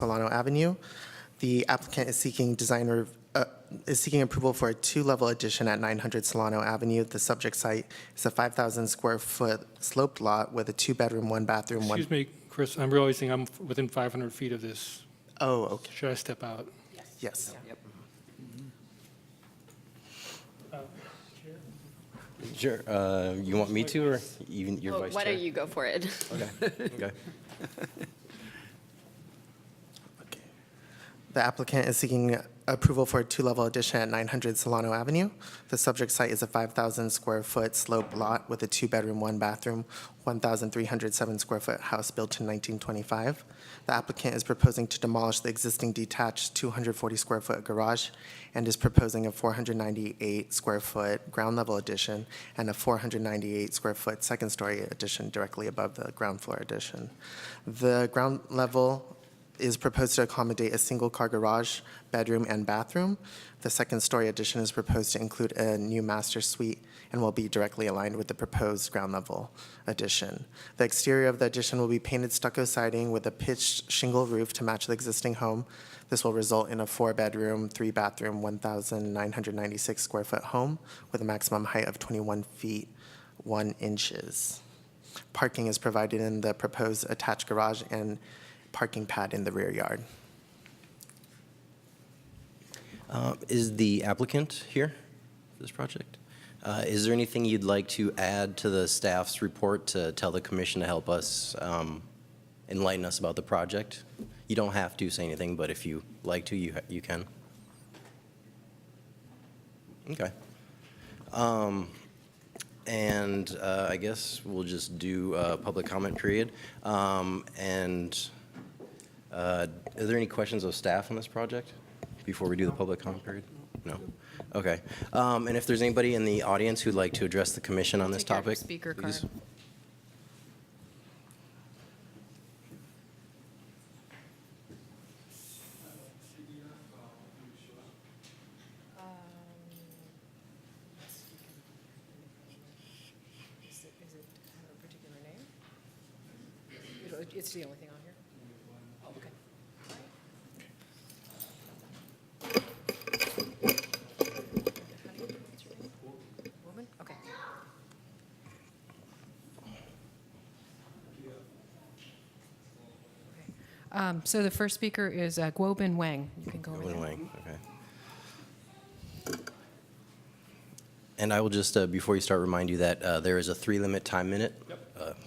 Solano Avenue. The applicant is seeking approval for a two-level addition at 900 Solano Avenue. The subject site is a 5,000 square foot sloped lot with a two-bedroom, one bathroom, Excuse me, Chris, I'm realizing I'm within 500 feet of this. Oh, okay. Should I step out? Yes. Yep. Sure. You want me to, or even your Well, vice why chair? don't you go for it? Okay. Okay. Okay. The applicant is seeking approval for a two-level addition at 900 Solano Avenue. The subject site is a 5,000 square foot sloped lot with a two-bedroom, one bathroom, 1,307 square foot house built in 1925. The applicant is proposing to demolish the existing detached 240 square foot garage and is proposing a 498 square foot ground level addition and a 498 square foot second story addition directly above the ground floor addition. The ground level is proposed to accommodate a single-car garage, bedroom, and bathroom. The second-story addition is proposed to include a new master suite and will be directly aligned with the proposed ground-level addition. The exterior of the addition will be painted stucco siding with a pitched shingle roof to match the existing home. This will result in a four-bedroom, three-bathroom, 1,996 square foot home with a maximum height of 21 feet, 1 inches. Parking is provided in the proposed attached garage and parking pad in the rear yard. Is the applicant here for this project? Is there anything you'd like to add to the staff's report to tell the commission to help us enlighten us about the project? You don't have to say anything, but if you like to, you can. Okay. And I guess we'll just do a public comment period. Are there any questions of staff on this project before we do the public comment period? No? Okay. And if there's anybody in the audience who'd like to address the commission on this Take your topic, speaker please. card. Is it a particular name? It's the only thing on here? Oh, okay. How do you pronounce your name? Woman? Okay. So the first speaker is Guobin Wang. You can go over there. Wang, okay. And I will just, before you start, remind you that there is a 3-limit time minute. Yep.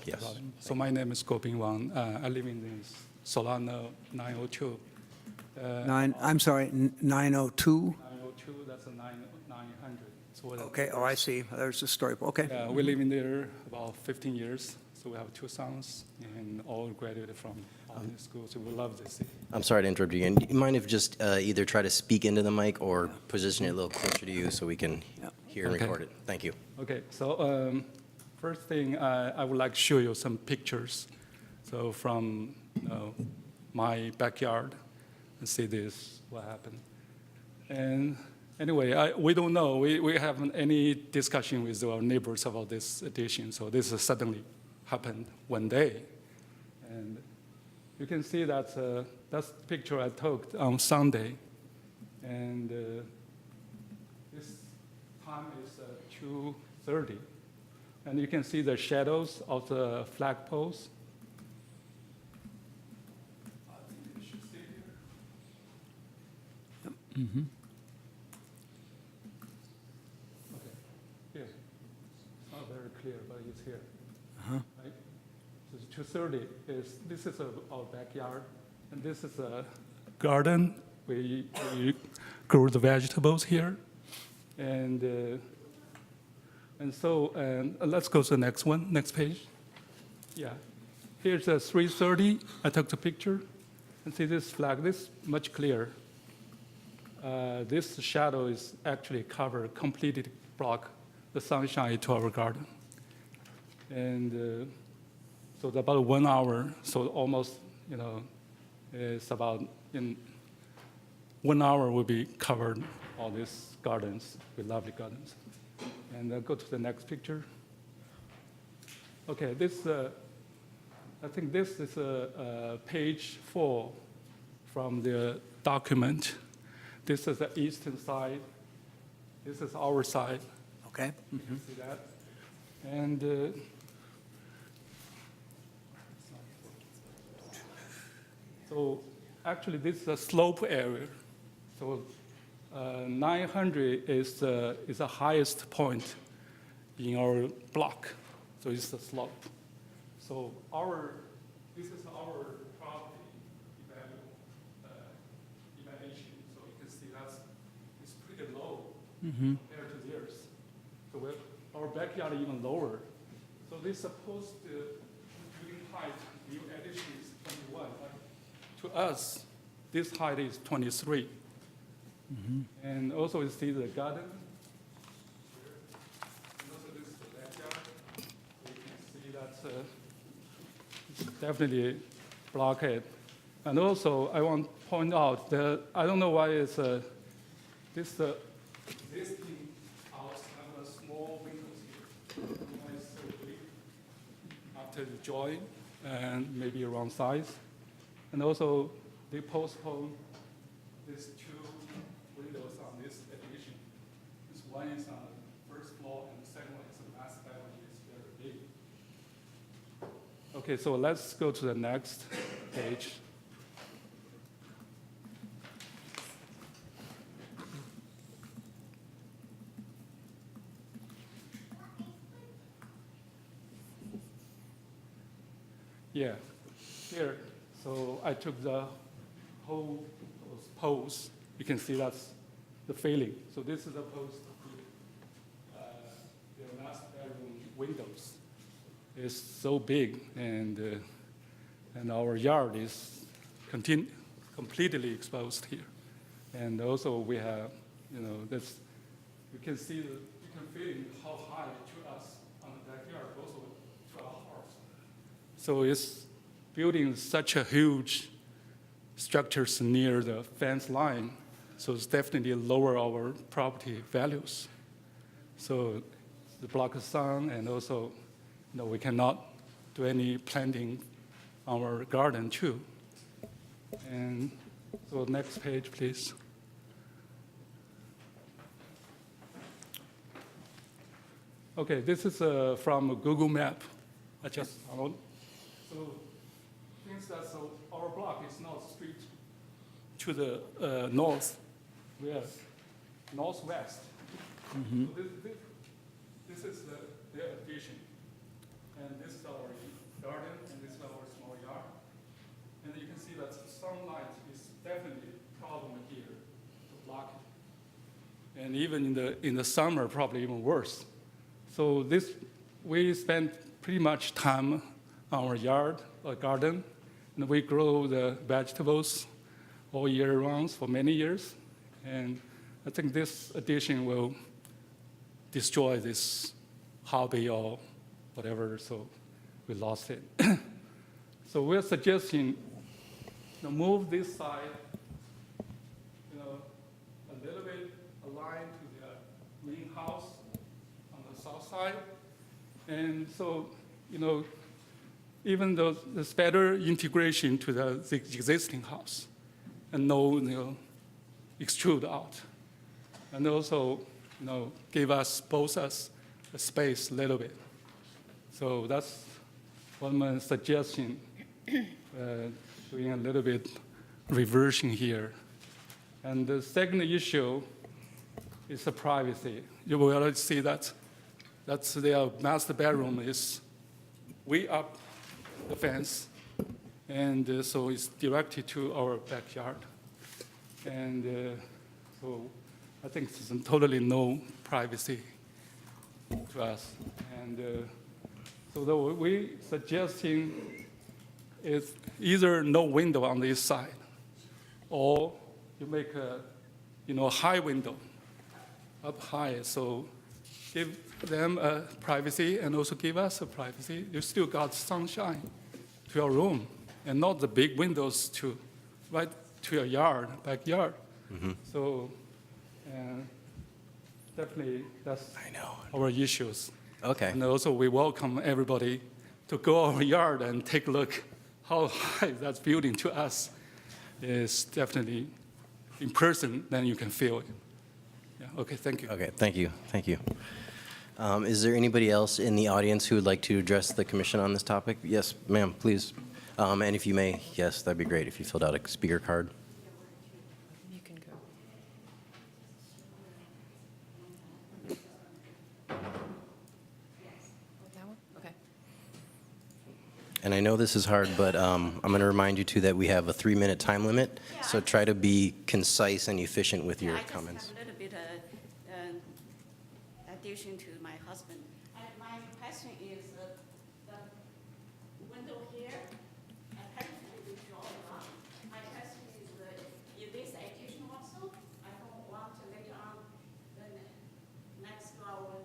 Yes. So my name is Goping Wang. I live in this Solano 902. I'm sorry, 902? 902, that's a 900. So Okay, oh, I see. There's the story. Okay. we live in there about 15 years. So we have 2 sons and all graduated from all these schools. So we love this city. I'm sorry to interrupt you again. Do you mind if just either try to speak into the mic or position it a little closer to you so we can hear and Okay. record it? Thank you. Okay, so first thing, I would like to show you some pictures. So from my backyard, and see this, what happened. And anyway, we don't know. We haven't any discussion with our neighbors about this addition. So this suddenly happened one day. And you can see that that's the picture I took on Sunday. And this time is 2:30. And you can see the shadows of the flagpoles. I think you should see here. Okay, here. It's not very clear, but it's here. Right? So 2:30 this is our backyard, and this is a garden. We grow the vegetables here, and so let's go to the next one, next page. Yeah, here's a 3:30. I took the picture, and see this flag. This is much clearer. This shadow is actually covered, completely block the sunshine to our garden. And so it's about 1 hour, so almost, it's about in 1 hour will be covered all these gardens with lovely gardens. And go to the next picture. Okay, this I think this is page 4 from the document. This is the eastern side. This is our side. Okay? You can see that. And so actually, this is a slope area. So 900 is the highest point in our block. So it's the slope. So this is our property evaluation. So you can see it's pretty low compared to theirs. So our backyard is even lower. So this supposed building height, new addition is 21. But to us, this height is 23. And also you see the garden. And also this is the backyard. You can see that it's definitely blockade. And also I want to point out that I don't know why it's this existing house have a small windows here. Why it's so big after the join and maybe wrong size. And also they postpone these two windows on this addition. This one is on the first floor, and the second one is a master bedroom. It's very big. Okay, so let's go to the next page. Yeah, here. So I took the whole pose. You can see that's the failing. So this is opposed to the last bedroom windows. It's so big, and our yard is completely exposed here. And also we have, this. You can see you can feel how high to us on the backyard, also to our house. So it's building such a huge structures near the fence line, so it's definitely lower our property values. So the block the sun, and also we cannot do any planting on our garden too. And so next page, please. Okay, this is from Google Map. I just found. So things that our block is not straight to the north. We are northwest. So this is the addition. And this is our garden, and this is our small yard. And you can see that sunlight is definitely a problem here to block it. And even in the summer, probably even worse. So we spend pretty much time on our yard or garden, and we grow the vegetables all year round for many years. And I think this addition will destroy this hobby or whatever, so we lost it. So we're suggesting move this side a little bit aligned to the greenhouse on the south side. And so, even though there's better integration to the existing house and no extrude out. And also, give us, both us, a space a little bit. So that's what I'm suggesting, doing a little bit reversion here. And the second issue is the privacy. You will already see that. That's their master bedroom is way up the fence, and so it's directed to our backyard. And so I think there's totally no privacy to us. And so we suggesting is either no window on this side, or you make a high window up high, so give them a privacy and also give us a privacy. You still got sunshine to your room, and not the big windows right to your yard, backyard. So definitely that's our issues. Okay. And also we welcome everybody to go our yard and take a look how high that's building to us. is definitely in person, then you can feel it. Yeah, okay, thank you. Okay, thank you, thank you. Is there anybody else in the audience who would like to address the commission on this topic? Yes, ma'am, please. And if you may, yes, that'd be great if you filled out a speaker card. You can go. That one? Okay. And I know this is hard, but I'm going to remind you too that we have a 3-minute time limit, so try to be concise and efficient with your comments. I just have a little bit addition to my husband. My question is, the window here, apparently we draw it up. My question is this addition also? I don't want to later on, the next door,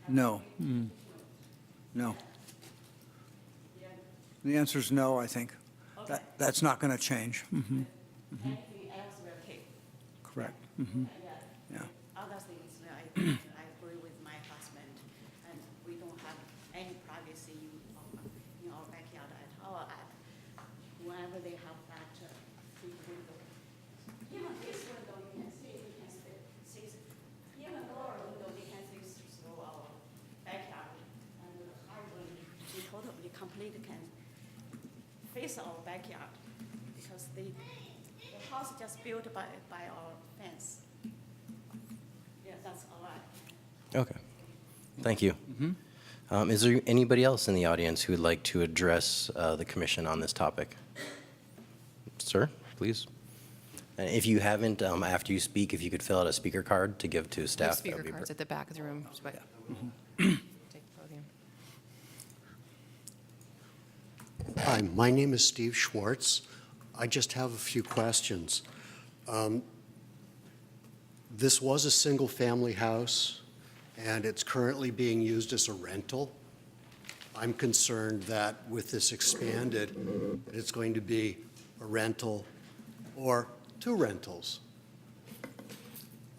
No. No. The answer is no, I think. Okay. That's not going to change. Anything else will keep? Correct. Yeah. Other things, I agree with my husband, and we don't have any privacy in our backyard at all. Whenever they have that big window, even this window, you can see, even lower window, you can see through our backyard. And the high window, we totally, completely can face our backyard, because the house just built by our fence. Yeah, that's all right. Okay, thank you. Is there anybody else in the audience who would like to address the commission on this topic? Sir, please. And if you haven't, after you speak, if you could fill out a speaker card to give to There's staff. that speaker would be cards great. at the back of the room. But take the podium. Hi, my name is Steve Schwartz. I just have a few questions. This was a single-family house, and it's currently being used as a rental. I'm concerned that with this expanded, that it's going to be a rental or 2 rentals.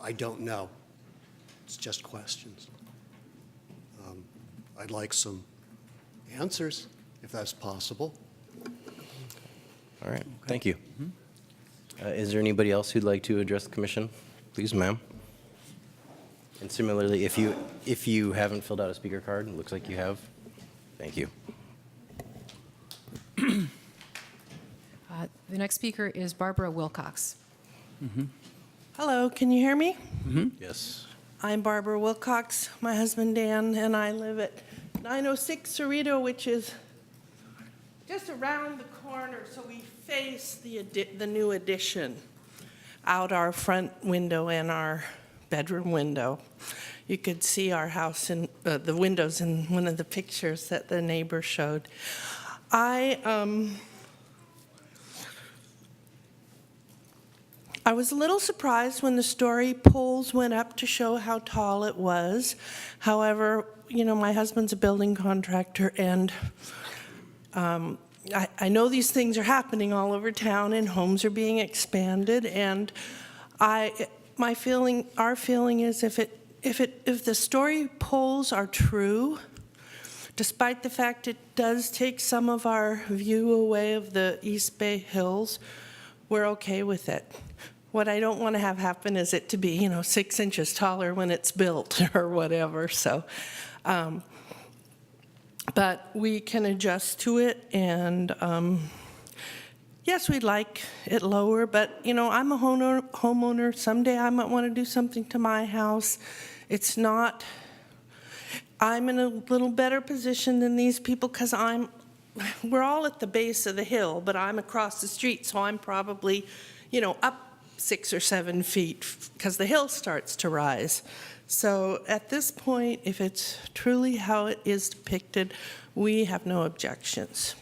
I don't know. It's just questions. I'd like some answers, if that's possible. All right, thank you. Is there anybody else who'd like to address the commission? Please, ma'am. And similarly, if you haven't filled out a speaker card, it looks like you have. Thank you. The next speaker is Barbara Wilcox. Hello, can you hear me? Yes. I'm Barbara Wilcox. My husband Dan and I live at 906 Cerrito, which is just around the corner, so we face the new addition out our front window and our bedroom window. You could see our house in the windows in one of the pictures that the neighbor showed. I was a little surprised when the story poles went up to show how tall it was. However, you know, my husband's a building contractor, and I know these things are happening all over town, and homes are being expanded. And our feeling is if the story poles are true, despite the fact it does take some of our view away of the East Bay Hills, we're okay with it. What I don't want to have happen is it to be, 6 inches taller when it's built or whatever. So, but we can adjust to it, and yes, we'd like it lower, but I'm a homeowner. Someday I might want to do something to my house. I'm in a little better position than these people because we're all at the base of the hill, but I'm across the street, so I'm probably, up 6 or 7 feet because the hill starts to rise. So at this point, if it's truly how it is depicted, we have no objections.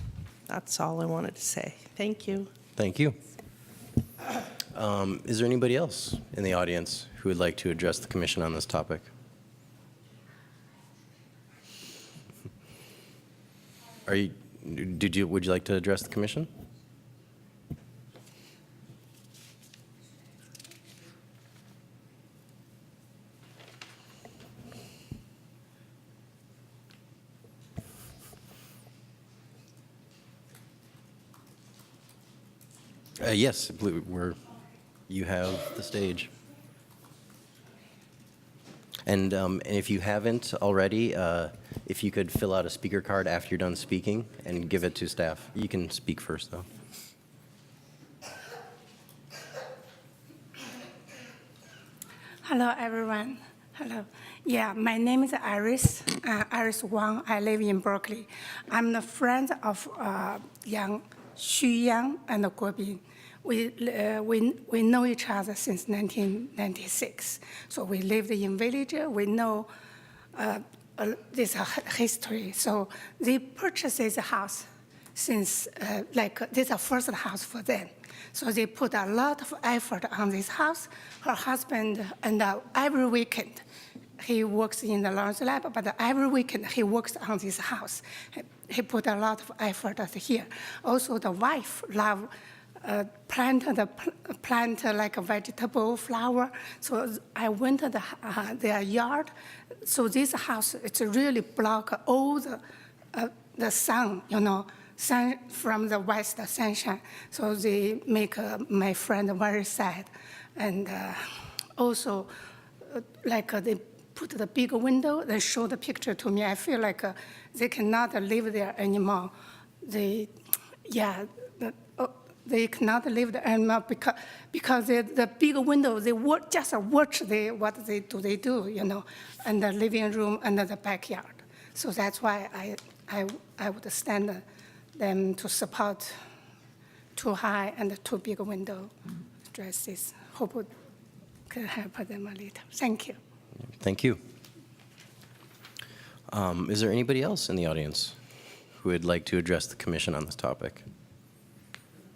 That's all I wanted to say. Thank you. Thank you. Is there anybody else in the audience who would like to address the commission on this topic? Would you like to address the commission? Yes, you have the stage. And if you haven't already, if you could fill out a speaker card after you're done speaking and give it to staff. You can speak first, though. Hello, everyone. Hello. Yeah, my name is Iris, Iris Wang. I live in Berkeley. I'm the friend of Xu Yang and Guo Bin. We know each other since 1996. So we lived in village. We know this history. So they purchased this house since, this is the first house for them. So they put a lot of effort on this house. Her husband, and every weekend, he works in the laundry lab, but every weekend he works on this house. He put a lot of effort here. Also, the wife love plant like a vegetable, flower. So I went to their yard. So this house, it's really block all the sun, sun from the west, the sunshine. So they make my friend very sad. And also, they put the big window, they show the picture to me. I feel like they cannot live there anymore. They cannot live there anymore because the big window, they just watch what they do, and the living room and the backyard. So that's why I would stand them to support too high and too big window dresses. Hope it can help them a little. Thank you. Thank you. Is there anybody else in the audience who would like to address the commission on this topic?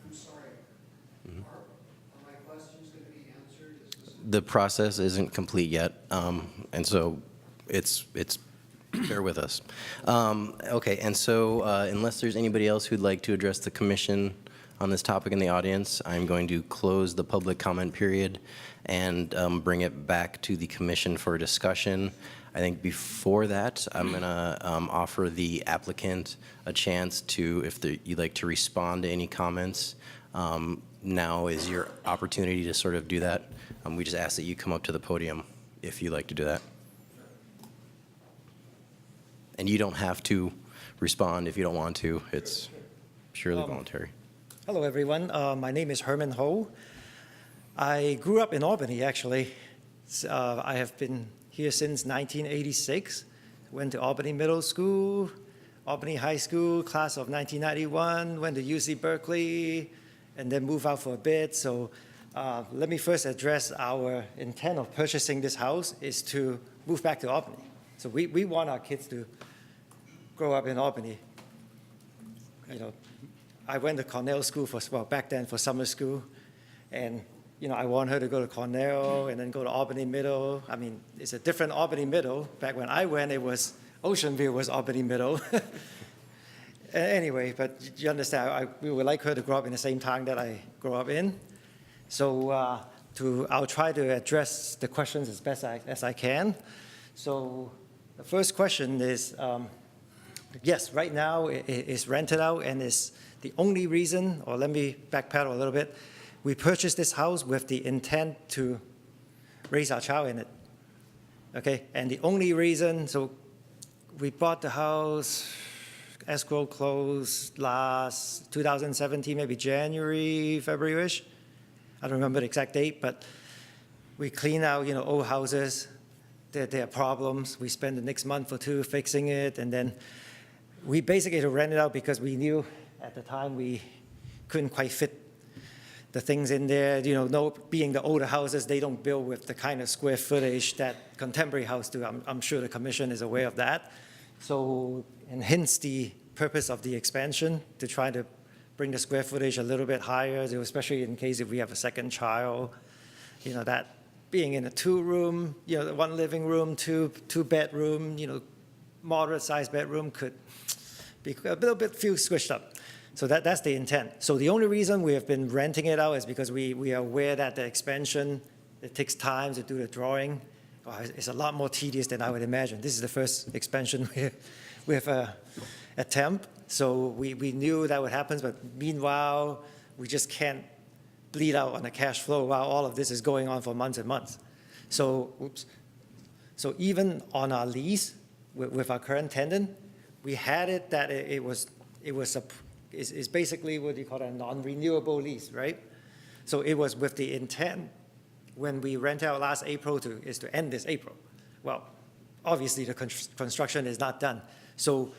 I'm sorry. Are my questions going to be answered? The process isn't complete yet, and so it's bear with us. Okay, and so unless there's anybody else who'd like to address the commission on this topic in the audience, I'm going to close the public comment period and bring it back to the commission for discussion. I think before that, I'm going to offer the applicant a chance to, if you'd like to respond to any comments. Now is your opportunity to sort of do that. We just ask that you come up to the podium if you'd like to do that. And you don't have to respond if you don't want to. It's purely voluntary. Hello, everyone. My name is Herman Ho. I grew up in Albany, actually. I have been here since 1986. Went to Albany Middle School, Albany High School, class of 1991, went to UC Berkeley, and then moved out for a bit. So let me first address our intent of purchasing this house is to move back to Albany. So we want our kids to grow up in Albany. I went to Cornell School back then for summer school, and I want her to go to Cornell and then go to Albany Middle. I mean, it's a different Albany Middle. Back when I went, it was Ocean View was Albany Middle. Anyway, but you understand, we would like her to grow up in the same town that I grew up in. So I'll try to address the questions as best as I can. So the first question is, yes, right now it's rented out, and it's the only reason, or let me backpedal a little bit, we purchased this house with the intent to raise our child in it, okay? And the only reason, so we bought the house, escrow closed last 2017, maybe January, February-ish. I don't remember the exact date, but we clean out, old houses. There are problems. We spend the next month or two fixing it, and then we basically rent it out because we knew at the time we couldn't quite fit the things in there. Being the older houses, they don't build with the kind of square footage that contemporary houses do. I'm sure the commission is aware of that. So, and hence the purpose of the expansion, to try to bring the square footage a little bit higher, especially in case if we have a second child, that being in a two-room, one living room, two bedroom, moderate-sized bedroom could be a little bit feel squished up. So that's the intent. So the only reason we have been renting it out is because we are aware that the expansion, it takes time to do the drawing. It's a lot more tedious than I would imagine. This is the first expansion we have attempt. So we knew that would happen, but meanwhile, we just can't bleed out on the cash flow while all of this is going on for months and months. So, So even on our lease with our current tenant, we had it that it's basically what you call a non-renewable lease, right? So it was with the intent when we rent out last April is to end this April. Well, obviously the construction is not done. So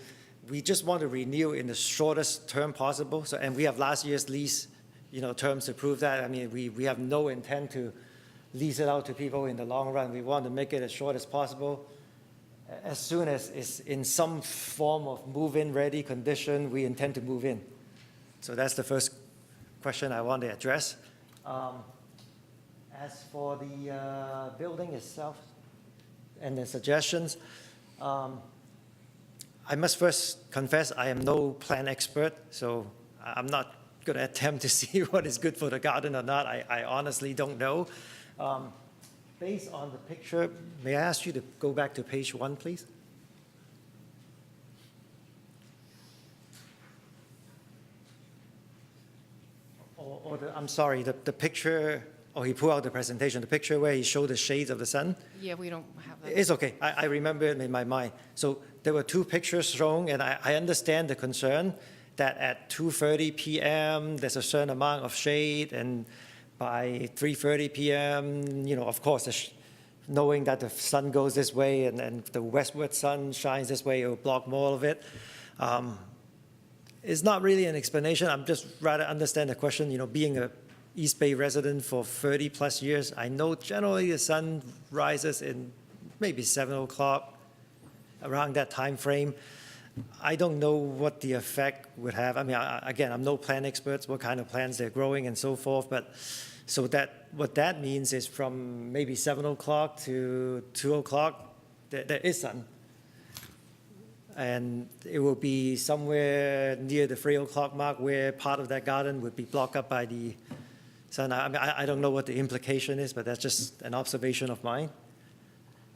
we just want to renew in the shortest term possible. So, and we have last year's lease, terms to prove that. I mean, we have no intent to lease it out to people in the long run. We want to make it as short as possible. As soon as it's in some form of move-in ready condition, we intend to move in. So that's the first question I want to address. As for the building itself and the suggestions, I must first confess I am no plan expert, so I'm not going to attempt to see what is good for the garden or not. I honestly don't know. Based on the picture, may I ask you to go back to page 1, please? I'm sorry, the picture, he pulled out the presentation, the picture where he showed the shades of the sun. Yeah, we don't have that. It's okay, I remember it in my mind. So there were 2 pictures shown, and I understand the concern that at 2:30 p.m. there's a certain amount of shade, and by 3:30 p.m., of course, knowing that the sun goes this way and the westward sun shines this way, it will block more of it. It's not really an explanation. I'm just rather understand the question. Being a East Bay resident for 30 plus years, I know generally the sun rises in maybe 7 o'clock, around that time frame. I don't know what the effect would have. I mean, again, I'm no plant expert, what kind of plants they're growing and so forth, but so what that means is from maybe 7 o'clock to 2 o'clock, there is sun. And it will be somewhere near the 3 o'clock mark where part of that garden would be blocked up by the sun. I mean, I don't know what the implication is, but that's just an observation of mine.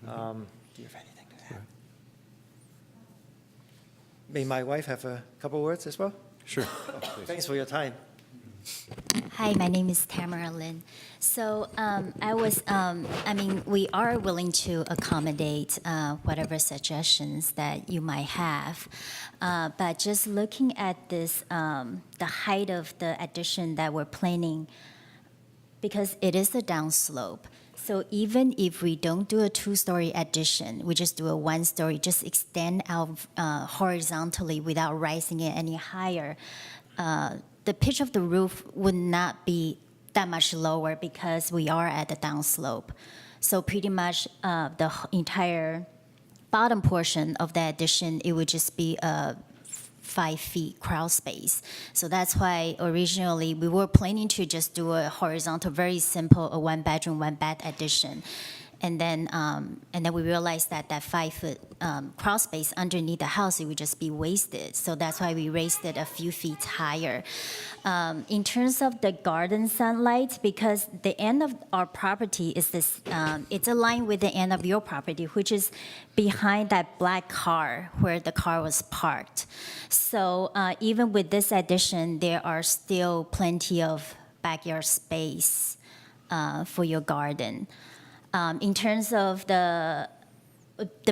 Do you have anything to add? May my wife have a couple words as well? Sure. Thanks for your time. Hi, my name is Tamara Lin. So we are willing to accommodate whatever suggestions that you might have. But just looking at this, the height of the addition that we're planning, because it is a downslope. So even if we don't do a 2-story addition, we just do a 1-story, just extend out horizontally without rising it any higher, the pitch of the roof would not be that much lower because we are at the downslope. So pretty much the entire bottom portion of the addition, it would just be a 5 feet crawl space. So that's why originally we were planning to just do a horizontal, very simple, a 1-bedroom, 1-bath addition. And then we realized that 5-foot crawl space underneath the house, it would just be wasted. So that's why we raised it a few feet higher. In terms of the garden sunlight, because the end of our property is this, it's aligned with the end of your property, which is behind that black car where the car was parked. So even with this addition, there are still plenty of backyard space for your garden. In terms of the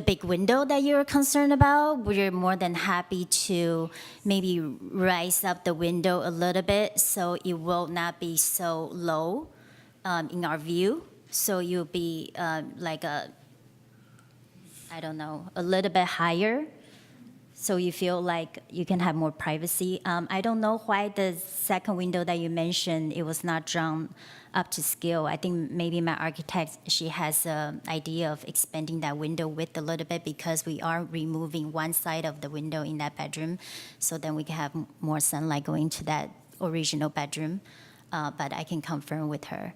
big window that you're concerned about, we're more than happy to maybe rise up the window a little bit so it will not be so low in our view. So you'll be a little bit higher. So you feel like you can have more privacy. I don't know why the second window that you mentioned, it was not drawn up to scale. I think maybe my architect, she has an idea of expanding that window width a little bit because we are removing one side of the window in that bedroom. So then we can have more sunlight going to that original bedroom. But I can confirm with her.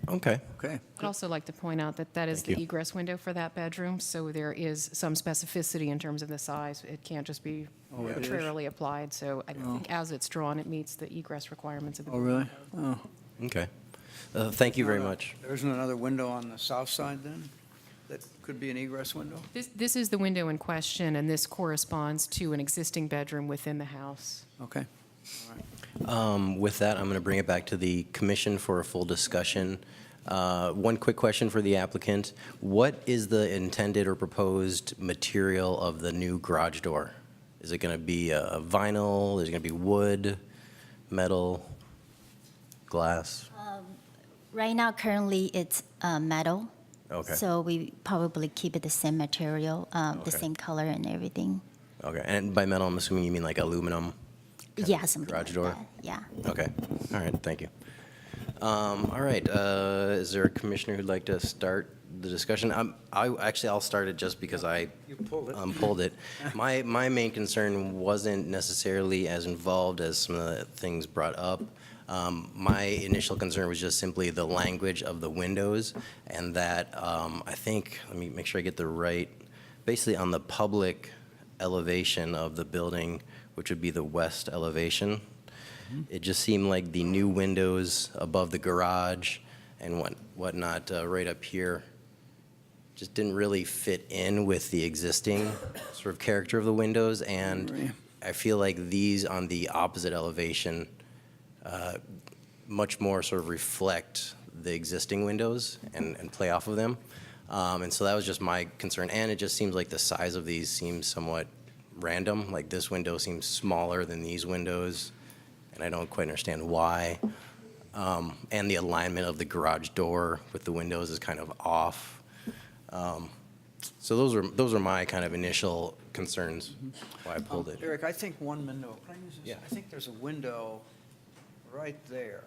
Okay. Okay. I'd also like to point out that that is Thank the you. egress window for that bedroom, so there is some specificity in terms of the size. It can't just be Oh, it is? arbitrarily applied, so I think as it's drawn, it meets the egress requirements of the Oh, really? Oh. Okay. Thank you very much. There isn't another window on the south side then? that could be an egress window? This is the window in question, and this corresponds to an existing bedroom within the house. Okay. With that, I'm going to bring it back to the commission for a full discussion. One quick question for the applicant. What is the intended or proposed material of the new garage door? Is it going to be vinyl? Is it going to be wood, metal, glass? Right now, currently, it's metal. Okay. So we probably keep it the same material, the Okay. same color and everything. Okay, and by metal, I'm assuming you mean like aluminum? Yeah, something garage like door? that. Yeah. Okay, all right, thank you. All right, is there a commissioner who'd like to start the discussion? I'll start it just because I pulled it. My main concern wasn't necessarily as involved as some of the things brought up. My initial concern was just simply the language of the windows, and that I think, let me make sure I get the right, basically on the public elevation of the building, which would be the west elevation. It just seemed like the new windows above the garage and whatnot right up here just didn't really fit in with the existing sort of character of the windows. And I feel like these on the opposite elevation much more sort of reflect the existing windows and play off of them. And so that was just my concern. And it just seems like the size of these seems somewhat random. Like this window seems smaller than these windows, and I don't quite understand why. And the alignment of the garage door with the windows is kind of off. So those are my kind of initial concerns why I pulled it. Eric, I think one window, can I use this? Yeah. I think there's a window right there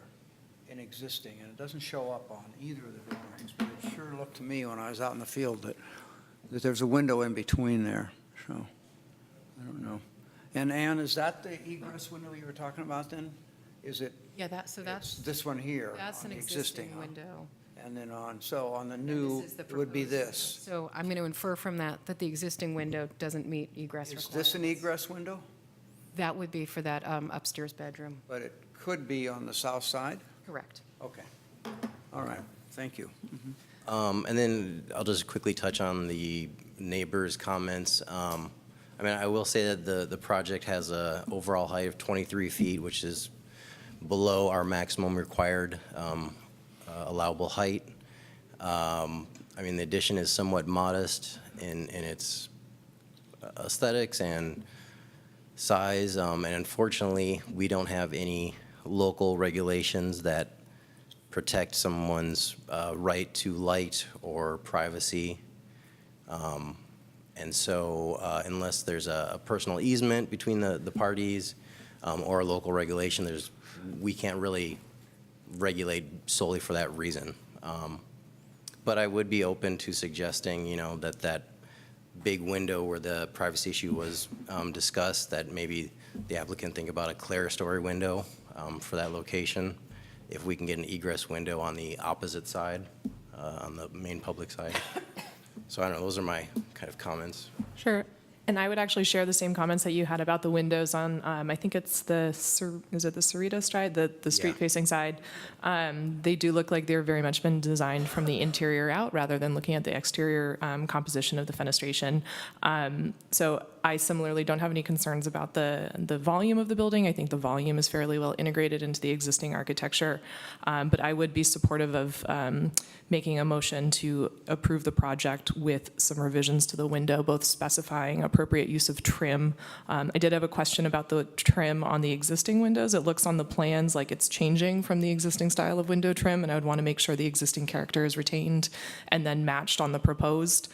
in existing, and it doesn't show up on either of the drawings, but it sure looked to me when I was out in the field that there's a window in between there, so, I don't know. And Ann, is that the egress window you were talking about then? Is it? Yeah, It's this one here. That's on an the existing huh? window. And then on the new, This is the it would be proposed this. So I'm going to infer from that the existing window doesn't meet egress Is requirements. this an egress window? That would be for that upstairs bedroom. But it could be on the south side? Correct. Okay. All right, thank you. And then I'll just quickly touch on the neighbors' comments. I mean, I will say that the project has a overall height of 23 feet, which is below our maximum required allowable height. I mean, the addition is somewhat modest in its aesthetics and size, and unfortunately, we don't have any local regulations that protect someone's right to light or privacy. And so unless there's a personal easement between the parties or a local regulation, we can't really regulate solely for that reason. But I would be open to suggesting, that big window where the privacy issue was discussed, that maybe the applicant think about a clerestory window for that location, if we can get an egress window on the opposite side, on the main public side. So I don't know, those are my kind of comments. Sure. And I would actually share the same comments that you had about the windows on, I think it's is it the Cerritos side, the street-facing side? They do look like they're very much been designed from the interior out rather than looking at the exterior composition of the fenestration. So I similarly don't have any concerns about the volume of the building. I think the volume is fairly well integrated into the existing architecture. But I would be supportive of making a motion to approve the project with some revisions to the window, both specifying appropriate use of trim. I did have a question about the trim on the existing windows. It looks on the plans like it's changing from the existing style of window trim, and I would want to make sure the existing character is retained and then matched on the proposed.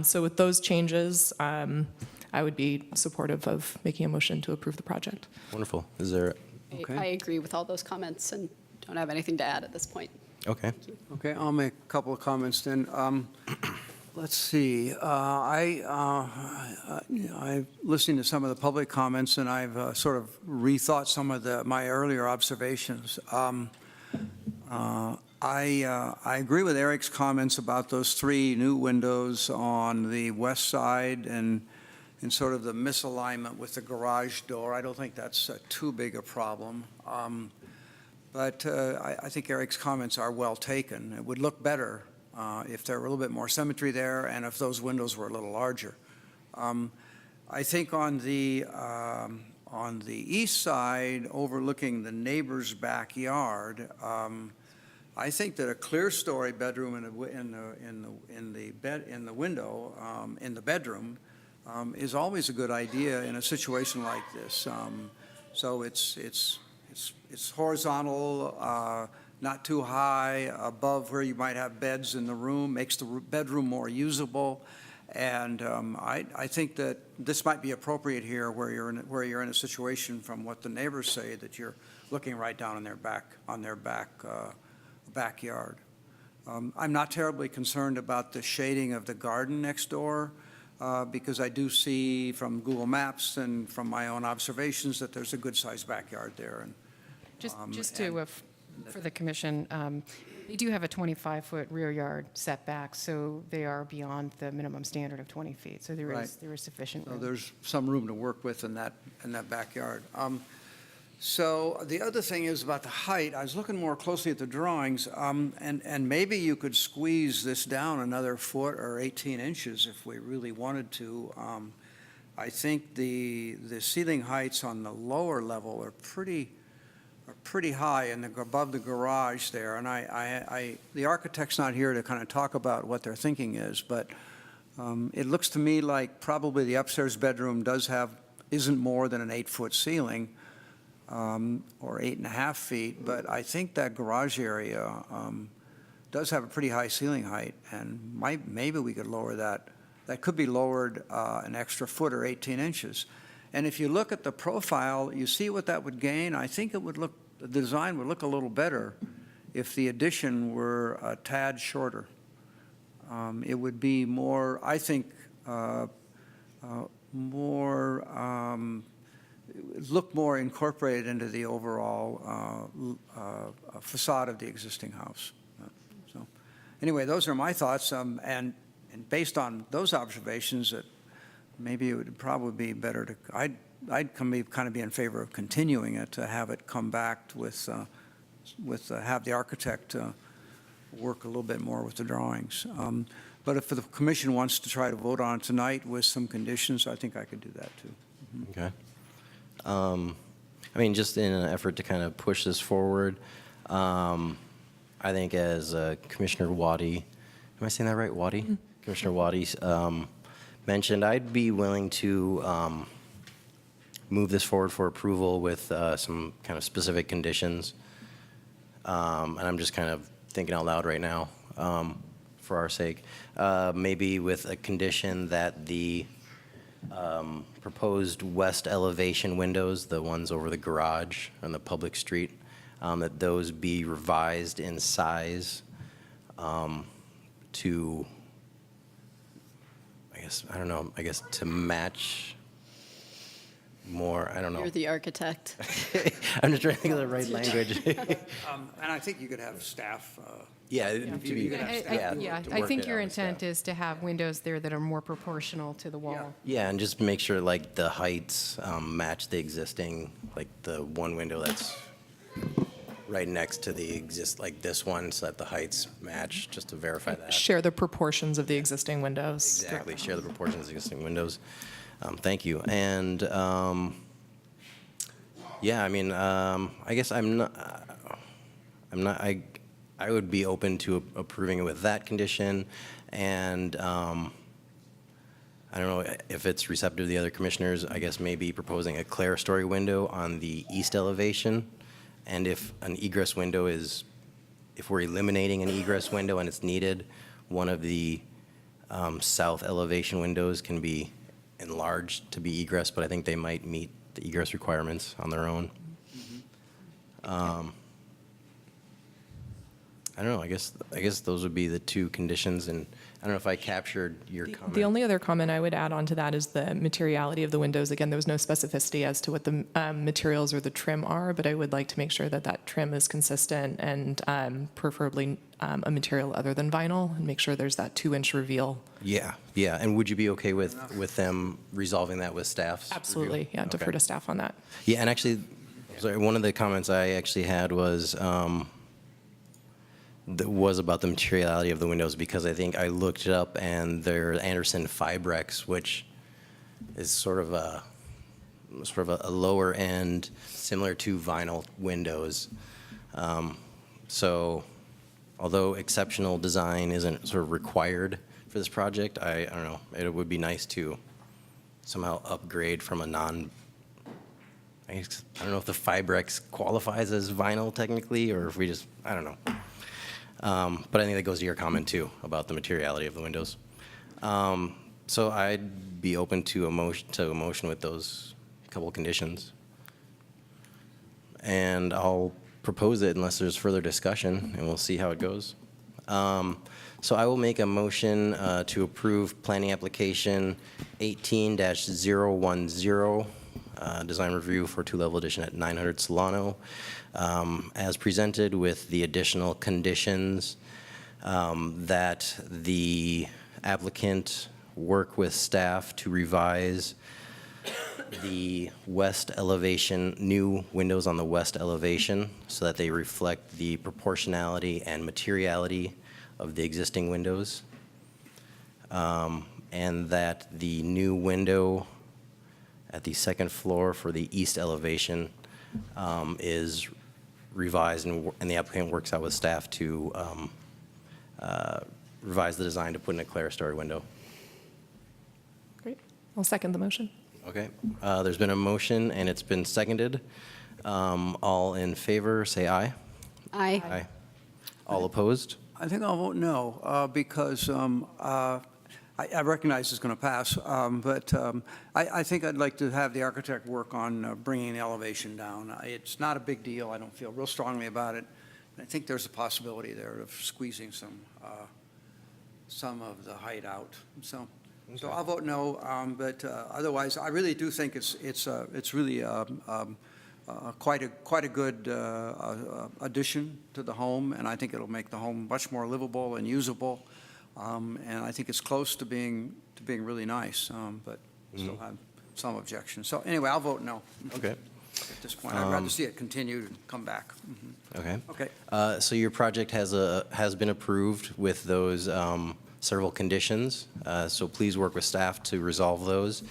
So with those changes, I would be supportive of making a motion to approve the project. Wonderful. Is there, Okay. I agree with all those comments and don't have anything to add at this point. okay. Okay, I'll make a couple of comments then. Let's see, I'm listening to some of the public comments, and I've sort of rethought some of my earlier observations. I agree with Eric's comments about those three new windows on the west side and sort of the misalignment with the garage door. I don't think that's too big a problem. But I think Eric's comments are well taken. It would look better if there were a little bit more symmetry there and if those windows were a little larger. I think on the east side, overlooking the neighbor's backyard, I think that a clear-story bedroom in the bedroom is always a good idea in a situation like this. So it's horizontal, not too high above where you might have beds in the room, makes the bedroom more usable. And I think that this might be appropriate here where you're in a situation, from what the neighbors say, that you're looking right down on their backyard. I'm not terribly concerned about the shading of the garden next door, because I do see from Google Maps and from my own observations that there's a good-sized backyard there. And For the commission, they do have a 25-foot rear yard setback, so they are beyond the minimum standard of 20 feet. So there is sufficient so room. there's some room to work with in that backyard. So the other thing is about the height. I was looking more closely at the drawings, and maybe you could squeeze this down another foot or 18 inches if we really wanted to. I think the ceiling heights on the lower level are pretty high above the garage there. And the architect's not here to kind of talk about what their thinking is, but it looks to me like probably the upstairs bedroom isn't more than an 8-foot ceiling, or 8.5 feet, but I think that garage area does have a pretty high ceiling height, and maybe we could lower that. That could be lowered an extra foot or 18 inches. And if you look at the profile, you see what that would gain. I think the design would look a little better if the addition were a tad shorter. It would be more, I think, look more incorporated into the overall facade of the existing house. So, anyway, those are my thoughts, and based on those observations, that maybe it would probably be better to. I'd kind of be in favor of continuing it, to have it come back with have the architect work a little bit more with the drawings. But if the commission wants to try to vote on it tonight with some conditions, I think I could do that too. Okay. I mean, just in an effort to kind of push this forward, I think as Commissioner Waddy, am I saying that right, Waddy? Mm-hmm. Commissioner Waddy mentioned, I'd be willing to move this forward for approval with some kind of specific conditions. And I'm just kind of thinking out loud right now for our sake. Maybe with a condition that the proposed west elevation windows, the ones over the garage on the public street, that those be revised in size to, I guess to match more, I don't know. You're the architect. I'm just trying to think of the right language. And I think you could have staff. I think your intent is to have windows there that are more proportional to the wall. Yeah, and just make sure like the heights match the existing, like the one window that's right next to the like this one, so that the heights match, just to verify that. Share the proportions of the existing windows. Exactly, share the proportions of the existing windows. Thank you. And yeah, I mean, I guess I would be open to approving it with that condition, and I don't know if it's receptive to the other commissioners. I guess maybe proposing a clerestory window on the east elevation, and if an egress window is, if we're eliminating an egress window and it's needed, one of the south elevation windows can be enlarged to be egress, but I think they might meet the egress requirements on their own. I don't know, I guess those would be the two conditions, and I don't know if I captured your comment. The only other comment I would add on to that is the materiality of the windows. Again, there was no specificity as to what the materials or the trim are, but I would like to make sure that that trim is consistent and preferably a material other than vinyl, and make sure there's that 2-inch reveal. Yeah, and would you be okay with them resolving that with staff's Absolutely, review? yeah, defer to staff on that. Yeah, and actually, sorry, one of the comments I actually had was, that was about the materiality of the windows, because I think I looked it up and they're Anderson Fibrex, which is sort of a lower end, similar to vinyl windows. So although exceptional design isn't sort of required for this project, I don't know, it would be nice to somehow upgrade from a I don't know if the Fibrex qualifies as vinyl technically, or if we just, I don't know. But I think that goes to your comment too about the materiality of the windows. So I'd be open to a motion with those couple conditions. And I'll propose it unless there's further discussion, and we'll see how it goes. So I will make a motion to approve planning application 18-010, design review for two-level addition at 900 Solano, as presented with the additional conditions that the applicant work with staff to revise the west elevation, new windows on the west elevation, so that they reflect the proportionality and materiality of the existing windows, and that the new window at the second floor for the east elevation is revised, and the applicant works out with staff to revise the design to put in a clerestory window. Great. I'll second the motion. Okay. There's been a motion and it's been seconded. All in favor, say aye. Aye. Aye. All opposed? I think I'll vote no, because I recognize it's going to pass, but I think I'd like to have the architect work on bringing the elevation down. It's not a big deal. I don't feel real strongly about it. I think there's a possibility there of squeezing some of the height out. So I'll vote no, but otherwise, I really do think it's really quite a good addition to the home, and I think it'll make the home much more livable and usable. And I think it's close to being really nice, but still have some objections. So anyway, I'll vote no. Okay. At this point, I'd rather see it continued and come back. Okay. Okay. So your project has been approved with those several conditions. So please work with staff to resolve those.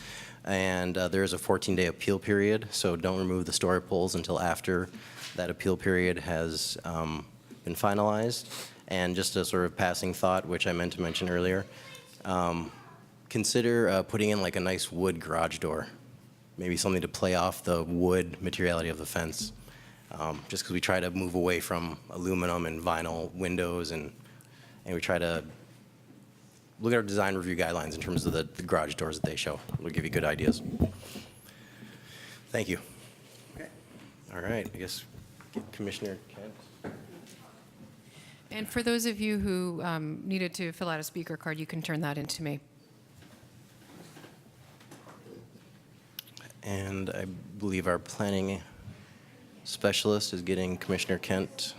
And there is a 14-day appeal period, so don't remove the story poles until after that appeal period has been finalized. And just a sort of passing thought, which I meant to mention earlier, consider putting in like a nice wood garage door, maybe something to play off the wood materiality of the fence, just because we try to move away from aluminum and vinyl windows, and we try to look at our design review guidelines in terms of the garage doors that they show. We'll give you good ideas. Thank you. Okay. All right, I guess Commissioner Kent. And for those of you who needed to fill out a speaker card, you can turn that into me. And I believe our planning specialist is getting Commissioner Kent.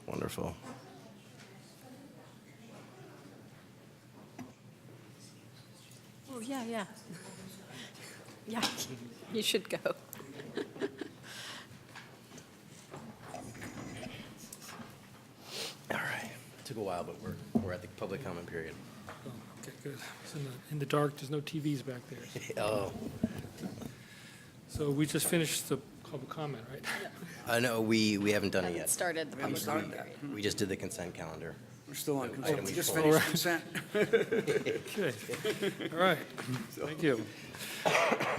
Wonderful. Oh, yeah. Yeah, you should go. All right. It took a while, but we're at the public comment period. Oh, okay, good. It's in the dark, there's no TVs back there. Oh. So we just finished the public comment, right? No, we haven't done it Haven't yet. started the public comment period. We just did the consent calendar. We're still on consent. Item We just before. finished consent. Okay, all right, thank you. All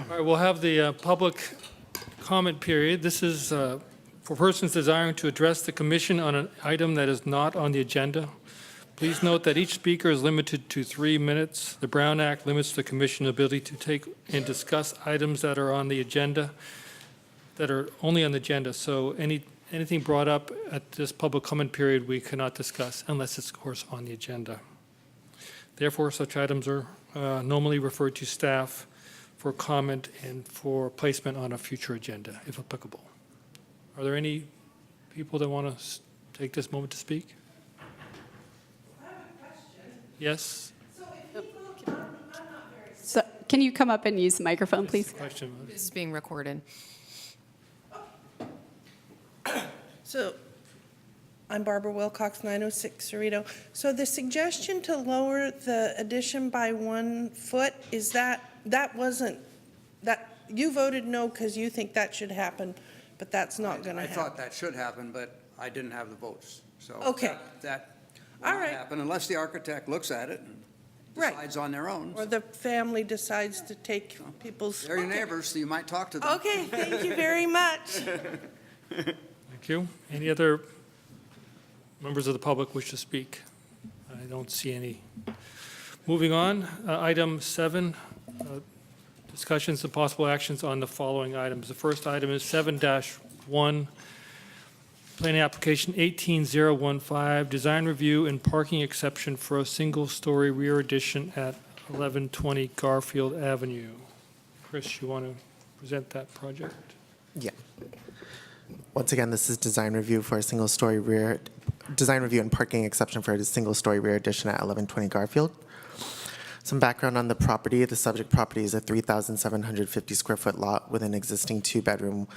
right, we'll have the public comment period. This is for persons desiring to address the commission on an item that is not on the agenda. Please note that each speaker is limited to 3 minutes. The Brown Act limits the commission's ability to take and discuss items that are on the agenda, that are only on the agenda. So anything brought up at this public comment period, we cannot discuss unless it's, of course, on the agenda. Therefore, such items are normally referred to staff for comment and for placement on a future agenda, if applicable. Are there any people that want to take this moment to speak? Yes? So can you come up and use the microphone, please? Question. This is being recorded. So I'm Barbara Wilcox, 906 Cerrito. So the suggestion to lower the addition by 1 foot, is that wasn't, that, you voted no because you think that should happen, but that's not going to I happen. thought that should happen, but I didn't have the votes. So Okay. that will All not right. happen unless the architect looks at it and Right. decides on their own. Or the family decides to take people's. They're your neighbors, so you might talk to them. Okay, thank you very much. Thank you. Any other members of the public wish to speak? I don't see any. Moving on, item 7, discussions and possible actions on the following items. The first item is 7-1, planning application 18015, design review and parking exception for a single-story rear addition at 1120 Garfield Avenue. Chris, you want to present that project? Yeah. Once again, this is design review for a single-story rear, design review and parking exception for a single-story rear addition at 1120 Garfield. Some background on the property. The subject property is a 3,750 square foot lot with an existing 2-bedroom,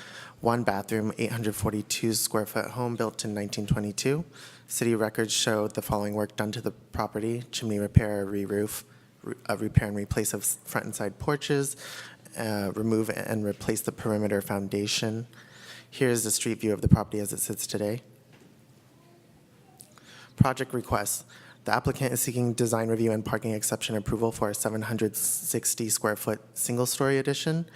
1-bathroom, 842 square foot home built in 1922. City records show the following work done to the property: chimney repair, re-roof, repair and replace of front and side porches, remove and replace the perimeter foundation. Here's the street view of the property as it sits today. Project requests. The applicant is seeking design review and parking exception approval for a 760 square foot single-story addition.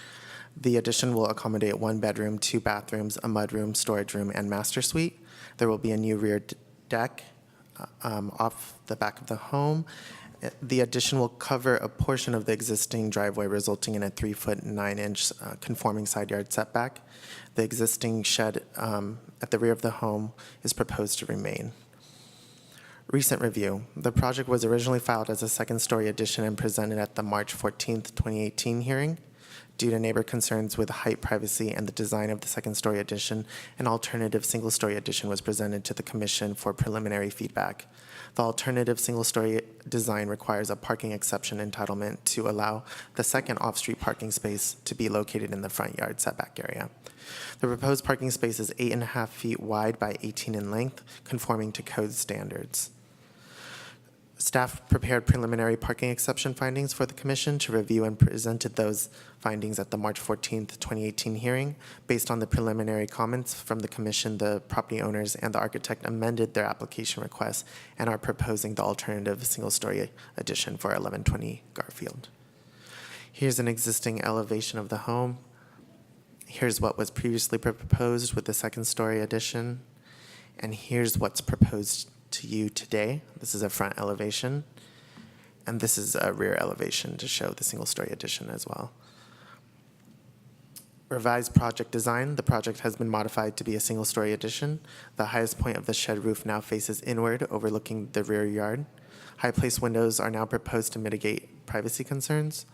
The addition will accommodate 1 bedroom, 2 bathrooms, a mudroom, storage room, and master suite. There will be a new rear deck off the back of the home. The addition will cover a portion of the existing driveway, resulting in a 3-foot 9-inch conforming side yard setback. The existing shed at the rear of the home is proposed to remain. Recent review. The project was originally filed as a second-story addition and presented at the March 14th, 2018 hearing. Due to neighbor concerns with height, privacy, and the design of the second-story addition, an alternative single-story addition was presented to the commission for preliminary feedback. The alternative single-story design requires a parking exception entitlement to allow the second off-street parking space to be located in the front yard setback area. The proposed parking space is 8.5 feet wide by 18 in length, conforming to code standards. Staff prepared preliminary parking exception findings for the commission to review and presented those findings at the March 14th, 2018 hearing. Based on the preliminary comments from the commission, the property owners and the architect amended their application request and are proposing the alternative single-story addition for 1120 Garfield. Here's an existing elevation of the home. Here's what was previously proposed with the second-story addition. And here's what's proposed to you today. This is a front elevation, and this is a rear elevation to show the single-story addition as well. Revised project design. The project has been modified to be a single-story addition. The highest point of the shed roof now faces inward, overlooking the rear yard. High-place windows are now proposed to mitigate privacy concerns.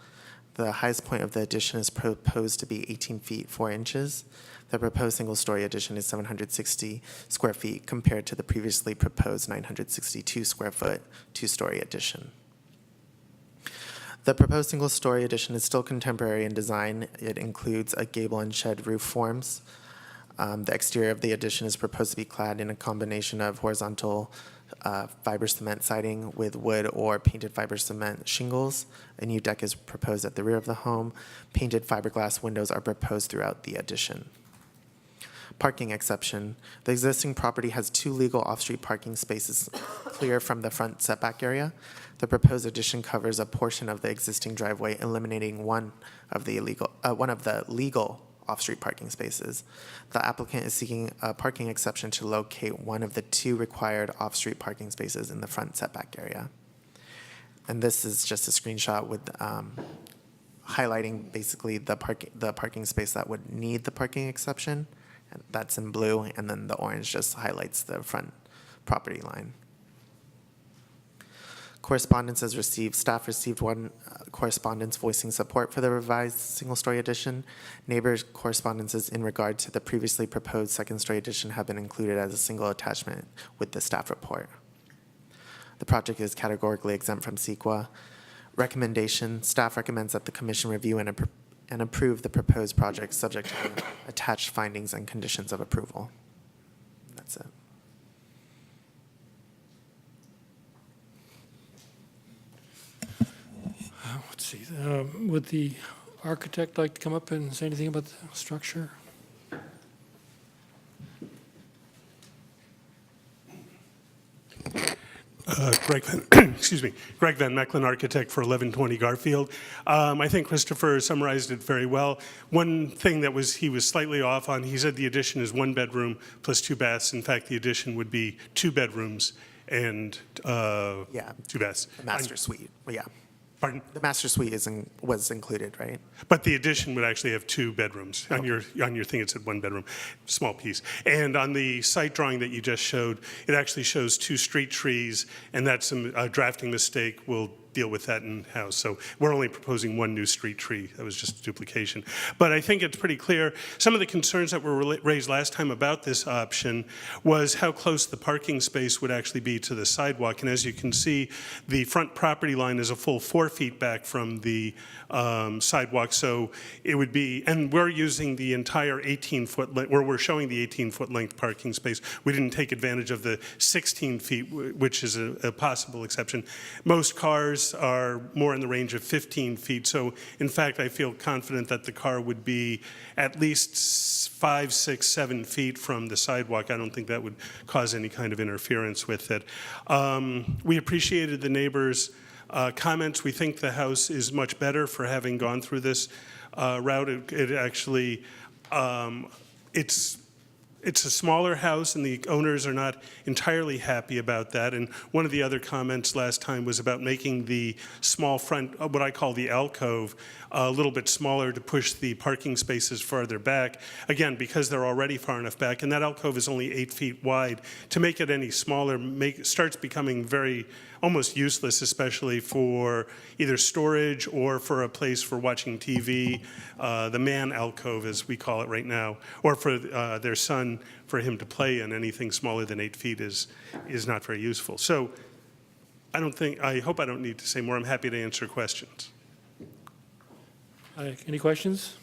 The highest point of the addition is proposed to be 18 feet 4 inches. The proposed single-story addition is 760 square feet compared to the previously proposed 962 square foot 2-story addition. The proposed single-story addition is still contemporary in design. It includes a gable and shed roof forms. The exterior of the addition is proposed to be clad in a combination of horizontal fiber cement siding with wood or painted fiber cement shingles. A new deck is proposed at the rear of the home. Painted fiberglass windows are proposed throughout the addition. Parking exception. The existing property has 2 legal off-street parking spaces clear from the front setback area. The proposed addition covers a portion of the existing driveway, eliminating one of the legal off-street parking spaces. The applicant is seeking a parking exception to locate one of the 2 required off-street parking spaces in the front setback area. And this is just a screenshot with highlighting basically the parking space that would need the parking exception. And that's in blue, and then the orange just highlights the front property line. Correspondence is received. Staff received 1 correspondence voicing support for the revised single-story addition. Neighbors' correspondences in regard to the previously proposed second-story addition have been included as a single attachment with the staff report. The project is categorically exempt from CEQA. Recommendation: staff recommends that the commission review and approve the proposed project subject to attached findings and conditions of approval. That's it. Let's see, would the architect like to come up and say anything about the structure? Greg Van, excuse me, Greg Van Mecklin, architect for 1120 Garfield. I think Christopher summarized it very well. One thing that he was slightly off on, he said the addition is 1 bedroom plus 2 baths. In fact, the addition would be 2 bedrooms and 2 baths. The master suite, yeah. Pardon? The master suite was included, right? But the addition would actually have 2 bedrooms. On your thing, it said 1 bedroom, small piece. And on the site drawing that you just showed, it actually shows 2 street trees, and that's a drafting mistake. We'll deal with that in-house. So we're only proposing 1 new street tree. That was just a duplication. But I think it's pretty clear. Some of the concerns that were raised last time about this option was how close the parking space would actually be to the sidewalk. And as you can see, the front property line is a full 4 feet back from the sidewalk. So it would be, and we're using the entire 18-foot, where we're showing the 18-foot length parking space. We didn't take advantage of the 16 feet, which is a possible exception. Most cars are more in the range of 15 feet. So in fact, I feel confident that the car would be at least 5, 6, 7 feet from the sidewalk. I don't think that would cause any kind of interference with it. We appreciated the neighbors' comments. We think the house is much better for having gone through this route. It actually, it's a smaller house, and the owners are not entirely happy about that. And one of the other comments last time was about making the small front, what I call the alcove, a little bit smaller to push the parking spaces farther back. Again, because they're already far enough back, and that alcove is only 8 feet wide. To make it any smaller starts becoming almost useless, especially for either storage or for a place for watching TV, the man alcove, as we call it right now, or for their son, for him to play in. Anything smaller than 8 feet is not very useful. So I hope I don't need to say more. I'm happy to answer questions. Any questions?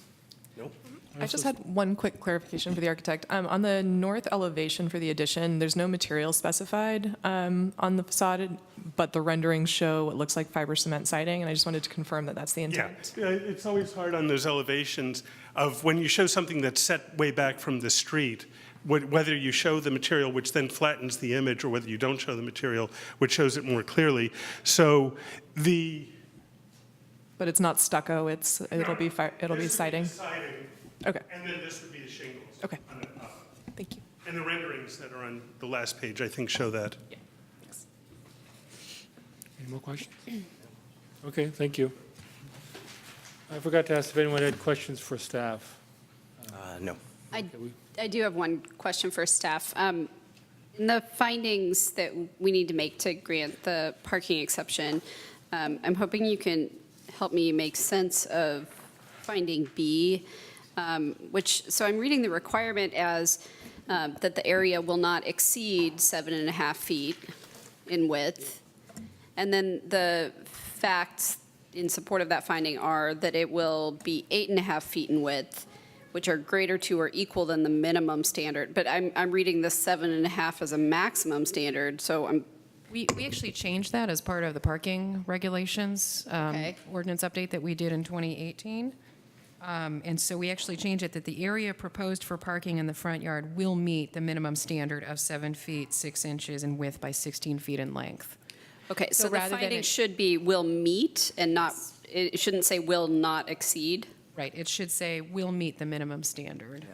Nope. I just had one quick clarification for the architect. On the north elevation for the addition, there's no material specified on the facade, but the renderings show what looks like fiber cement siding, and I just wanted to confirm that that's the intent. Yeah, it's always hard on those elevations of when you show something that's set way back from the street, whether you show the material, which then flattens the image, or whether you don't show the material, which shows it more clearly. So But it's not stucco, it'll be siding? Okay. And then this would be the shingles. Okay. Thank you. And the renderings that are on the last page, I think, show that. Yeah. Thanks. Any more questions? Okay, thank you. I forgot to ask if anyone had questions for staff. No. I do have one question for staff. In the findings that we need to make to grant the parking exception, I'm hoping you can help me make sense of finding B, so I'm reading the requirement as that the area will not exceed 7.5 feet in width. And then the facts in support of that finding are that it will be 8.5 feet in width, which are greater to or equal than the minimum standard. But I'm reading the 7.5 as a maximum standard, so We actually changed that as part of the parking regulations ordinance update that we did in 2018. And so we actually changed it that the area proposed for parking in the front yard will meet the minimum standard of 7 feet, 6 inches in width by 16 feet in length. Okay, so the rather than finding it- should be will meet and not, it shouldn't say will not exceed? Right, it should say will meet the minimum standard.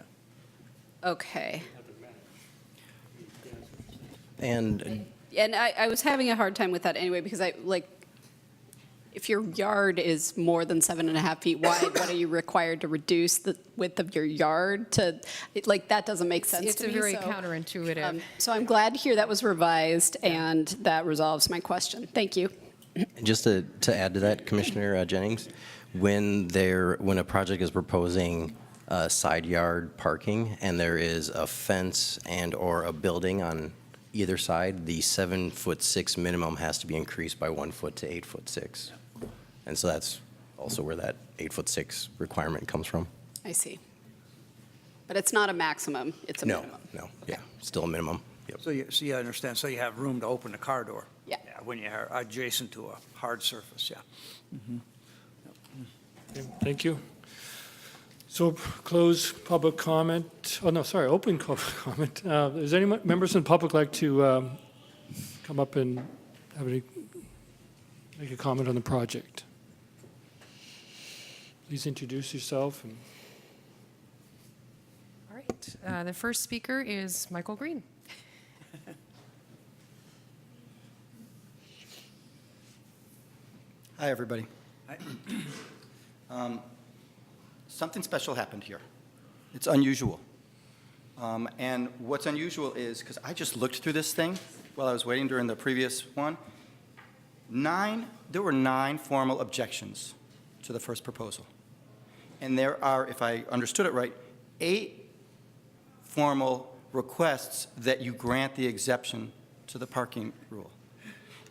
Okay. And And I was having a hard time with that anyway, because if your yard is more than 7.5 feet wide, what are you required to reduce the width of your yard to, that doesn't make sense It's to a me. very so, counterintuitive. So I'm glad to hear that was revised, and that resolves my question. Thank you. And just to add to that, Commissioner Jennings, when a project is proposing side yard parking and there is a fence and or a building on either side, the 7'6" minimum has to be increased by 1 foot to 8'6". And so that's also where that 8'6" requirement comes from. I see. But it's not a maximum, it's a minimum. No, yeah, still a minimum. Yep. So you understand, so you have room to open the car door? Yeah. When you're adjacent to a hard surface, yeah. Okay, thank you. So close public comment, oh no, sorry, open public comment. Does any members of the public like to come up and make a comment on the project? Please introduce yourself. All right, the first speaker is Michael Green. Hi, everybody. Something special happened here. It's unusual. And what's unusual is, because I just looked through this thing while I was waiting during the previous one, there were 9 formal objections to the first proposal. And there are, if I understood it right, 8 formal requests that you grant the exception to the parking rule.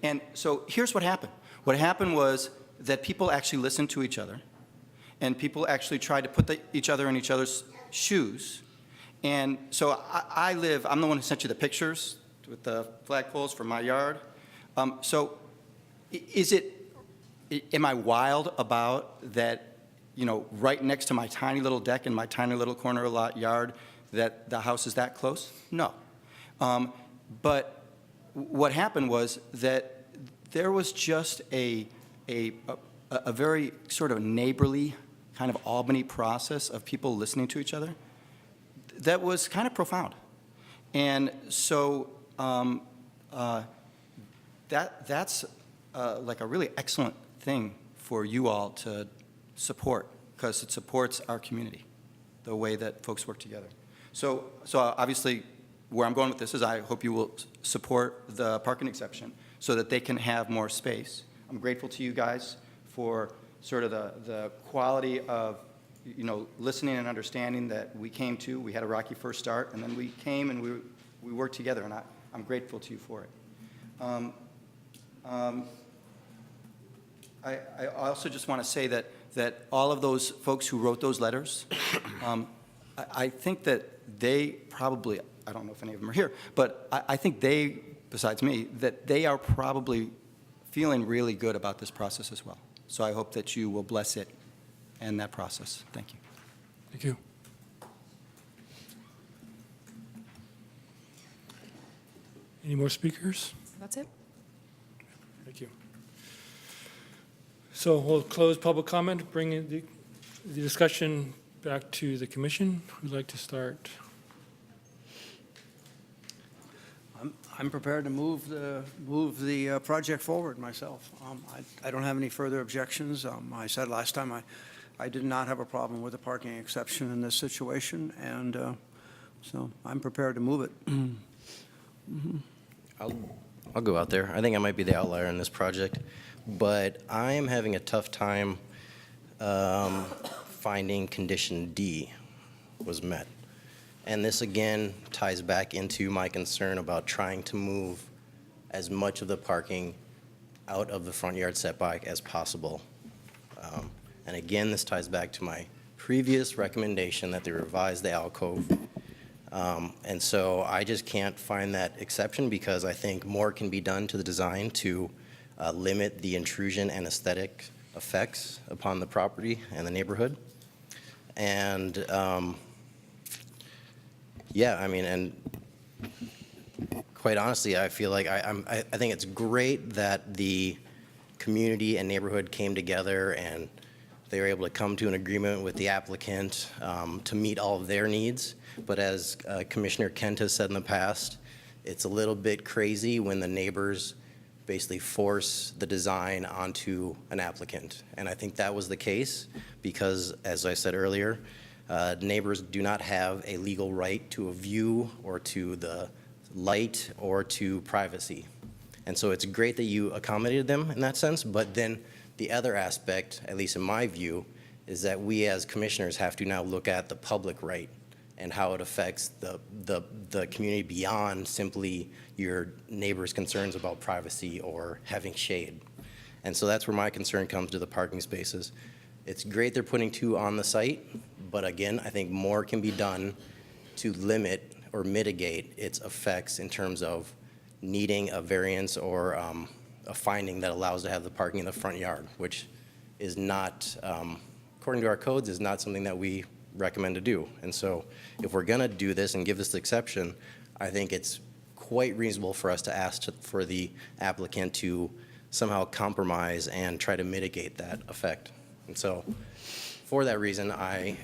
And so here's what happened. What happened was that people actually listened to each other, and people actually tried to put each other in each other's shoes. And so I'm the one who sent you the pictures with the flagpoles from my yard. So am I wild about that, right next to my tiny little deck in my tiny little corner lot yard, that the house is that close? No. But what happened was that there was just a very sort of neighborly kind of Albany process of people listening to each other that was kind of profound. And so that's like a really excellent thing for you all to support, because it supports our community, the way that folks work together. So obviously, where I'm going with this is I hope you will support the parking exception so that they can have more space. I'm grateful to you guys for sort of the quality of, listening and understanding that we came to. We had a rocky first start, and then we came and we worked together, and I'm grateful to you for it. I also just want to say that all of those folks who wrote those letters, I think that they probably, I don't know if any of them are here, but I think they, besides me, that they are probably feeling really good about this process as well. So I hope that you will bless it and that process. Thank you. Thank you. Any more speakers? That's it. Thank you. So we'll close public comment, bring the discussion back to the commission. Who'd like to start? I'm prepared to move the project forward myself. I don't have any further objections. I said last time I did not have a problem with the parking exception in this situation, and so I'm prepared to move it. Mm-hmm. I'll go out there. I think I might be the outlier in this project, but I am having a tough time finding condition D was met. And this again ties back into my concern about trying to move as much of the parking out of the front yard setback as possible. And again, this ties back to my previous recommendation that they revise the alcove. And so I just can't find that exception, because I think more can be done to the design to limit the intrusion and aesthetic effects upon the property and the neighborhood. And yeah, I mean, and quite honestly, I feel like I think it's great that the community and neighborhood came together and they were able to come to an agreement with the applicant to meet all of their needs. But as Commissioner Kent has said in the past, it's a little bit crazy when the neighbors basically force the design onto an applicant. And I think that was the case because, as I said earlier, neighbors do not have a legal right to a view or to the light or to privacy. And so it's great that you accommodated them in that sense, but then the other aspect, at least in my view, is that we as commissioners have to now look at the public right and how it affects the community beyond simply your neighbor's concerns about privacy or having shade. And so that's where my concern comes to the parking spaces. It's great they're putting 2 on the site, but again, I think more can be done to limit or mitigate its effects in terms of needing a variance or a finding that allows to have the parking in the front yard, which is not according to our codes, is not something that we recommend to do. And so if we're going to do this and give this exception, I think it's quite reasonable for us to ask for the applicant to somehow compromise and try to mitigate that effect. And so for that reason, I,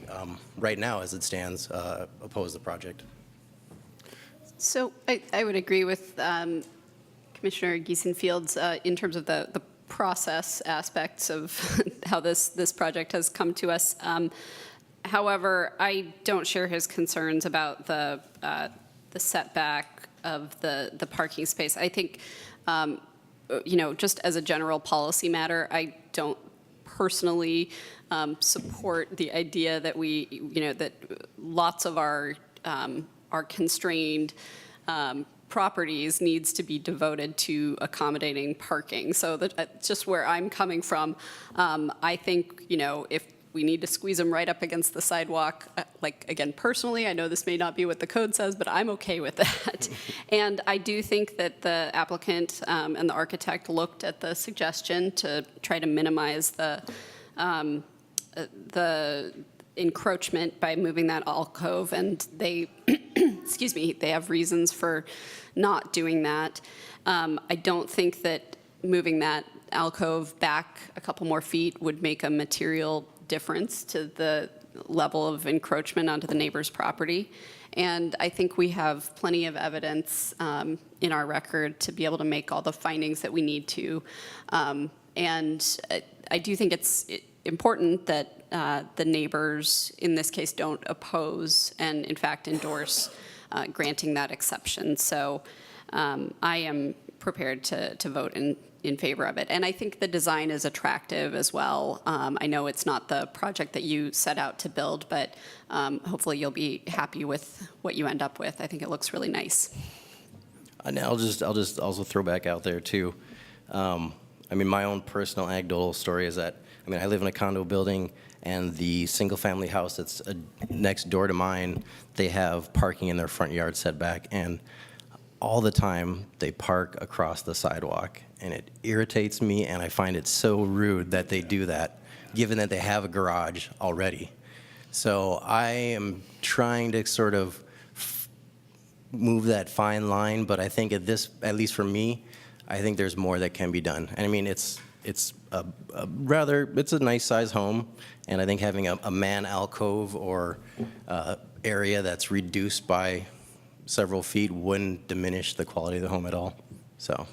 right now as it stands, oppose the project. So I would agree with Commissioner Giesenfield's in terms of the process aspects of how this project has come to us. However, I don't share his concerns about the setback of the parking space. I think, just as a general policy matter, I don't personally support the idea that that lots of our constrained properties needs to be devoted to accommodating parking. So that's just where I'm coming from. I think, if we need to squeeze them right up against the sidewalk, again, personally, I know this may not be what the code says, but I'm okay with that. And I do think that the applicant and the architect looked at the suggestion to try to minimize the encroachment by moving that alcove, and they, excuse me, they have reasons for not doing that. I don't think that moving that alcove back a couple more feet would make a material difference to the level of encroachment onto the neighbor's property. And I think we have plenty of evidence in our record to be able to make all the findings that we need to. And I do think it's important that the neighbors, in this case, don't oppose and, in fact, endorse granting that exception. So I am prepared to vote in favor of it. And I think the design is attractive as well. I know it's not the project that you set out to build, but hopefully you'll be happy with what you end up with. I think it looks really nice. And I'll just also throw back out there too. My own personal anecdotal story is that, I live in a condo building, and the single-family house that's next door to mine, they have parking in their front yard setback, and all the time they park across the sidewalk, and it irritates me, and I find it so rude that they do that, given that they have a garage already. So I am trying to sort of move that fine line, but I think at least for me, I think there's more that can be done. And it's a nice size home, and I think having a man alcove or area that's reduced by several feet wouldn't diminish the quality of the home at all. So,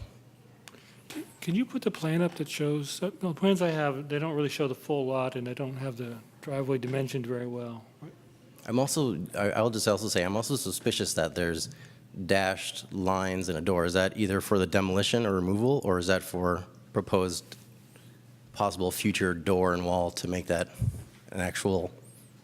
Can you put the plan up that shows, the plans I have, they don't really show the full lot, and they don't have the driveway dimensioned very well. I'll just also say, I'm also suspicious that there's dashed lines in a door. Is that either for the demolition or removal, or is that for proposed possible future door and wall to make that an actual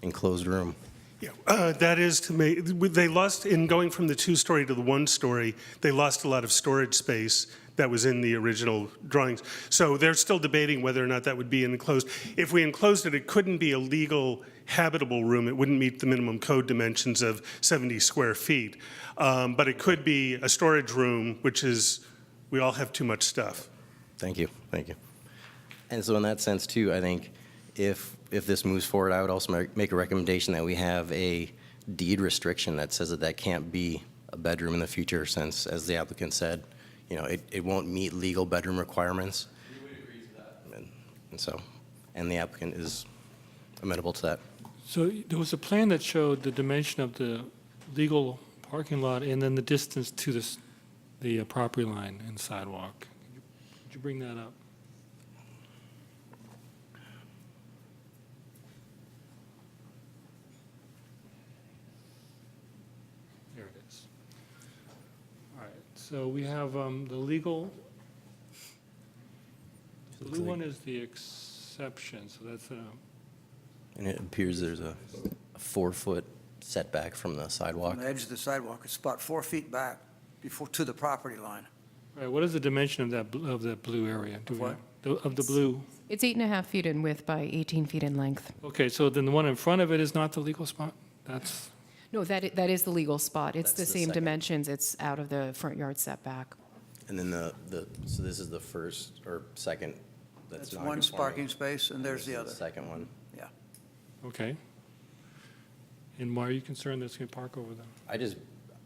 enclosed room? Yeah, that is to make, they lost, in going from the 2-story to the 1-story, they lost a lot of storage space that was in the original drawings. So they're still debating whether or not that would be enclosed. If we enclosed it, it couldn't be a legal habitable room. It wouldn't meet the minimum code dimensions of 70 square feet. But it could be a storage room, which is, we all have too much stuff. Thank you. And so in that sense too, I think if this moves forward, I would also make a recommendation that we have a deed restriction that says that can't be a bedroom in the future, since, as the applicant said, it won't meet legal bedroom requirements. We would agree to that. And the applicant is amenable to that. So there was a plan that showed the dimension of the legal parking lot and then the distance to the property line and sidewalk. Could you bring that up? There it is. All right, so we have the legal, the blue one is the exception, so that's a... And it appears there's a 4-foot setback from the sidewalk. On the edge of the sidewalk, it's about 4 feet back to the property line. Right, what is the dimension of that blue area? Of the blue? It's 8.5 feet in width by 18 feet in length. Okay, so then the one in front of it is not the legal spot? That's... No, that is the legal spot. It's That's the the same second. dimensions. It's out of the front yard setback. And then so this is the first or second that's That's one non-conforming. parking space, and there's the This is other. second one. Yeah. Okay. And why are you concerned that's going to park over them?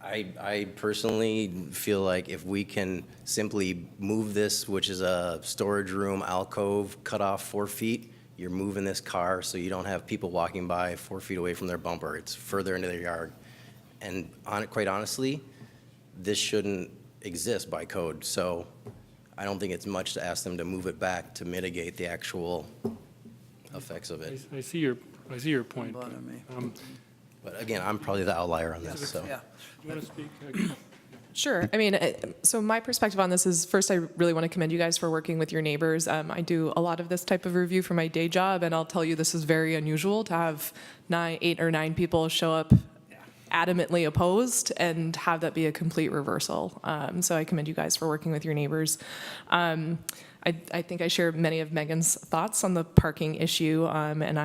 I personally feel like if we can simply move this, which is a storage room alcove, cut off 4 feet, you're moving this car so you don't have people walking by 4 feet away from their bumper. It's further into their yard. And quite honestly, this shouldn't exist by code. So I don't think it's much to ask them to move it back to mitigate the actual effects of it. I see your point. But again, I'm probably the outlier on this, so. Yeah. Do you want to speak? Sure. I mean, so my perspective on this is, first, I really want to commend you guys for working with your neighbors. I do a lot of this type of review for my day job, and I'll tell you this is very unusual to have 8 or 9 people show up adamantly opposed and have that be a complete reversal. So I commend you guys for working with your neighbors. I think I share many of Megan's thoughts on the parking issue, and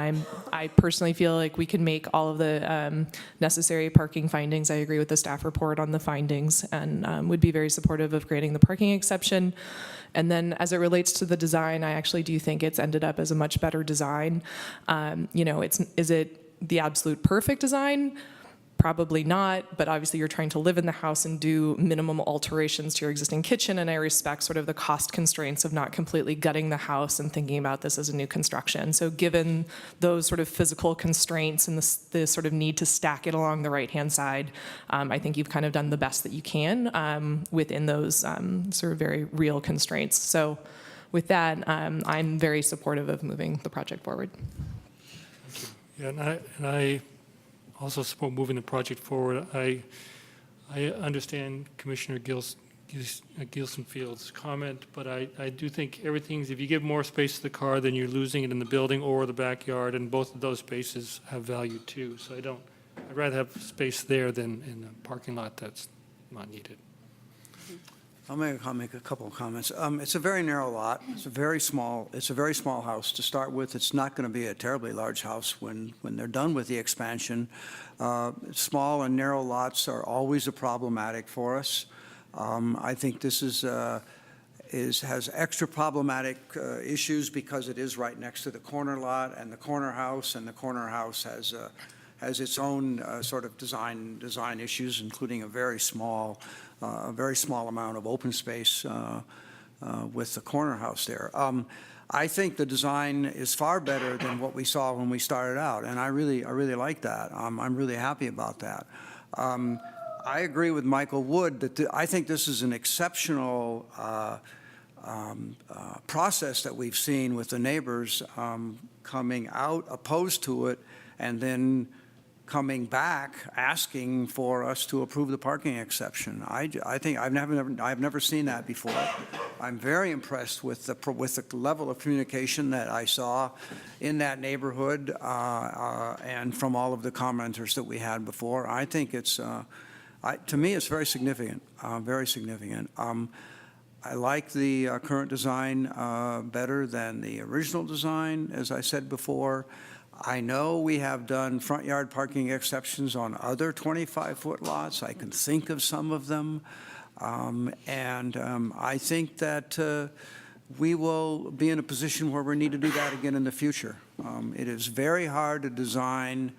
I personally feel like we can make all of the necessary parking findings. I agree with the staff report on the findings, and would be very supportive of granting the parking exception. And then as it relates to the design, I actually do think it's ended up as a much better design. Is it the absolute perfect design? Probably not, but obviously you're trying to live in the house and do minimum alterations to your existing kitchen, and I respect sort of the cost constraints of not completely gutting the house and thinking about this as a new construction. So given those sort of physical constraints and the sort of need to stack it along the right-hand side, I think you've kind of done the best that you can within those sort of very real constraints. So with that, I'm very supportive of moving the project forward. Yeah, and I also support moving the project forward. I understand Commissioner Gilson Field's comment, but I do think everything's, if you give more space to the car, then you're losing it in the building or the backyard, and both of those spaces have value too. So I'd rather have space there than in a parking lot that's not needed. I'll make a couple of comments. It's a very narrow lot. It's a very small house to start with. It's not going to be a terribly large house when they're done with the expansion. Small and narrow lots are always a problematic for us. I think this has extra problematic issues because it is right next to the corner lot and the corner house has its own sort of design issues, including a very small amount of open space with the corner house there. I think the design is far better than what we saw when we started out, and I really like that. I'm really happy about that. I agree with Michael Wood that I think this is an exceptional process that we've seen with the neighbors coming out opposed to it and then coming back asking for us to approve the parking exception. I think I've never seen that before. I'm very impressed with the level of communication that I saw in that neighborhood and from all of the commenters that we had before. I think it's to me it's very significant. Very significant. I like the current design better than the original design, as I said before. I know we have done front yard parking exceptions on other 25-foot lots. I can think of some of them. I think that we will be in a position where we need to do that again in the future. It is very hard to design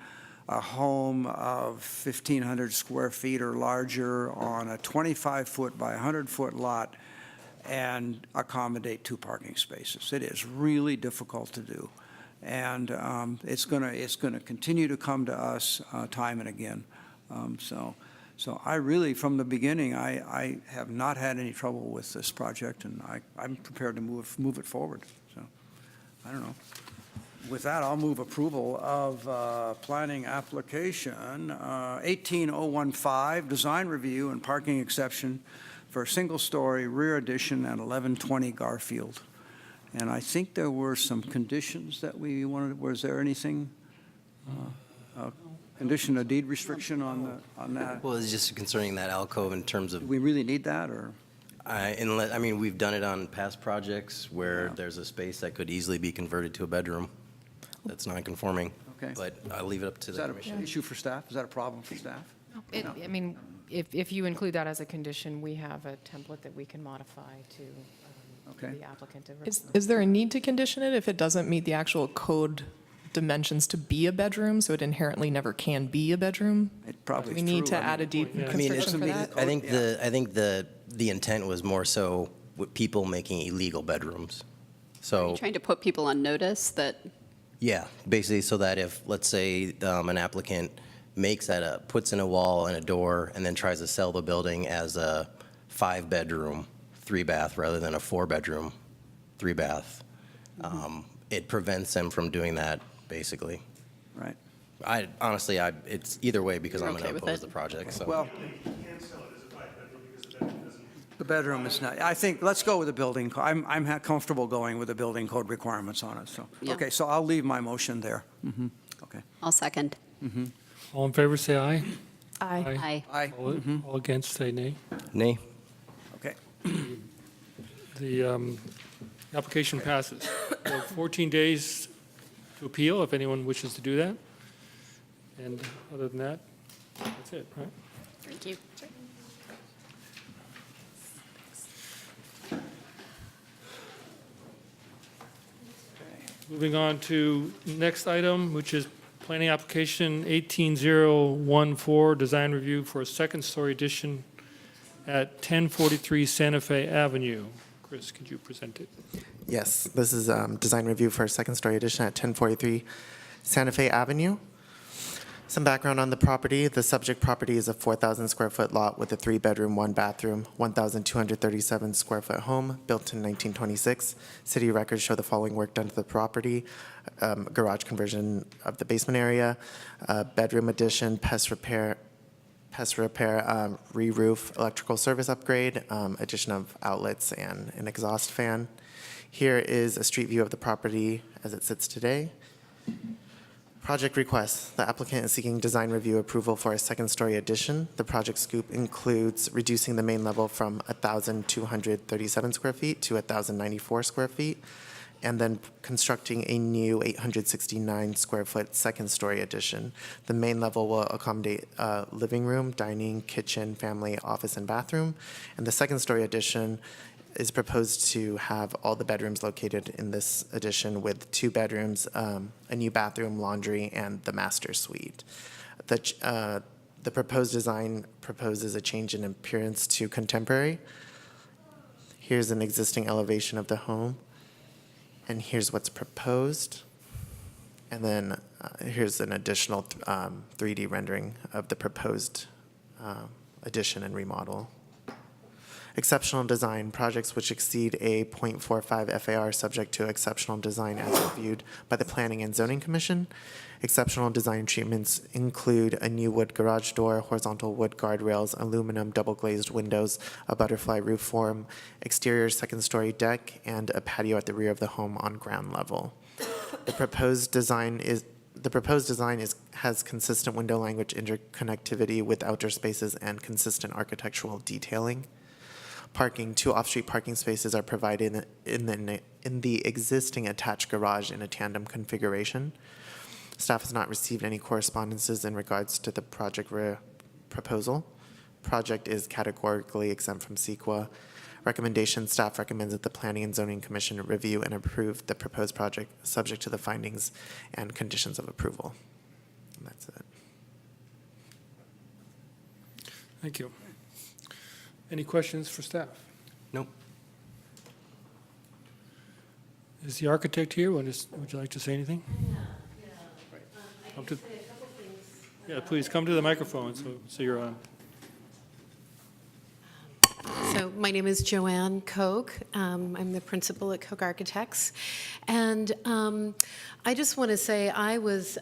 a home of 1,500 square feet or larger on a 25-foot by 100-foot lot and accommodate 2 parking spaces. It is really difficult to do. And it's going to continue to come to us time and again. So I really, from the beginning, I have not had any trouble with this project, and I'm prepared to move it forward. So I don't know. With that, I'll move approval of planning application 18015, design review and parking exception for a single-story rear addition at 1120 Garfield. And I think there were some conditions that we wanted. Was there anything? Condition of deed restriction on that? Well, it's just concerning that alcove in terms of. Do we really need that, or? I mean, we've done it on past projects where there's a space that could easily be converted to a bedroom that's non-conforming. Okay. But I'll leave it up to the commission. Is that an issue for staff? Is that a problem for staff? I mean, if you include that as a condition, we have a template that we can modify to Okay. the applicant. Is there a need to condition it if it doesn't meet the actual code dimensions to be a bedroom, so it inherently never can be a bedroom? It probably Do we is need true. to I add a mean, deed yeah. I mean, restriction for that? I think the intent was more so with people making illegal bedrooms. So, Trying to put people on notice that, yeah, basically so that if, let's say, an applicant puts in a wall and a door and then tries to sell the building as a 5-bedroom, 3-bath rather than a 4-bedroom, 3-bath, it prevents them from doing that, basically. Right. Honestly, it's either way because You're I'm going okay to with oppose it? the project, so. Well, the bedroom is not, I think, let's go with the building, I'm comfortable going with the building code requirements on it, so. Yeah. Okay, so I'll leave my motion there. Okay. I'll second. All in favor, say aye. Aye. Aye. All against, say nay. Nay. Okay. The application passes. We have 14 days to appeal, if anyone wishes to do that. And other than that, that's it, right? Thank you. Moving on to next item, which is planning application 18014, design review for a second-story addition at 1043 Santa Fe Avenue. Chris, could you present it? Yes, this is design review for a second-story addition at 1043 Santa Fe Avenue. Some background on the property. The subject property is a 4,000 square foot lot with a 3-bedroom, 1-bathroom, 1,237 square foot home built in 1926. City records show the following work done to the property: garage conversion of the basement area, bedroom addition, pest repair, re-roof, electrical service upgrade, addition of outlets and an exhaust fan. Here is a street view of the property as it sits today. Project request. The applicant is seeking design review approval for a second-story addition. The project scope includes reducing the main level from 1,237 square feet to 1,094 square feet, and then constructing a new 869 square foot second-story addition. The main level will accommodate living room, dining, kitchen, family, office, and bathroom. And the second-story addition is proposed to have all the bedrooms located in this addition with 2 bedrooms, a new bathroom, laundry, and the master suite. The proposed design proposes a change in appearance to contemporary. Here's an existing elevation of the home, and here's what's proposed. And then here's an additional 3D rendering of the proposed addition and remodel. Exceptional design. Projects which exceed a 0.45 FAR subject to exceptional design as reviewed by the Planning and Zoning Commission. Exceptional design treatments include a new wood garage door, horizontal wood guardrails, aluminum double-glazed windows, a butterfly roof form, exterior second-story deck, and a patio at the rear of the home on ground level. The proposed design has consistent window language interconnectivity with outdoor spaces and consistent architectural detailing. Parking. 2 off-street parking spaces are provided in the existing attached garage in a tandem configuration. Staff has not received any correspondences in regards to the project proposal. Project is categorically exempt from CEQA. Recommendation: staff recommends that the Planning and Zoning Commission review and approve the proposed project subject to the findings and conditions of approval. And that's it. Thank you. Any questions for staff? Nope. Is the architect here? Would you like to say anything? Come to- Yeah, please come to the microphone so you're on. So my name is Joanne Koch. I'm the principal at Koch Architects. And I just want to say I was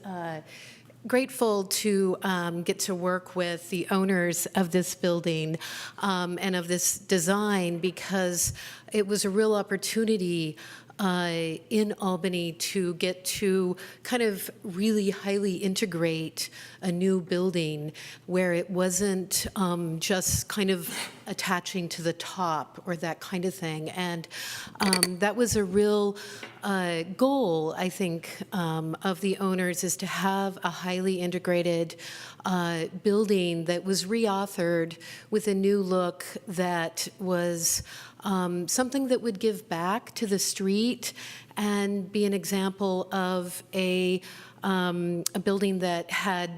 grateful to get to work with the owners of this building and of this design, because it was a real opportunity in Albany to get to kind of really highly integrate a new building where it wasn't just kind of attaching to the top or that kind of thing. And that was a real goal, I think, of the owners, is to have a highly integrated building that was reauthored with a new look that was something that would give back to the street and be an example of a building that had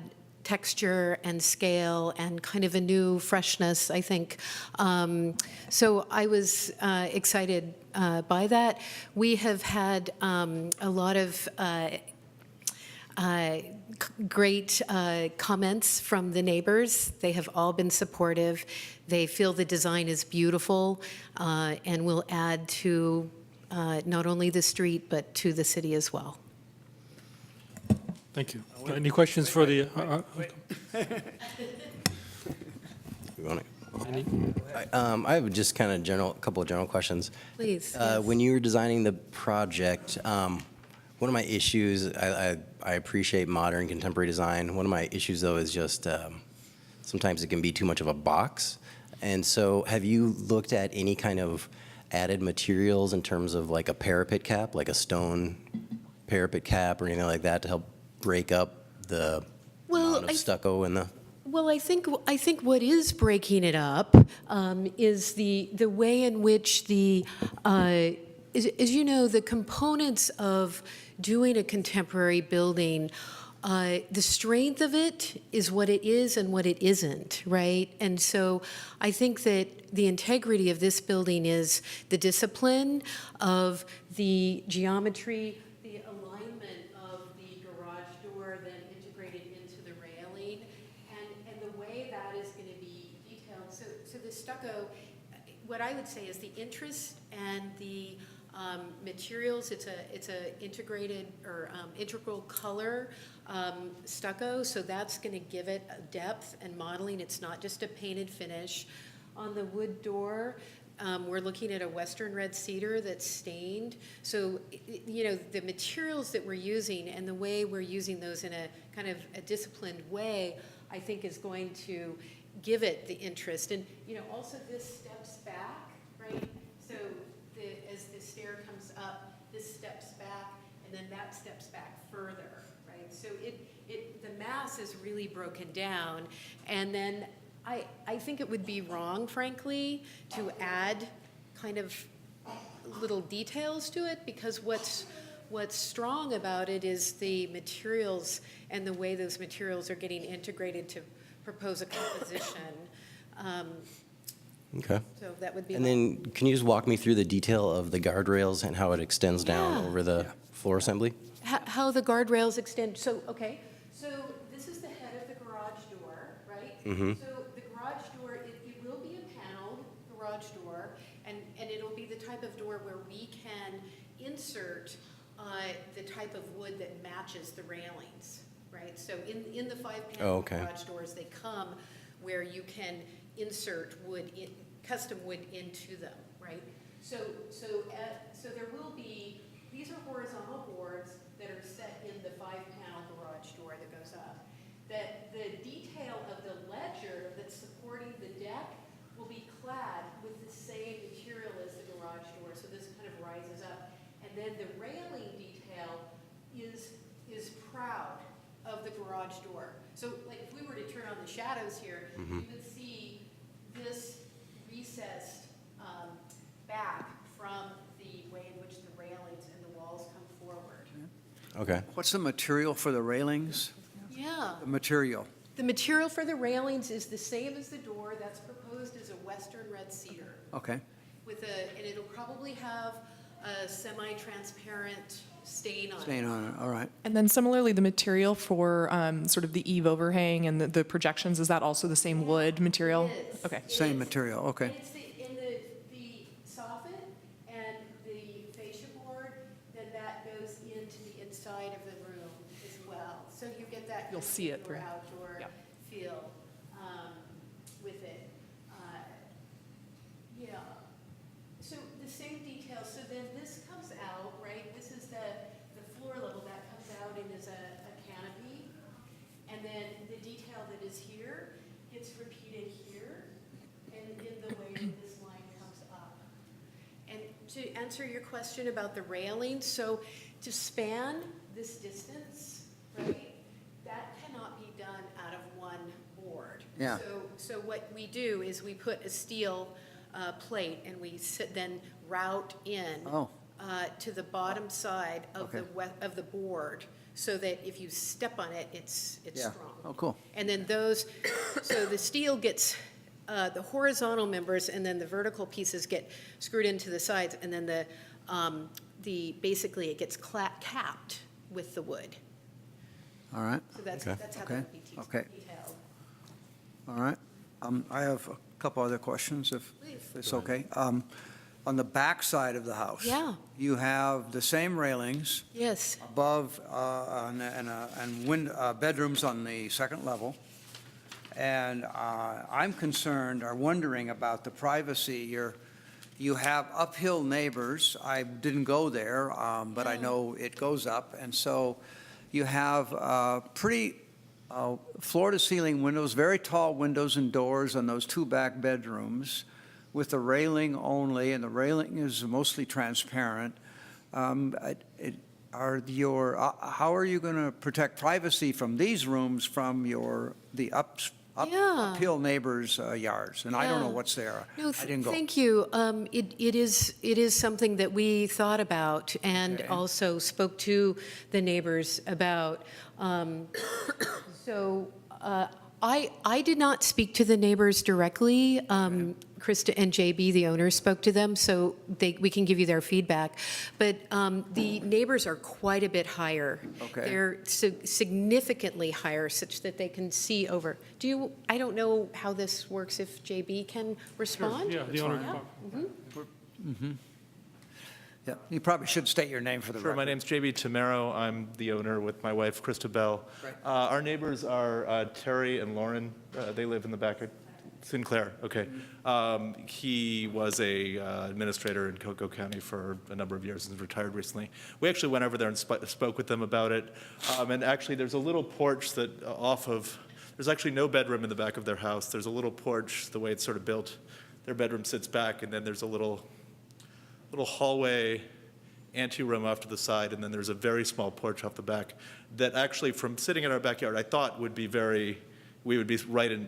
texture and scale and kind of a new freshness, I think. So I was excited by that. We have had a lot of great comments from the neighbors. They have all been supportive. They feel the design is beautiful and will add to not only the street, but to the city as well. Thank you. Any questions for the, You want any? I have just kind of couple of general questions. Please. When you were designing the project, one of my issues, I appreciate modern contemporary design. One of my issues, though, is just sometimes it can be too much of a box. And so have you looked at any kind of added materials in terms of like a parapet cap, like a stone parapet cap or anything like that to help break up the amount of stucco in the... Well, I think what is breaking it up is the way in which as you know, the components of doing a contemporary building, the strength of it is what it is and what it isn't, right? And so I think that the integrity of this building is the discipline of the geometry, the alignment of the garage door then integrated into the railing, and the way that is going to be detailed. So the stucco, what I would say is the interest and the materials, it's a integrated or integral color stucco, so that's going to give it a depth and modeling. It's not just a painted finish. On the wood door, we're looking at a western red cedar that's stained. So, you know, the materials that we're using and the way we're using those in a kind of a disciplined way, I think is going to give it the interest. And, you know, also this steps back, right? So as the stair comes up, this steps back, and then that steps back further, right? So the mass is really broken down, and then I think it would be wrong, frankly, to add kind of little details to it, because what's strong about it is the materials and the way those materials are getting integrated to propose a composition. Okay. So that would be. And then can you just walk me through the detail of the guardrails and how it extends down over the floor assembly? How the guardrails extend. So, okay, so this is the head of the garage door, right? Mm-hmm. So the garage door, it will be a paneled garage door, and it'll be the type of door where we can insert the type of wood that matches the railings, right? So in the 5-panel garage doors, they come where you can insert wood, custom wood into them, right? So there will be, these are horizontal boards that are set in the 5-panel garage door that goes up. That the detail of the ledger that's supporting the deck will be clad with the same material as the garage door, so this kind of rises up. And then the railing detail is proud of the garage door. So like if we were to turn on the shadows here, you would see this recessed back from the way in which the railings and the walls come forward. Okay. What's the material for the railings? Yeah. The material. The material for the railings is the same as the door. That's proposed as a western red cedar. Okay. And it'll probably have a semi-transparent stain on it. Stain on it, all right. And then similarly, the material for sort of the eave overhang and the projections, is that also the same wood material? It is. Okay. Same material, okay. And it's in the soffit and the fascia board, then that goes into the inside of the room as well. So you get that You'll see it through. outdoor feel with it. Yeah. So the same details. So then this comes out, right? This is the floor level that comes out and is a canopy. And then the detail that is here gets repeated here and in the way that this line comes up. And to answer your question about the railing, so to span this distance, right, that cannot be done out of one board. Yeah. So what we do is we put a steel plate and we then route in to the bottom side of the Okay. of the board, so that if you step on it, it's Yeah. strong. Oh, cool. And then so the steel gets, the horizontal members and then the vertical pieces get screwed into the sides, and then basically it gets capped with the wood. All right. So that's Okay. how Okay. that would be Okay. detailed. All right. I have a couple other questions, if Please. it's okay. On the back side of the house. Yeah. You have the same railings Yes. above, and bedrooms on the second level. And I'm concerned or wondering about the privacy. You have uphill neighbors. I didn't go there, but I know it goes up. And so you have pretty floor-to-ceiling windows, very tall windows and doors on those two back bedrooms with the railing only, and the railing is mostly transparent. How are you going to protect privacy from these rooms from the uphill neighbors' yards? And I don't know Yeah. what's there. No, I didn't go. thank you. It is something that we thought about and Okay. also spoke to the neighbors about. So I did not speak to the neighbors directly. Krista and JB, the owners, spoke to them, so we can give you their feedback. But the neighbors are quite a bit higher. Okay. They're significantly higher, such that they can see over. I don't know how this works, if JB can respond? Yeah, the owner. Yeah, you probably should state your name for the Sure, record. my name's JB Tamero. I'm the owner with my wife, Krista Bell. Right. Our neighbors are Terry and Lauren. They live in the back. Sinclair, okay. He was a administrator in Cocoa County for a number of years and is retired recently. We actually went over there and spoke with them about it. And actually, there's a little porch that there's actually no bedroom in the back of their house. There's a little porch, the way it's sort of built. Their bedroom sits back, and then there's a little hallway anteroom off to the side, and then there's a very small porch off the back that actually, from sitting in our backyard, I thought would be we would be right on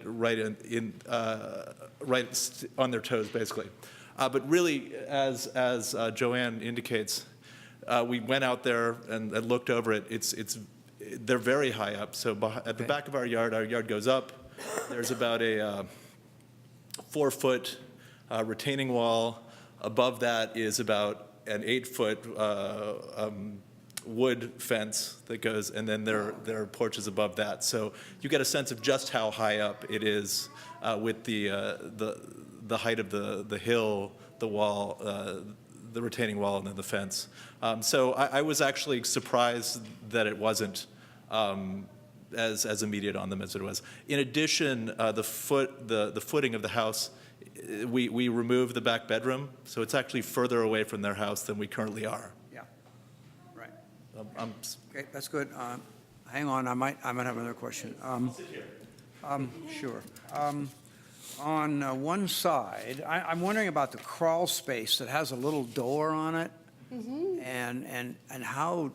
their toes, basically. But really, as Joanne indicates, we went out there and looked over it. They're very high up. So at the back of our yard goes up. There's about a 4-foot retaining wall. Above that is about an 8-foot wood fence that goes, and then there are porches above that. So you get a sense of just how high up it is with the height of the hill, the wall, the retaining wall, and then the fence. So I was actually surprised that it wasn't as immediate on them as it was. In addition, the footing of the house, we removed the back bedroom, so it's actually further away from their house than we currently are. Yeah, right. I'm Okay, that's good. Hang on, I might have another question. sit here. Sure. On one side, I'm wondering about the crawl space that has a little door on it, and how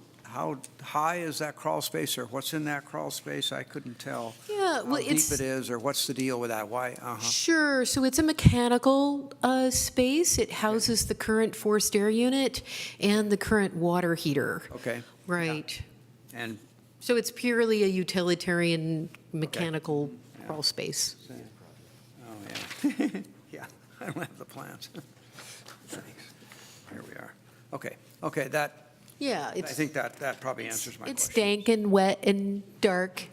high is that crawl space, or what's in that crawl space? I couldn't tell. Yeah, well, How deep it is, or what's the deal with that? Why? Sure. So it's a mechanical space. It houses the current forced air unit and the current water heater. Okay. Right. And So it's purely a utilitarian mechanical crawl space. oh yeah, yeah. I don't have the plans. Thanks. Here we are. Okay. That. Yeah, I think that probably answers my question. it's dank and wet and dark.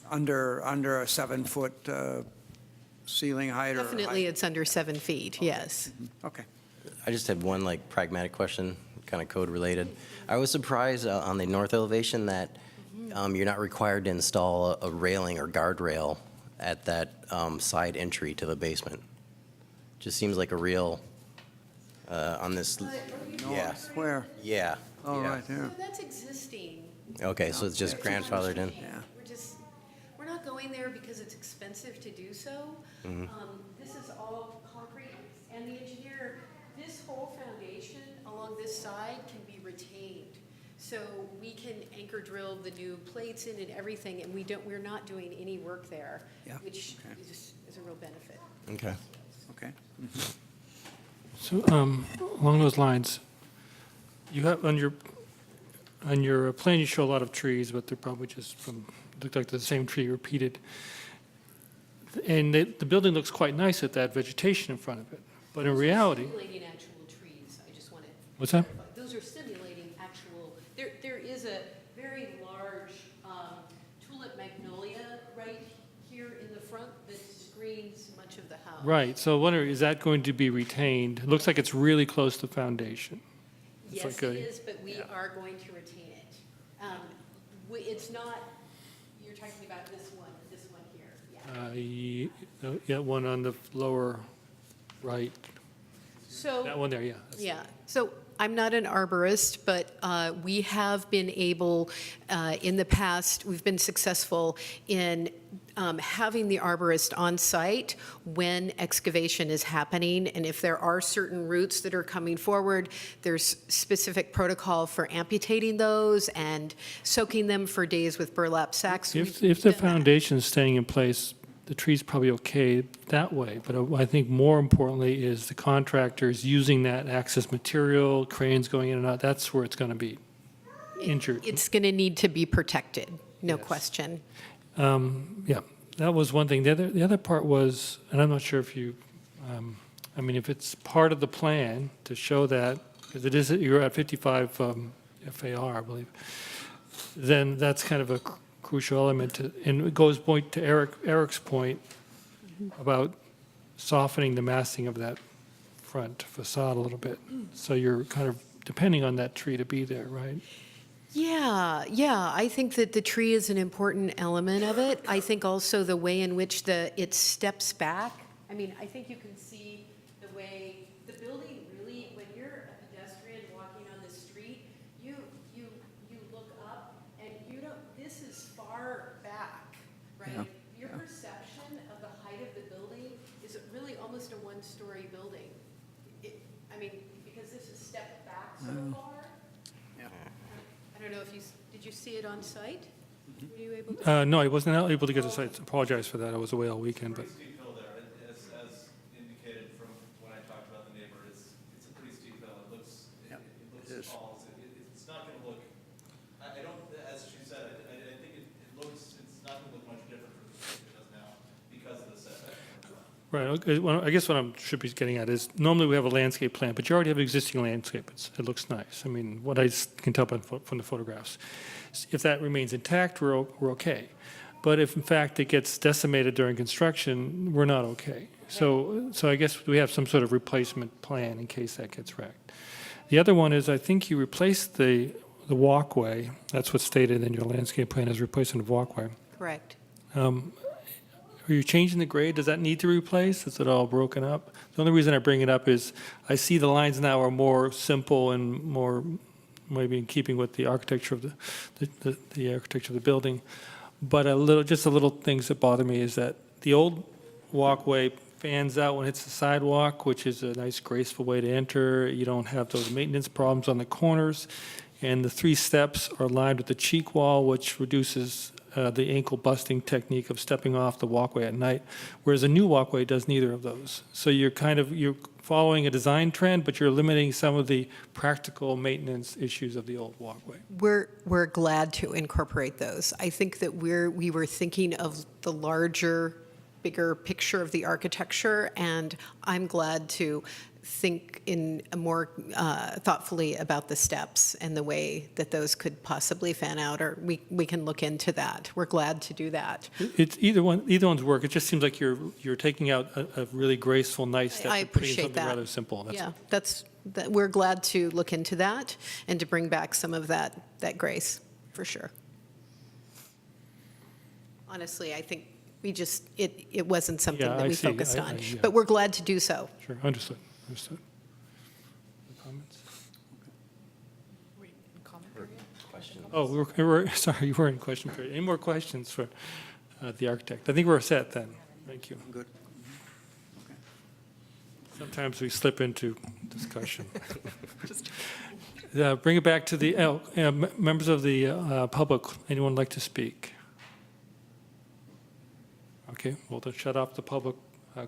Under a 7-foot ceiling height or? Definitely, height? it's under 7 feet, yes. Okay. I just had one pragmatic question, kind of code related. I was surprised on the north elevation that you're not required to install a railing or guardrail at that side entry to the basement. Just seems like a real, on this, yeah. Where? Yeah. Oh, yeah. right there. So that's existing. Okay, so it's just grandfathered in? Yeah. We're not going there because it's expensive to do so. This is all concrete, and the engineer, this whole foundation along this side can be retained. So we can anchor drill the new plates in and everything, and we're not doing any work there, which is a real benefit. Okay. Okay. So along those lines, You have, on your plan, you show a lot of trees, but they're probably just look like the same tree repeated. And the building looks quite nice with that vegetation in front of it. But in reality, Simulating actual trees, I just want to. what's that? Those are simulating actual, there is a very large tulip magnolia right here in the front that screens much of the house. Right, so I wonder, is that going to be retained? It looks like it's really close to foundation. It's Yes, like it is, but we are going to retain it. It's not, you're talking about this one here, yeah. Yeah, one on the lower right. So. That one there, yeah. Yeah, so I'm not an arborist, but we have been able, in the past, we've been successful in having the arborist on site when excavation is happening. And if there are certain roots that are coming forward, there's specific protocol for amputating those and soaking them for days with burlap sacks. If the foundation's staying in place, the tree's probably okay that way. But I think more importantly is the contractors using that access material, cranes going in and out, that's where it's going to be injured. It's going to need to be protected, no question. Yeah, that was one thing. The other part was, and I'm not sure if you, I mean, if it's part of the plan to show that, because it is, you're at 55 FAR, I believe, then that's kind of a crucial element to, and it goes point to Eric's point about softening the massing of that front facade a little bit. So you're kind of depending on that tree to be there, right? Yeah, I think that the tree is an important element of it. I think also the way in which it steps back. I mean, I think you can see the way the building really, when you're a pedestrian walking on the street, you look up and you don't, this is far back, right? Yeah. Your perception of the height of the building is really almost a one-story building. I mean, because this is stepped back so far. I don't know if did you see it on site? Were you able to? No, I wasn't able to get to site. Apologize for that. I was away all weekend, but. Pretty steep hill there. As indicated from when I talked about the neighbor, it's a pretty steep hill. It looks tall. It's not going to look, I don't, as she said, I think it's not going to look much different from the shape it does now because of the setback. Right, okay, well, I guess what I should be getting at is, normally we have a landscape plan, but you already have existing landscape. It looks nice. I mean, what I can tell from the photographs. If that remains intact, we're okay. But if in fact it gets decimated during construction, we're not okay. So I guess we have some sort of replacement plan in case that gets wrecked. The other one is, I think you replaced the walkway. That's what's stated in your landscape plan, as replacing the walkway. Correct. Are you changing the grade? Does that need to replace? Is it all broken up? The only reason I bring it up is I see the lines now are more simple and more maybe in keeping with the architecture of the architecture of the building. But just a little things that bother me is that the old walkway fans out when it hits the sidewalk, which is a nice graceful way to enter. You don't have those maintenance problems on the corners. And the 3 steps are lined with the cheek wall, which reduces the ankle busting technique of stepping off the walkway at night, whereas a new walkway does neither of those. So you're following a design trend, but you're limiting some of the practical maintenance issues of the old walkway. We're glad to incorporate those. I think that we were thinking of the larger, bigger picture of the architecture, and I'm glad to think in a more thoughtfully about the steps and the way that those could possibly fan out, or we can look into that. We're glad to do that. It's either one's work. It just seems like you're taking out a really graceful, nice step I and putting in appreciate something that. rather simple. Yeah, we're glad to look into that and to bring back some of that grace, for sure. Honestly, I think it wasn't something Yeah, that I we see. focused on, yeah. but we're glad to do so. Sure, understood. Understood. Comments? Oh, sorry, you were in question period. Any more questions for the architect? I think we're set then. Thank you. Good. Sometimes we slip into discussion. Bring it back to the members of the public. Anyone like to speak? Okay, we'll then shut off the public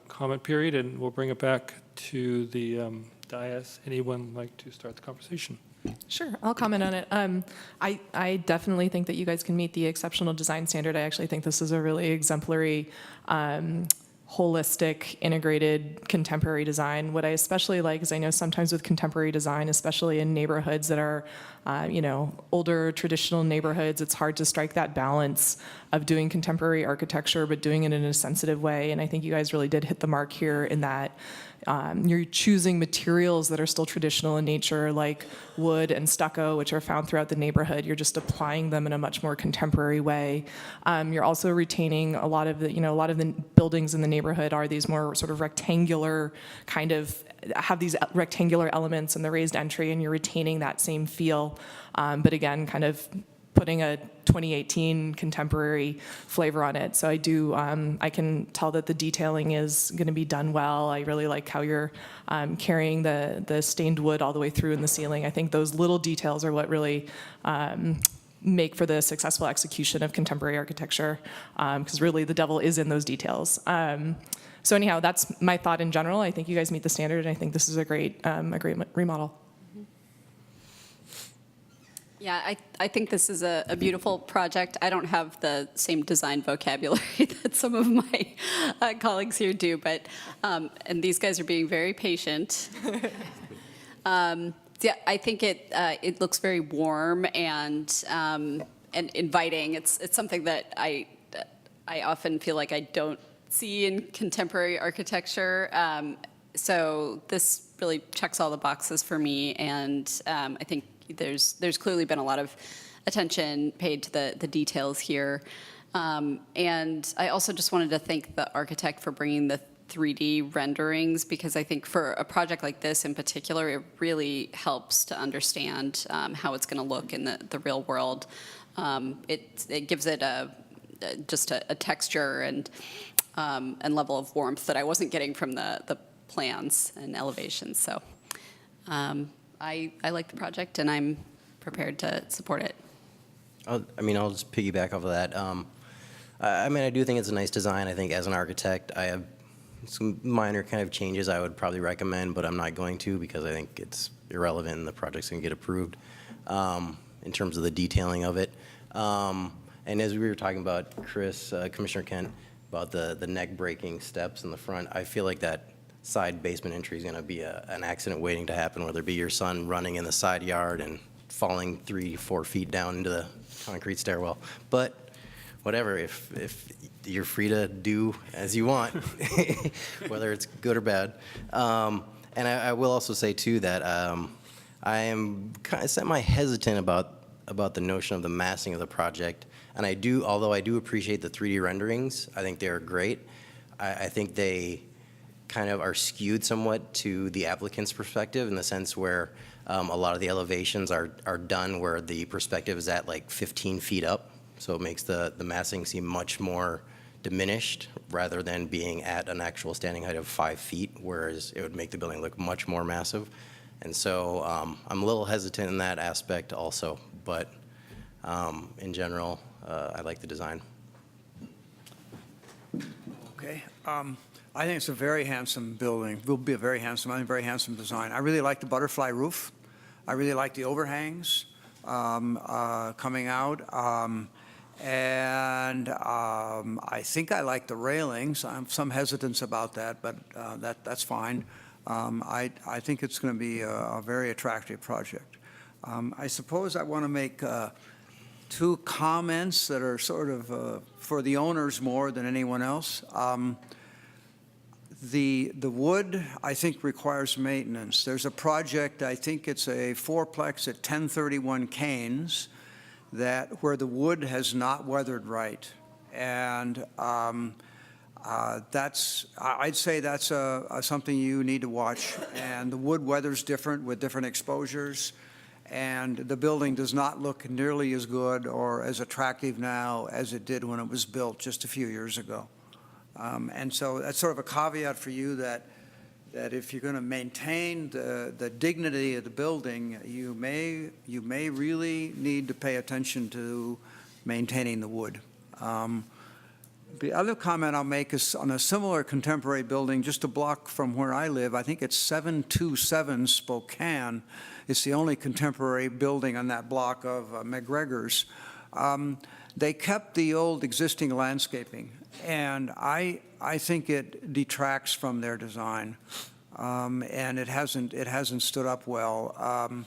comment period, and we'll bring it back to the dais. Anyone like to start the conversation? Sure, I'll comment on it. I definitely think that you guys can meet the exceptional design standard. I actually think this is a really exemplary, holistic, integrated, contemporary design. What I especially like is I know sometimes with contemporary design, especially in neighborhoods that are, older traditional neighborhoods, it's hard to strike that balance of doing contemporary architecture, but doing it in a sensitive way. And I think you guys really did hit the mark here in that you're choosing materials that are still traditional in nature, like wood and stucco, which are found throughout the neighborhood. You're just applying them in a much more contemporary way. You're also retaining a lot of the buildings in the neighborhood are these more sort of rectangular kind of, have these rectangular elements and the raised entry, and you're retaining that same feel. But again, kind of putting a 2018 contemporary flavor on it. So I can tell that the detailing is going to be done well. I really like how you're carrying the stained wood all the way through in the ceiling. I think those little details are what really make for the successful execution of contemporary architecture, because really the devil is in those details. So anyhow, that's my thought in general. I think you guys meet the standard, and I think this is a great remodel. Yeah, I think this is a beautiful project. I don't have the same design vocabulary that some of my colleagues here do, but, and these guys are being very patient. Yeah, I think it looks very warm and inviting. It's something that I often feel like I don't see in contemporary architecture. So this really checks all the boxes for me, and I think there's clearly been a lot of attention paid to the details here. And I also just wanted to thank the architect for bringing the 3D renderings, because I think for a project like this in particular, it really helps to understand how it's going to look in the real world. It gives it just a texture and level of warmth that I wasn't getting from the plans and elevations. So I like the project, and I'm prepared to support it. I'll just piggyback off of that. I do think it's a nice design. I think as an architect, I have some minor kind of changes I would probably recommend, but I'm not going to, because I think it's irrelevant and the project's going to get approved in terms of the detailing of it. And as we were talking about, Commissioner Kent, about the neck-breaking steps in the front, I feel like that side basement entry is going to be an accident waiting to happen, whether it be your son running in the side yard and falling 3-4 feet down into the concrete stairwell. But whatever, if you're free to do as you want, whether it's good or bad. And I will also say, too, that I am kind of semi-hesitant about the notion of the massing of the project. And although I do appreciate the 3D renderings, I think they're great. I think they kind of are skewed somewhat to the applicant's perspective, in the sense where a lot of the elevations are done where the perspective is at like 15 feet up. So it makes the massing seem much more diminished rather than being at an actual standing height of 5 feet, whereas it would make the building look much more massive. And so I'm a little hesitant in that aspect also, but in general, I like the design. Okay. I think it's a very handsome building. Will be a very handsome design. I really like the butterfly roof. I really like the overhangs coming out. And I think I like the railings. I have some hesitance about that, but that's fine. I think it's going to be a very attractive project. I suppose I want to make 2 comments that are sort of for the owners more than anyone else. The wood, I think, requires maintenance. There's a project, I think it's a 4-plex at 1031 Keynes, where the wood has not weathered right. And I'd say that's something you need to watch. And the wood weather's different with different exposures. And the building does not look nearly as good or as attractive now as it did when it was built just a few years ago. And so that's sort of a caveat for you that if you're going to maintain the dignity of the building, you may really need to pay attention to maintaining the wood. The other comment I'll make is on a similar contemporary building just a block from where I live. I think it's 727 Spokane. It's the only contemporary building on that block of McGregor's. They kept the old existing landscaping, and I think it detracts from their design, and it hasn't stood up well.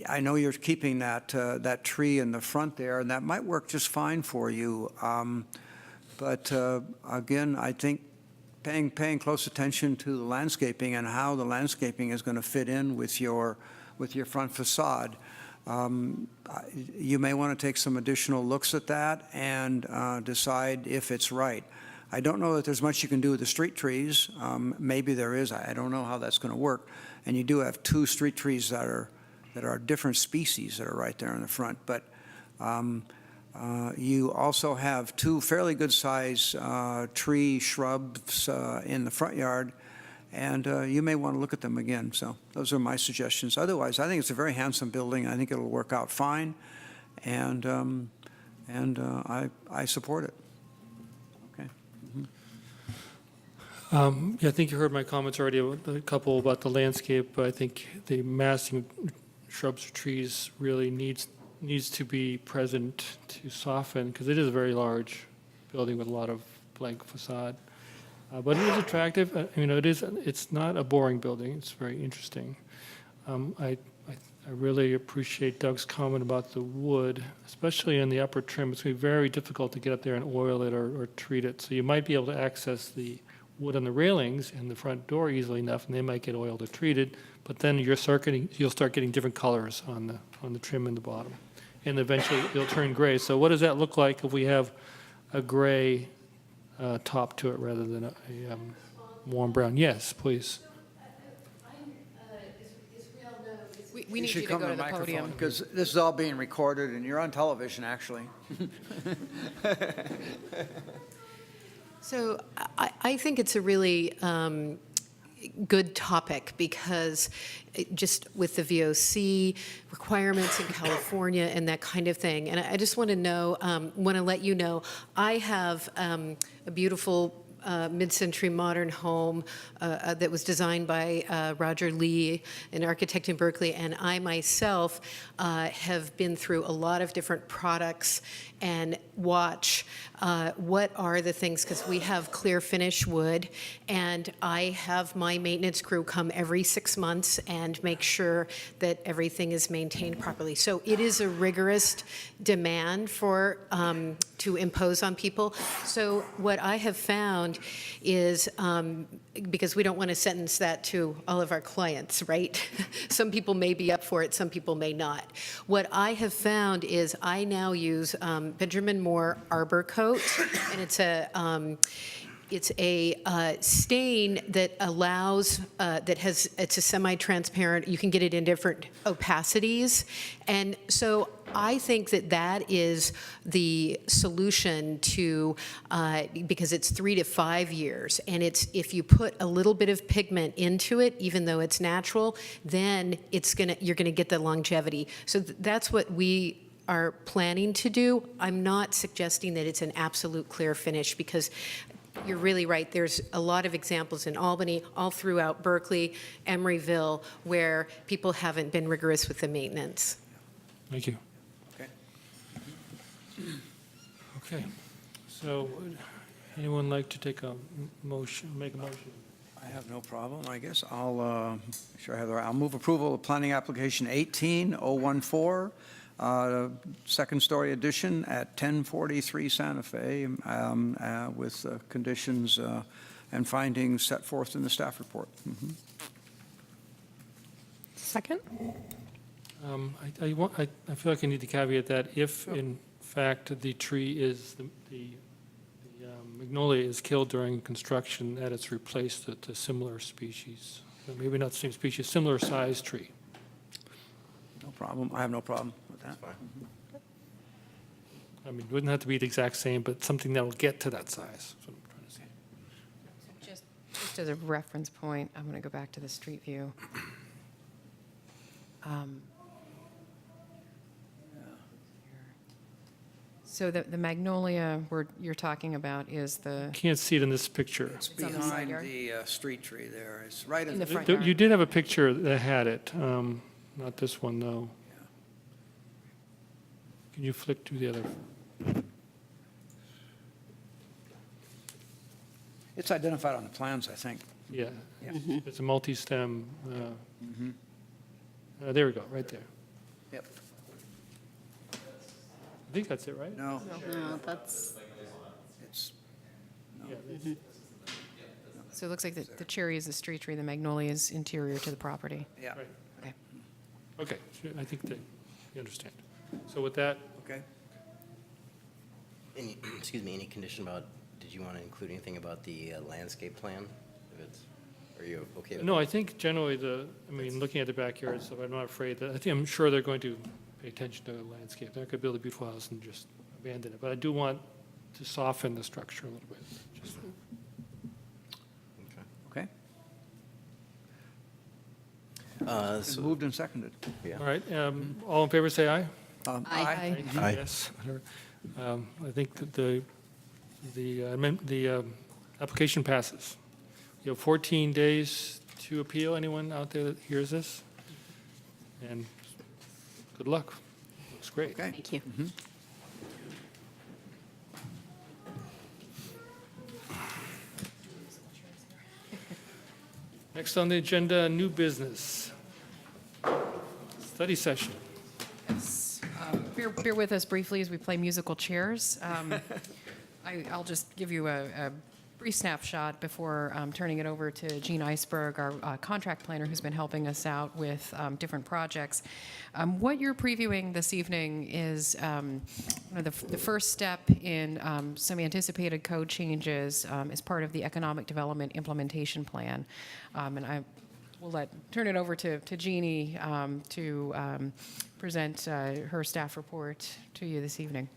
I know you're keeping that tree in the front there, and that might work just fine for you. But again, I think paying close attention to the landscaping and how the landscaping is going to fit in with your front facade. You may want to take some additional looks at that and decide if it's right. I don't know that there's much you can do with the street trees. Maybe there is. I don't know how that's going to work. And you do have 2 street trees that are different species that are right there in the front. But you also have 2 fairly good-sized tree shrubs in the front yard, and you may want to look at them again. So those are my suggestions. Otherwise, I think it's a very handsome building. I think it'll work out fine, and I support it. Okay. Yeah, I think you heard my comments already, a couple about the landscape, but I think the massing shrubs or trees really needs to be present to soften, because it is a very large building with a lot of blank facade. But it is attractive. It's not a boring building. It's very interesting. I really appreciate Doug's comment about the wood, especially in the upper trim. It's going to be very difficult to get up there and oil it or treat it. So you might be able to access the wood on the railings and the front door easily enough, and they might get oiled or treated. But then you'll start getting different colors on the trim in the bottom, and eventually it'll turn gray. So what does that look like if we have a gray top to it rather than a warm brown? Yes, please. We need you to come go to the microphone, podium. because this is all being recorded, and you're on television, actually. So I think it's a really good topic, because just with the VOC requirements in California and that kind of thing. And I just want to let you know, I have a beautiful mid-century modern home that was designed by Roger Lee, an architect in Berkeley, and I myself have been through a lot of different products and watch what are the things, because we have clear finish wood, and I have my maintenance crew come every 6 months and make sure that everything is maintained properly. So it is a rigorous demand for to impose on people. So what I have found is, because we don't want to sentence that to all of our clients, right? Some people may be up for it, some people may not. What I have found is I now use Benjamin Moore Arbor Coat, and it's a stain that allows, it's a semi-transparent, you can get it in different opacities. And so I think that is the solution to, because it's 3 to 5 years, and if you put a little bit of pigment into it, even though it's natural, then you're gonna get the longevity. So that's what we are planning to do. I'm not suggesting that it's an absolute clear finish, because you're really right. There's a lot of examples in Albany, all throughout Berkeley, Emeryville, where people haven't been rigorous with the maintenance. Thank you. Okay. Okay. So would anyone like to make a motion? I have no problem. I guess I'll move approval of planning application 18014, second-story addition at 1043 Santa Fe, with conditions and findings set forth in the staff report. Mm-hmm. Second? I feel like I need to caveat that if, in fact, the tree is, the magnolia is killed during construction, that it's replaced with a similar species. Maybe not the same species, similar size tree. No problem. I have no problem with that. I mean, it wouldn't have to be the exact same, but something that will get to that size. That's what I'm trying to say. Just as a reference point, I'm going to go back to the street view. So the magnolia you're talking about is the, Can't see it in this picture. It's on the side behind yard? the street tree there. It's right In the front You yard. did have a picture that had it, not this one, though. Can you flick to the other? It's identified on the plans, I think. Yeah. Yeah. It's a multi-stem. There we go, right there. Yep. I think that's it, right? No, No, that's, it's, Yeah, So it looks like the cherry is the street tree, the magnolia is interior to the property. yeah. Right. Okay. Okay, sure, I think that you understand. So with that, Okay. Any, excuse me, any condition about, did you want to include anything about the landscape plan? If it's, are you okay with no, that? I think generally looking at the backyard stuff, I'm not afraid that, I'm sure they're going to pay attention to the landscape. They're not going to build a beautiful house and just abandon it. But I do want to soften the structure a little bit. Just- Okay. So- Moved and seconded. Yeah. All right, all in favor, say aye. Aye. Aye. Yes. Whatever. I think that the application passes. You have 14 days to appeal. Anyone out there that hears this? And good luck. Looks great. Okay. thank you. Next on the agenda, new business. Study session. Bear with us briefly as we play musical chairs. I'll just give you a brief snapshot before turning it over to Gene Iceberg, our contract planner, who's been helping us out with different projects. What you're previewing this evening is the first step in some anticipated code changes as part of the Economic Development Implementation Plan. And I will turn it over to Jeannie to present her staff report to you this evening.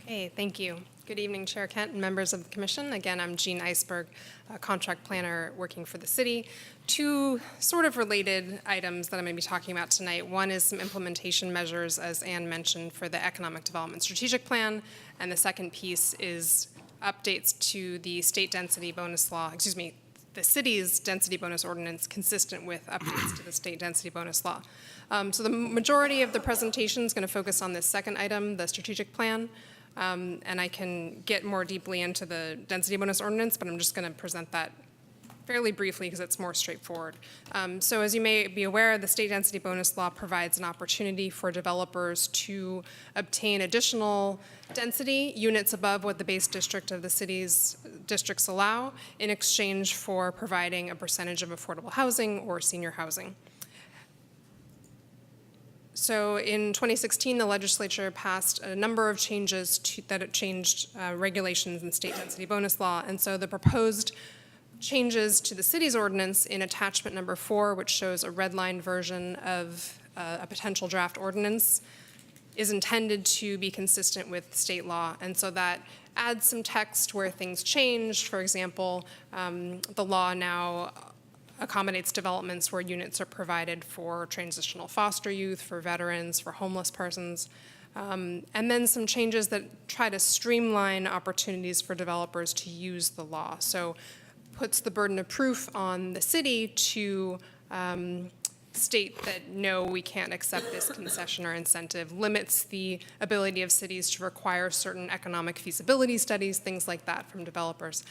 Okay, thank you. Good evening, Chair Kent and members of the Commission. Again, I'm Jean Iceberg, a contract planner working for the city. Two sort of related items that I'm going to be talking about tonight. One is some implementation measures, as Ann mentioned, for the Economic Development Strategic Plan, and the second piece is updates to the state density bonus law, the city's density bonus ordinance consistent with updates to the state density bonus law. So the majority of the presentation is going to focus on this second item, the strategic plan. And I can get more deeply into the density bonus ordinance, but I'm just going to present that fairly briefly because it's more straightforward. So as you may be aware, the state density bonus law provides an opportunity for developers to obtain additional density units above what the base district of the city's districts allow in exchange for providing a percentage of affordable housing or senior housing. So in 2016, the legislature passed a number of changes that it changed regulations in state density bonus law. And so the proposed changes to the city's ordinance in attachment number 4, which shows a redlined version of a potential draft ordinance, is intended to be consistent with state law. And so that adds some text where things changed. For example, the law now accommodates developments where units are provided for transitional foster youth, for veterans, for homeless persons, and then some changes that try to streamline opportunities for developers to use the law. So puts the burden of proof on the city to state that, no, we can't accept this concession or incentive, limits the ability of cities to require certain economic feasibility studies, things like that from developers.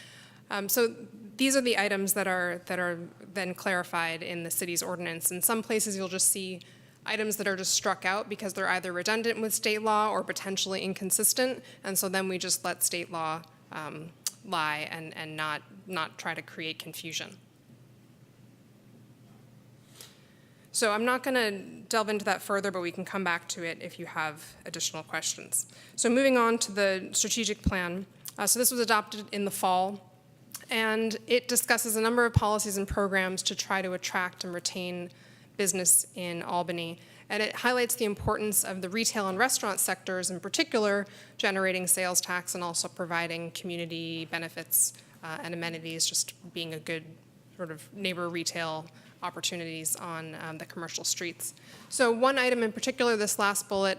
So these are the items that are then clarified in the city's ordinance. In some places, you'll just see items that are just struck out because they're either redundant with state law or potentially inconsistent, and so then we just let state law lie and not try to create confusion. So I'm not going to delve into that further, but we can come back to it if you have additional questions. So moving on to the strategic plan. So this was adopted in the fall, and it discusses a number of policies and programs to try to attract and retain business in Albany. And it highlights the importance of the retail and restaurant sectors in particular, generating sales tax and also providing community benefits and amenities, just being a good sort of neighbor retail opportunities on the commercial streets. So one item in particular, this last bullet,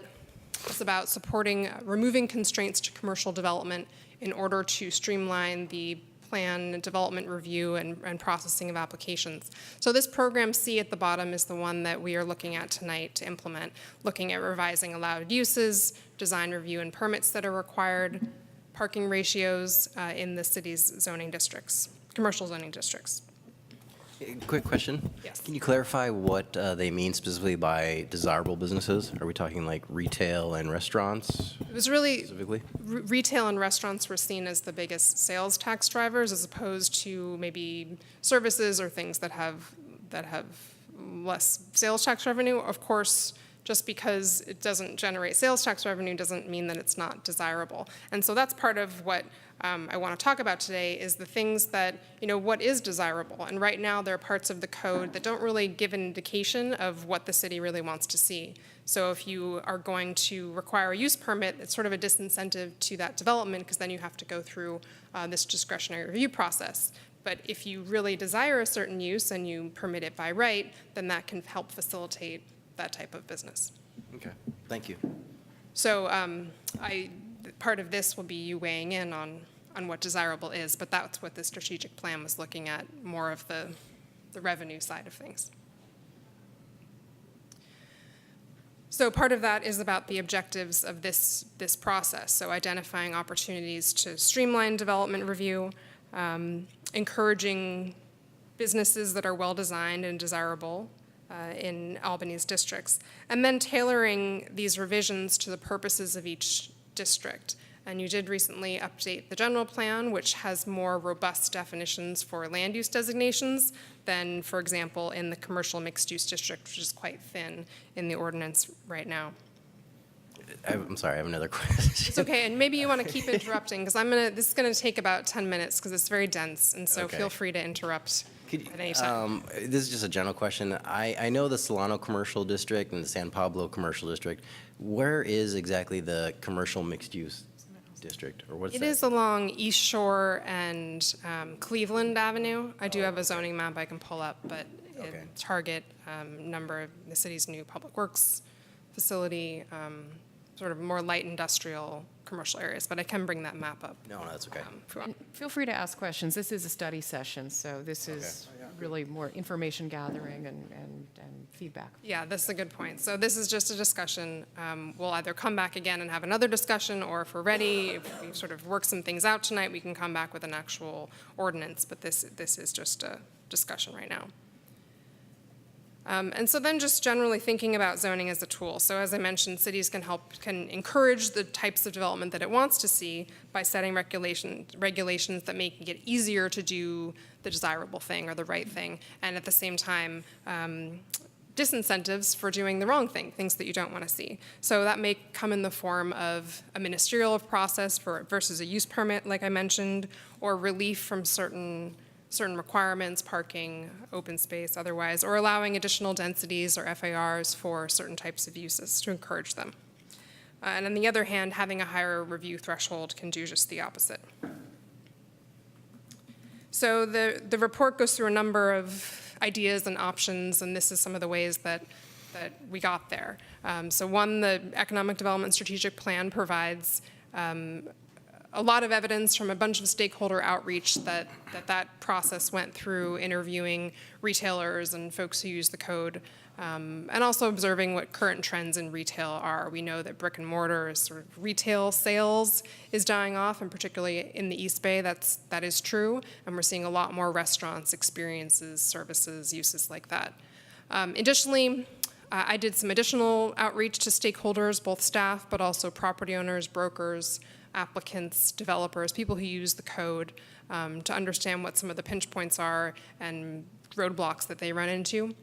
It's about supporting, removing constraints to commercial development in order to streamline the plan, development review, and processing of applications. So this program C at the bottom is the one that we are looking at tonight to implement, looking at revising allowed uses, design review and permits that are required, parking ratios in the city's zoning districts, commercial zoning districts. Quick question. Yes. Can you clarify what they mean specifically by desirable businesses? Are we talking like retail and restaurants It was really, specifically? retail and restaurants were seen as the biggest sales tax drivers as opposed to maybe services or things that have less sales tax revenue. Of course, just because it doesn't generate sales tax revenue doesn't mean that it's not desirable. And so that's part of what I want to talk about today is the things that, what is desirable. And right now there are parts of the code that don't really give an indication of what the city really wants to see. So if you are going to require a use permit, it's sort of a disincentive to that development because then you have to go through this discretionary review process. But if you really desire a certain use and you permit it by right, then that can help facilitate that type of business. Okay, thank you. So part of this will be you weighing in on what desirable is, but that's what the strategic plan was looking at, more of the revenue side of things. So part of that is about the objectives of this process, so identifying opportunities to streamline development review, encouraging businesses that are well-designed and desirable in Albany's districts, and then tailoring these revisions to the purposes of each district. And you did recently update the general plan, which has more robust definitions for land use designations than, for example, in the commercial mixed-use district, which is quite thin in the ordinance right now. I'm sorry, I have another question. It's okay, and maybe you want to keep interrupting, because this is going to take about 10 minutes, because it's very dense, and so Okay. feel free to interrupt at any time. This is just a general question. I know the Solano Commercial District and the San Pablo Commercial District. Where is exactly the commercial mixed-use district, or what's It that? is along East Shore and Cleveland Avenue. I do have a zoning map I can pull up, but it target number of the city's new public works facility, sort of more light industrial commercial areas, but I can bring that map up. No, that's okay. if you want. And feel free to ask questions. This is a study session, so this is really more information gathering and feedback. Yeah, that's a good point. So this is just a discussion. We'll either come back again and have another discussion, or if we're ready, if we sort of work some things out tonight, we can come back with an actual ordinance, but this is just a discussion right now. And so then just generally thinking about zoning as a tool. So as I mentioned, cities can encourage the types of development that it wants to see by setting regulations that make it easier to do the desirable thing or the right thing, and at the same time, disincentives for doing the wrong thing, things that you don't want to see. So that may come in the form of a ministerial process versus a use permit, like I mentioned, or relief from certain requirements, parking, open space, otherwise, or allowing additional densities or FARs for certain types of uses to encourage them. And on the other hand, having a higher review threshold can do just the opposite. So the report goes through a number of ideas and options, and this is some of the ways that we got there. So one, the Economic Development Strategic Plan provides a lot of evidence from a bunch of stakeholder outreach that process went through, interviewing retailers and folks who use the code, and also observing what current trends in retail are. We know that brick and mortar sort of retail sales is dying off, and particularly in the East Bay, that is true, and we're seeing a lot more restaurants, experiences, services, uses like that. Additionally, I did some additional outreach to stakeholders, both staff, but also property owners, brokers, applicants, developers, people who use the code, to understand what some of the pinch points are and roadblocks that they run into.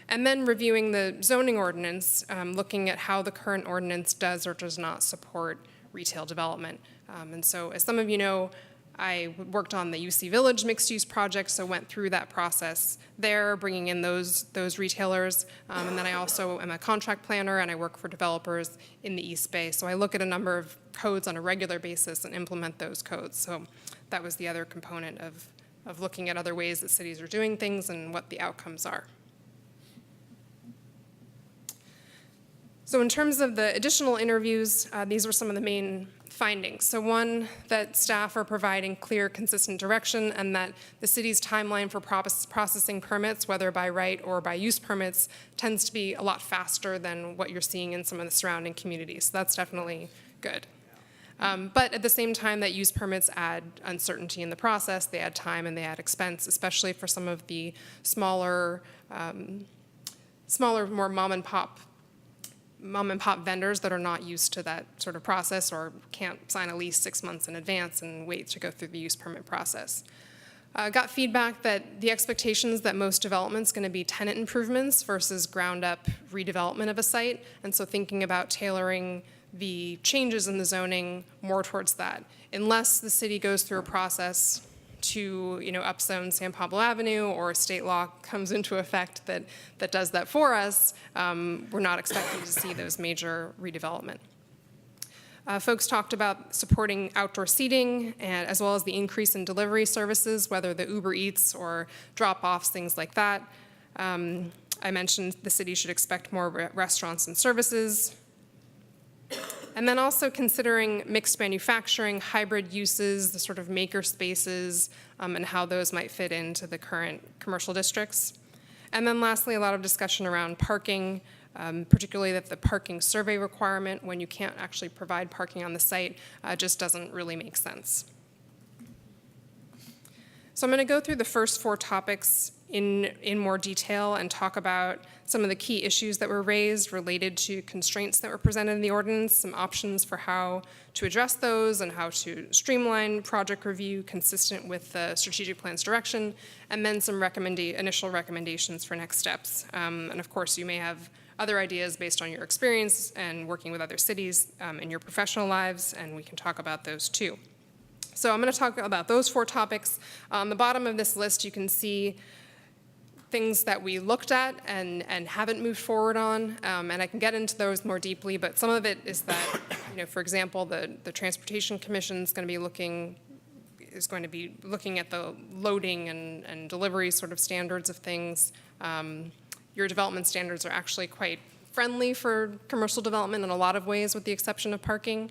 And then reviewing the zoning ordinance, looking at how the current ordinance does or does not support retail development. And so, as some of you know, I worked on the UC Village mixed-use project, so went through that process there, bringing in those retailers. And then I also am a contract planner, and I work for developers in the East Bay. So I look at a number of codes on a regular basis and implement those codes. So that was the other component of looking at other ways that cities are doing things and what the outcomes are. So in terms of the additional interviews, these were some of the main findings. So one, that staff are providing clear, consistent direction, and that the city's timeline for processing permits, whether by right or by use permits, tends to be a lot faster than what you're seeing in some of the surrounding communities. So that's definitely good. But at the same time, that use permits add uncertainty in the process, they add time and they add expense, especially for some of the smaller, more mom and pop vendors that are not used to that sort of process or can't sign a lease 6 months in advance and wait to go through the use permit process. Got feedback that the expectations that most development's going to be tenant improvements versus ground up redevelopment of a site, and so thinking about tailoring the changes in the zoning more towards that. Unless the city goes through a process to, upzone San Pablo Avenue, or a state law comes into effect that does that for us, we're not expecting to see those major redevelopment. Folks talked about supporting outdoor seating, and as well as the increase in delivery services, whether the Uber Eats or drop-offs, things like that. I mentioned the city should expect more restaurants and services. And then also considering mixed manufacturing, hybrid uses, the sort of maker spaces, and how those might fit into the current commercial districts. And then lastly, a lot of discussion around parking, particularly that the parking survey requirement, when you can't actually provide parking on the site, just doesn't really make sense. So I'm going to go through the first 4 topics in more detail and talk about some of the key issues that were raised related to constraints that were presented in the ordinance, some options for how to address those and how to streamline project review consistent with the strategic plan's direction, and then some initial recommendations for next steps. And of course, you may have other ideas based on your experience and working with other cities in your professional lives, and we can talk about those too. So I'm going to talk about those 4 topics. On the bottom of this list, you can see things that we looked at and haven't moved forward on, and I can get into those more deeply, but some of it is that, for example, the Transportation Commission is going to be looking at the loading and delivery sort of standards of things. Your development standards are actually quite friendly for commercial development in a lot of ways, with the exception of parking.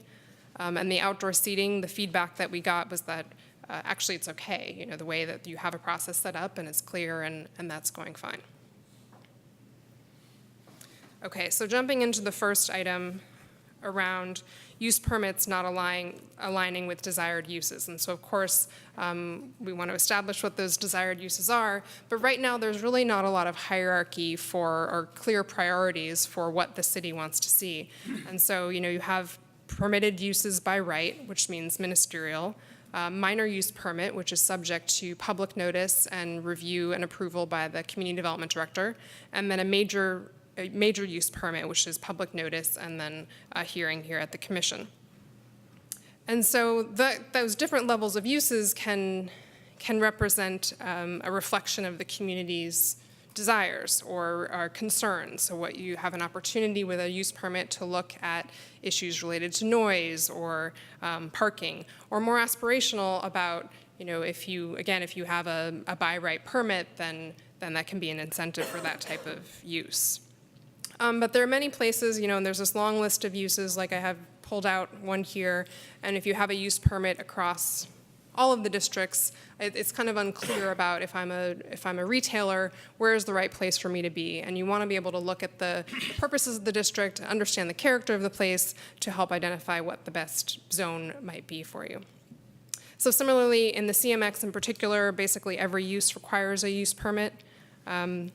And the outdoor seating, the feedback that we got was that actually it's okay, the way that you have a process set up and it's clear, and that's going fine. Okay, so jumping into the first item around use permits not aligning with desired uses. And so of course, we want to establish what those desired uses are, but right now there's really not a lot of hierarchy or clear priorities for what the city wants to see. And so, you have permitted uses by right, which means ministerial, minor use permit, which is subject to public notice and review and approval by the community development director, and then a major use permit, which is public notice and then a hearing here at the commission. And so those different levels of uses can represent a reflection of the community's desires or concerns. So what you have an opportunity with a use permit to look at issues related to noise or parking, or more aspirational about, if you have a by right permit, then that can be an incentive for that type of use. But there are many places, and there's this long list of uses, like I have pulled out one here, and if you have a use permit across all of the districts, it's kind of unclear about if I'm a retailer, where is the right place for me to be? And you want to be able to look at the purposes of the district, understand the character of the place to help identify what the best zone might be for you. So similarly, in the CMX in particular, basically every use requires a use permit. And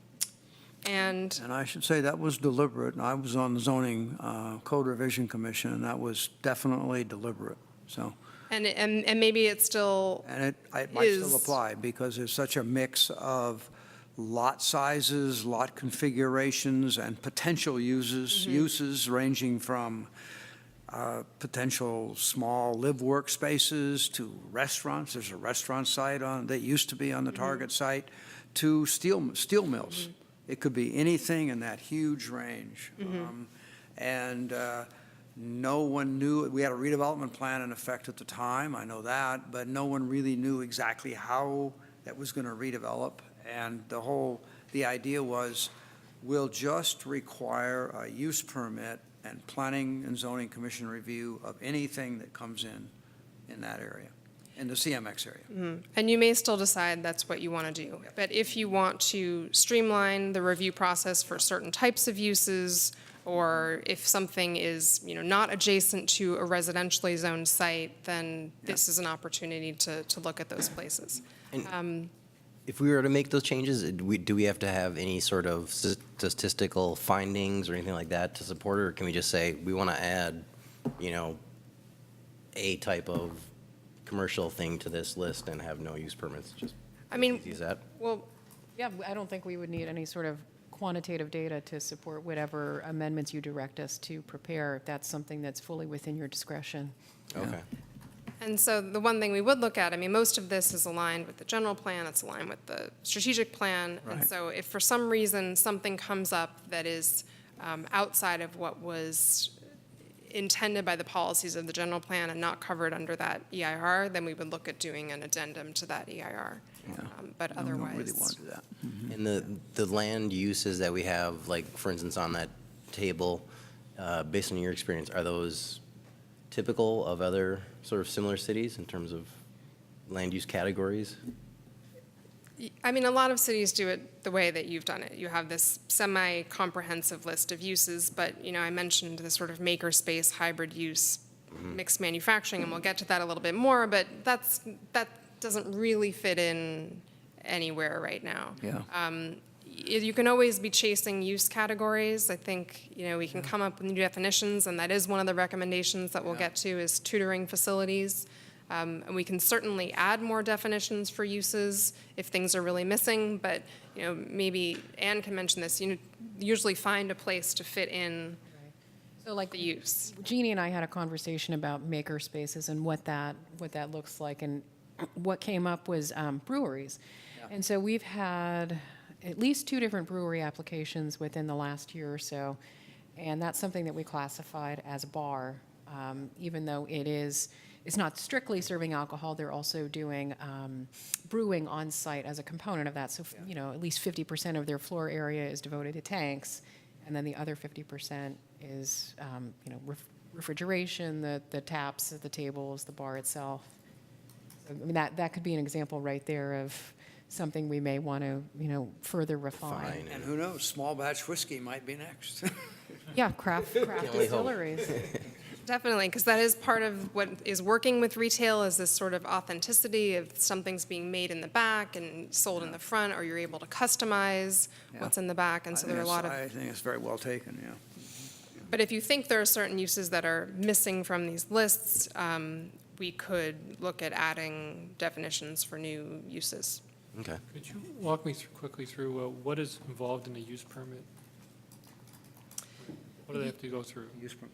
I should say that was deliberate. And I was on the Zoning Code Revision Commission, and that was definitely deliberate. So. And maybe it still it might still apply, because there's such a mix of lot sizes, lot configurations, and potential uses, uses ranging from potential small live workspaces to restaurants. There's a restaurant site that used to be on the target site, to steel mills. It could be anything in that huge range. No one knew. We had a redevelopment plan in effect at the time, I know that, but no one really knew exactly how that was going to redevelop. And the idea was, we'll just require a use permit and Planning and Zoning Commission review of anything that comes in that area, in the CMX area. And you may still decide that's what you want to do. But if you want to streamline the review process for certain types of uses, or if something is, not adjacent to a residentially zoned site, then this is an opportunity to look at those places. If we were to make those changes, do we have to have any sort of statistical findings or anything like that to support it? Or can we just say, we want to add, a type of commercial thing to this list and have no use permits? Just use that? Well, Yeah, I don't think we would need any sort of quantitative data to support whatever amendments you direct us to prepare, if that's something that's fully within your discretion. Okay. and so the one thing we would look at, most of this is aligned with the general plan, it's aligned with the strategic plan. And Right. so if for some reason something comes up that is outside of what was intended by the policies of the general plan and not covered under that EIR, then we would look at doing an addendum to that EIR. But No, we don't really otherwise. want to do that. And the land uses that we have, like, for instance, on that table, based on your experience, are those typical of other sort of similar cities in terms of land use categories? A lot of cities do it the way that you've done it. You have this semi-comprehensive list of uses, but, I mentioned the sort of makerspace hybrid use, mixed manufacturing, and we'll get to that a little bit more, but that doesn't really fit in anywhere right now. Yeah. You can always be chasing use categories. I think, we can come up with new definitions, and that is one of the recommendations that we'll get to is tutoring facilities. And we can certainly add more definitions for uses if things are really missing, but, maybe Anne can mention this, usually find a place to fit in So like the use. Jeannie and I had a conversation about maker spaces and what that looks like, and what came up was breweries. And so we've had at least 2 different brewery applications within the last year or so, and that's something that we classified as a bar, even though it's not strictly serving alcohol. They're also doing brewing on site as a component of that. So at least 50% of their floor area is devoted to tanks, and then the other 50% is refrigeration, the taps, the tables, the bar itself. That could be an example right there of something we may want to, further refine. And who knows, small batch whiskey might be next. Yeah, craft distilleries. Definitely, because that is part of what is working with retail, is this sort of authenticity of something's being made in the back and sold in the front, or you're able to customize what's in the back, and so there are a lot of. I think it's very well taken, yeah. But if you think there are certain uses that are missing from these lists, we could look at adding definitions for new uses. Okay. Could you walk me quickly through what is involved in a use permit? What do they have to go through?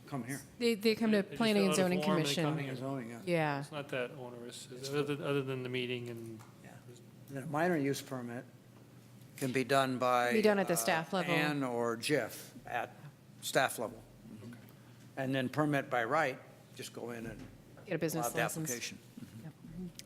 Come here. They come to They just Planning and fill out a Zoning form and they Commission. come here. Zoning, yeah. Yeah. It's not that onerous, is it? Other than the meeting and. And then a minor use permit can be done by. Be done at the staff level. Ann or Jeff at staff level. And then permit by right, just go in and. Get a business file the license. application.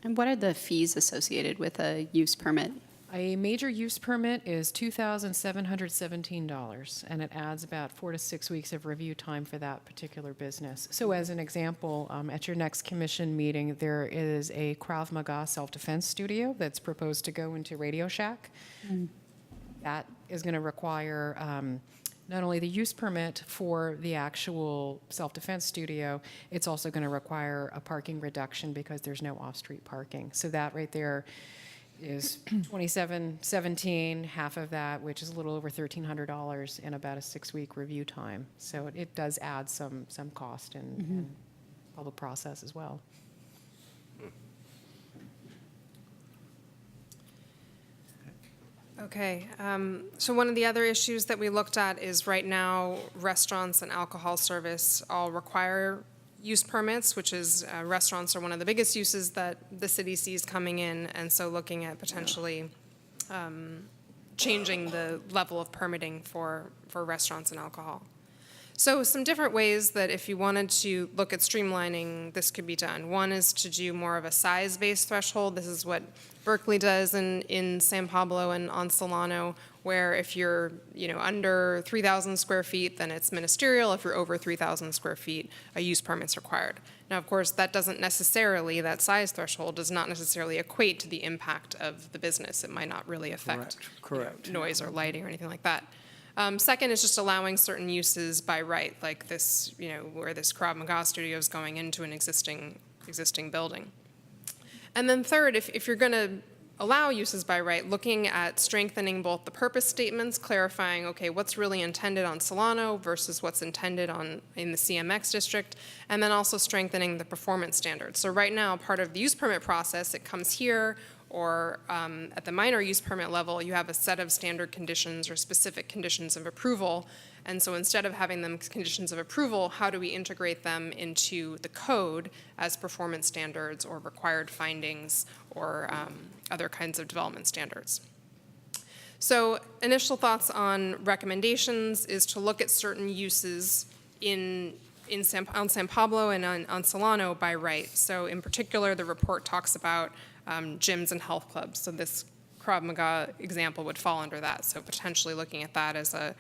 And what are the fees associated with a use permit? A major use permit is $2,717, and it adds about 4 to 6 weeks of review time for that particular business. So as an example, at your next commission meeting, there is a Krav Maga self-defense studio that's proposed to go into Radio Shack. That is going to require not only the use permit for the actual self-defense studio, it's also going to require a parking reduction because there's no off-street parking. So that right there is $2,717, half of that, which is a little over $1,300 in about a 6-week review time. So it does add some cost and public process as well. Okay, so one of the other issues that we looked at is right now, restaurants and alcohol service all require use permits, which is restaurants are one of the biggest uses that the city sees coming in, and so looking at potentially changing the level of permitting for restaurants and alcohol. So some different ways that if you wanted to look at streamlining, this could be done. One is to do more of a size-based threshold. This is what Berkeley does in San Pablo and on Solano, where if you're, under 3,000 square feet, then it's ministerial. If you're over 3,000 square feet, a use permit's required. Now, of course, that size threshold does not necessarily equate to the impact of the business. It might not really affect Correct. noise or lighting or anything like that. Second is just allowing certain uses by right, like this, where this Krav Maga studio is going into an existing building. And then third, if you're going to allow uses by right, looking at strengthening both the purpose statements, clarifying, okay, what's really intended on Solano versus what's intended in the CMX district, and then also strengthening the performance standards. So right now, part of the use permit process, it comes here, or at the minor use permit level, you have a set of standard conditions or specific conditions of approval. And so instead of having them conditions of approval, how do we integrate them into the code as performance standards or required findings or other kinds of development standards? So initial thoughts on recommendations is to look at certain uses on San Pablo and on Solano by right. So in particular, the report talks about gyms and health clubs. So this Krav Maga example would fall under that. So potentially looking at that as a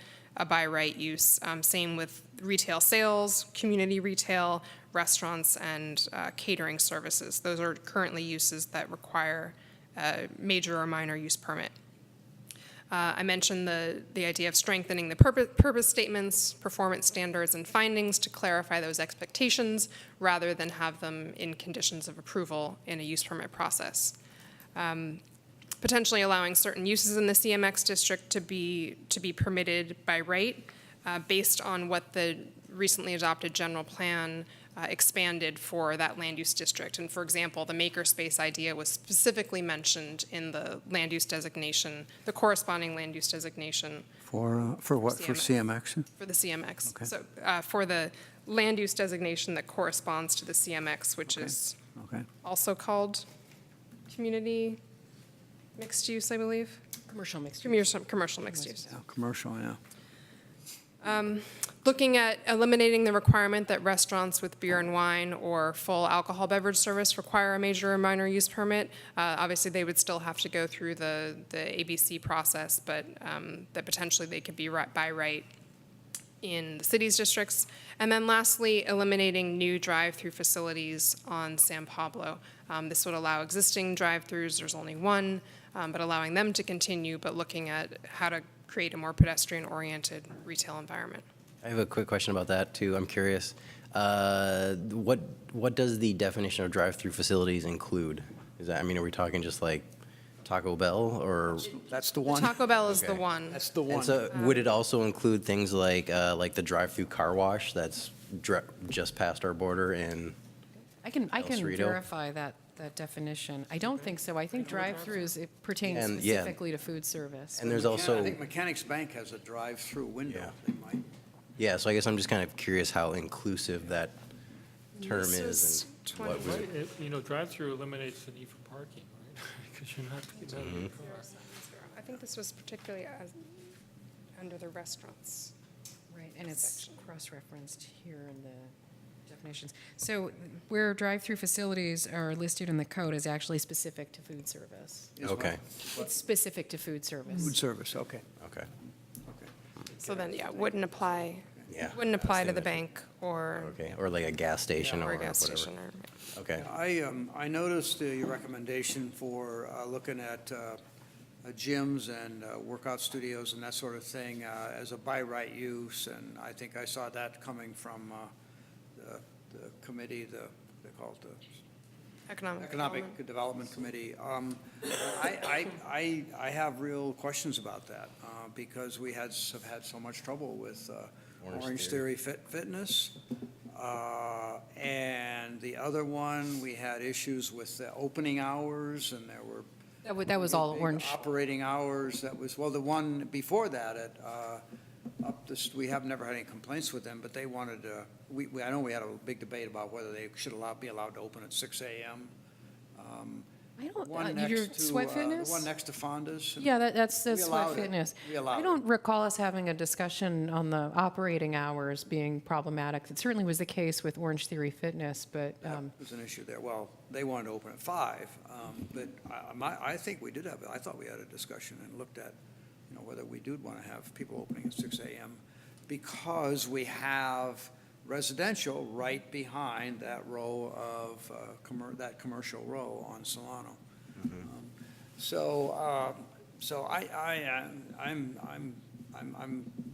by right use. Same with retail sales, community retail, restaurants, and catering services. Those are currently uses that require a major or minor use permit. I mentioned the idea of strengthening the purpose statements, performance standards, and findings to clarify those expectations rather than have them in conditions of approval in a use permit process. Potentially allowing certain uses in the CMX district to be permitted by right based on what the recently adopted general plan expanded for that land use district. And for example, the makerspace idea was specifically mentioned in the land use designation, the corresponding land use designation. For what? For CMX? For the CMX. Okay. So for the land use designation that corresponds to the CMX, which is also called community mixed use, I believe. Commercial mixed use. Commercial mixed use. Yeah, commercial, yeah. Looking at eliminating the requirement that restaurants with beer and wine or full alcohol beverage service require a major or minor use permit. Obviously, they would still have to go through the ABC process, but that potentially they could be by right in the city's districts. And then lastly, eliminating new drive-through facilities on San Pablo. This would allow existing drive-throughs, there's only one, but allowing them to continue, but looking at how to create a more pedestrian-oriented retail environment. I have a quick question about that too. I'm curious. What does the definition of drive-through facilities include? Is that, are we talking just like Taco Bell or? That's the one. Taco Bell is the one. That's the one. And so would it also include things like the drive-through car wash that's just past our border in? I can Cerrito? verify that definition. I don't think so. I think drive-throughs, it pertains And, yeah. specifically to food service. And there's I also, think Mechanics Bank has a drive-through window. They might. yeah, so I guess I'm just kind of curious how inclusive that term This is is and what was. Drive-through eliminates the need for parking, right? Because you're not getting out of the car. I think this was particularly under the restaurants. Right, and it's cross-referenced here in the definitions. So where drive-through facilities are listed in the code is actually specific to food service. Okay. It's specific to food service. Food service, okay. Okay. So then, yeah, wouldn't apply. Yeah. Wouldn't apply to the bank or. Okay, or like a gas station Or or a gas whatever. station or. Okay. I noticed your recommendation for looking at gyms and workout studios and that sort of thing as a by right use, and I think I saw that coming from the committee, they call it the Economic Development Committee. I have real questions about that because we have had so much trouble with Orange Theory Fitness. And the other one, we had issues with the opening hours, and there were That was all big orange. operating hours. That was, well, the one before that at we have never had any complaints with them, but they wanted to, I know we had a big debate about whether they should be allowed to open at 6 a.m. I don't, One your next to, Sweat the Fitness? one next to Fonda's? Yeah, that's We Sweat allowed it. Fitness. We allowed I it. don't recall us having a discussion on the operating hours being problematic. It certainly was the case with Orange Theory Fitness, but, That was an issue there. Well, they wanted to open at 5, but I think we did have, I thought we had a discussion and looked at, whether we do want to have people opening at 6 a.m. because we have residential right behind that row of, that commercial row on Solano.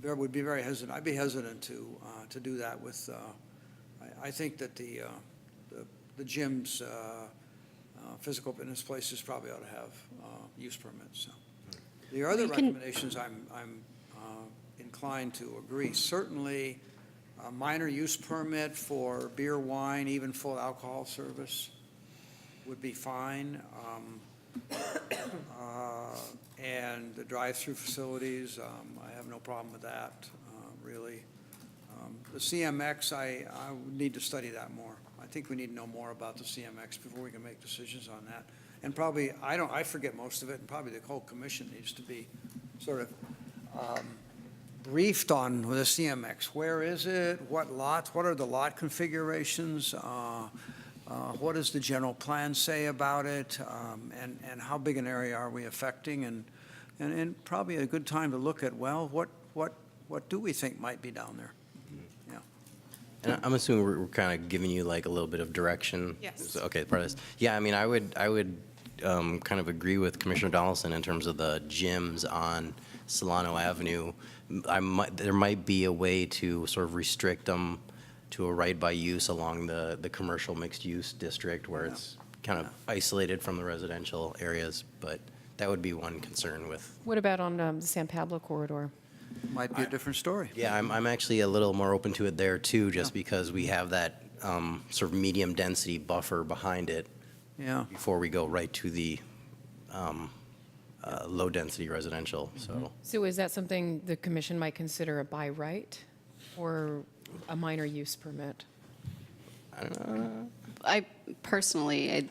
Would be very hesitant. I'd be hesitant to do that with. I think that the gym's physical fitness places probably ought to have use permits. So. The other recommendations, I'm inclined to agree. Certainly, a minor use permit for beer, wine, even full alcohol service would be fine. And the drive-through facilities, I have no problem with that, really. The CMX, I need to study that more. I think we need to know more about the CMX before we can make decisions on that. And probably, I forget most of it, and probably the whole commission needs to be sort of briefed on the CMX. Where is it? What lots? What are the lot configurations? What does the general plan say about it? And how big an area are we affecting? And probably a good time to look at, well, what do we think might be down there? Yeah. And I'm assuming we're kind of giving you like a little bit of direction. Yes. Okay, part of this. Yeah, I mean, I would kind of agree with Commissioner Donaldson in terms of the gyms on Solano Avenue. There might be a way to sort of restrict them to a right by use along the commercial mixed-use district where it's kind of isolated from the residential areas, but that would be one concern with. what about on the San Pablo corridor? Might be a different story. Yeah, I'm actually a little more open to it there too, just because we have that sort of medium density buffer behind it. Yeah. Before we go right to the low density residential, so. So is that something the commission might consider a by right or a minor use permit? I personally, I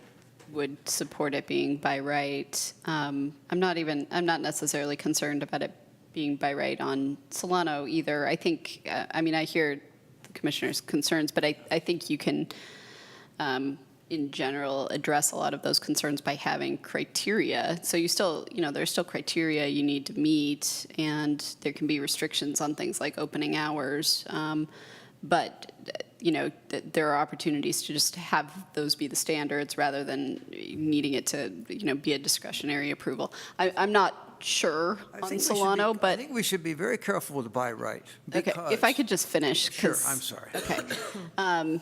would support it being by right. I'm not necessarily concerned about it being by right on Solano either. I think, I hear the commissioner's concerns, but I think you can, in general, address a lot of those concerns by having criteria. So you still, there's still criteria you need to meet, and there can be restrictions on things like opening hours. But, there are opportunities to just have those be the standards rather than needing it to, be a discretionary approval. I'm not sure on Solano, but. I think we should be very careful with the by right. Okay, if I could just finish. Sure, I'm sorry. Okay.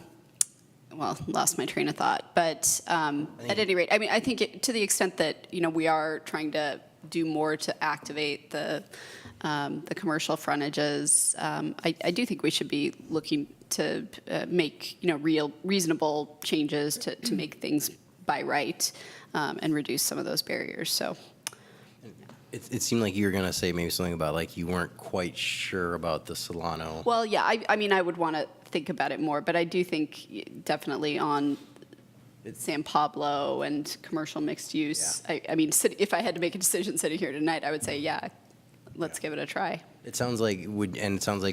Well, lost my train of thought, but at any rate, I think to the extent that, we are trying to do more to activate the commercial frontages, I do think we should be looking to make, reasonable changes to make things by right and reduce some of those barriers, so. It seemed like you were going to say maybe something about like you weren't quite sure about the Solano. Well, yeah, I would want to think about it more, but I do think definitely on San Pablo and commercial mixed use. Yeah. If I had to make a decision sitting here tonight, I would say, let's give it a try. It sounds like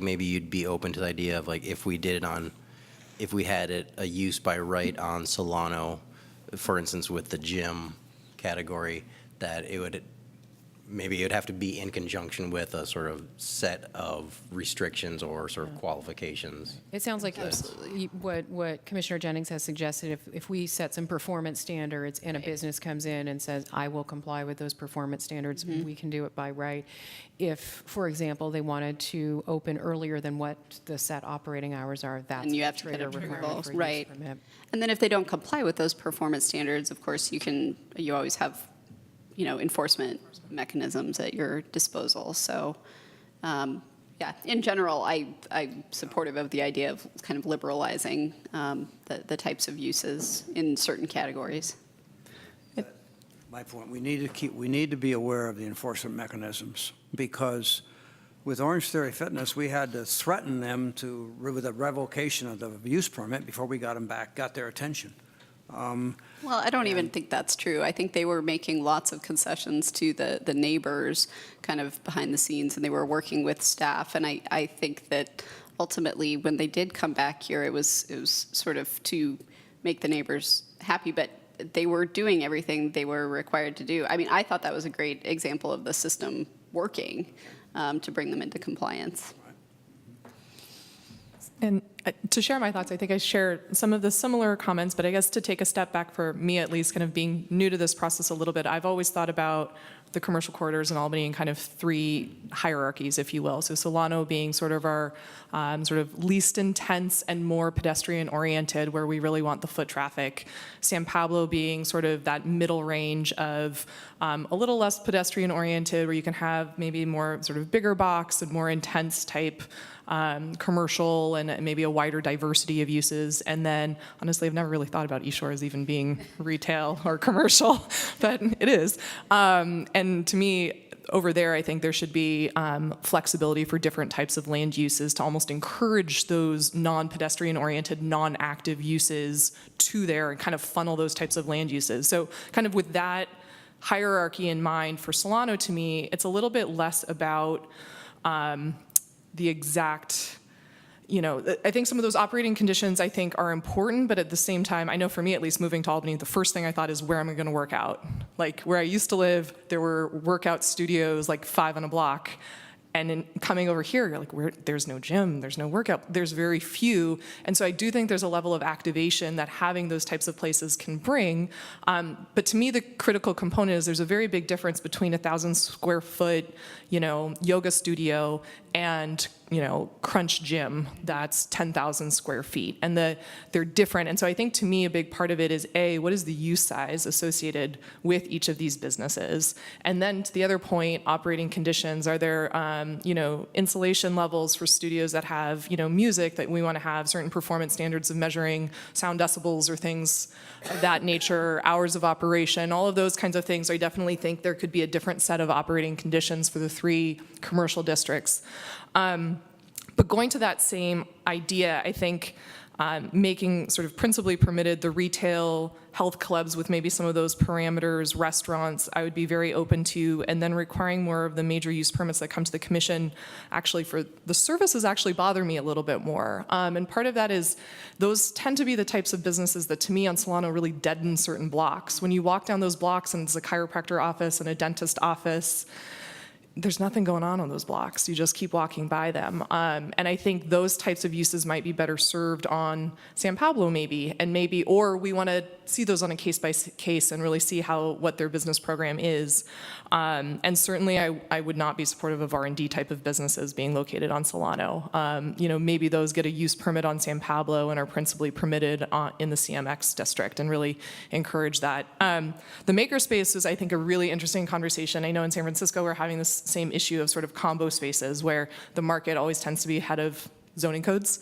maybe you'd be open to the idea of like if we had it a use by right on Solano, for instance, with the gym category, that it would. Maybe it would have to be in conjunction with a sort of set of restrictions or sort of qualifications. It sounds like what Commissioner Jennings has suggested, if we set some performance standards and a business comes in and says, I will comply with those performance standards, we can do it by right. If, for example, they wanted to open earlier than what the set operating hours are, that's and you have to get approval, right? And then if they don't comply with those performance standards, of course, you always have enforcement mechanisms at your disposal. So, in general, I'm supportive of the idea of kind of liberalizing the types of uses in certain categories. My point, we need to be aware of the enforcement mechanisms, because with Orange Theory Fitness, we had to threaten them with a revocation of the use permit before we got their attention. Well, I don't even think that's true. I think they were making lots of concessions to the neighbors kind of behind the scenes, and they were working with staff. And I think that ultimately, when they did come back here, it was sort of to make the neighbors happy, but they were doing everything they were required to do. I mean, I thought that was a great example of the system working to bring them into compliance. And to share my thoughts, I think I share some of the similar comments, but I guess to take a step back for me at least, kind of being new to this process a little bit, I've always thought about the commercial corridors in Albany in kind of three hierarchies, if you will. So Solano being sort of our sort of least intense and more pedestrian oriented, where we really want the foot traffic. San Pablo being sort of that middle range of a little less pedestrian oriented, where you can have maybe more sort of bigger box and more intense type commercial and maybe a wider diversity of uses. And then, honestly, I've never really thought about East Shore as even being retail or commercial, but it is. And to me, over there, I think there should be flexibility for different types of land uses to almost encourage those non-pedestrian oriented, non-active uses to there and kind of funnel those types of land uses. So kind of with that hierarchy in mind for Solano, to me, it's a little bit less about the exact, I think some of those operating conditions I think are important, but at the same time, I know for me at least moving to Albany, the first thing I thought is where am I going to work out? Like where I used to live, there were workout studios like 5 on a block. And in coming over here, you're like, there's no gym, there's no workout, there's very few. And so I do think there's a level of activation that having those types of places can bring. But to me, the critical component is there's a very big difference between 1,000 square foot, yoga studio and, Crunch Gym that's 10,000 square feet. And they're different. And so I think to me, a big part of it is what is the use size associated with each of these businesses? And then to the other point, operating conditions, are there, insulation levels for studios that have, music that we want to have, certain performance standards of measuring sound decibels or things of that nature, hours of operation, all of those kinds of things. I definitely think there could be a different set of operating conditions for the 3 commercial districts. But going to that same idea, I think making sort of principally permitted the retail health clubs with maybe some of those parameters, restaurants, I would be very open to, and then requiring more of the major use permits that come to the commission actually for the services actually bother me a little bit more. And part of that is those tend to be the types of businesses that to me on Solano really deaden certain blocks. When you walk down those blocks and it's a chiropractor office and a dentist office, there's nothing going on those blocks. You just keep walking by them. And I think those types of uses might be better served on San Pablo maybe, or we want to see those on a case by case and really see what their business program is. And certainly I would not be supportive of R&D type of businesses being located on Solano. Maybe those get a use permit on San Pablo and are principally permitted in the CMX district and really encourage that. The makerspace is, I think, a really interesting conversation. I know in San Francisco we're having this same issue of sort of combo spaces where the market always tends to be ahead of zoning codes.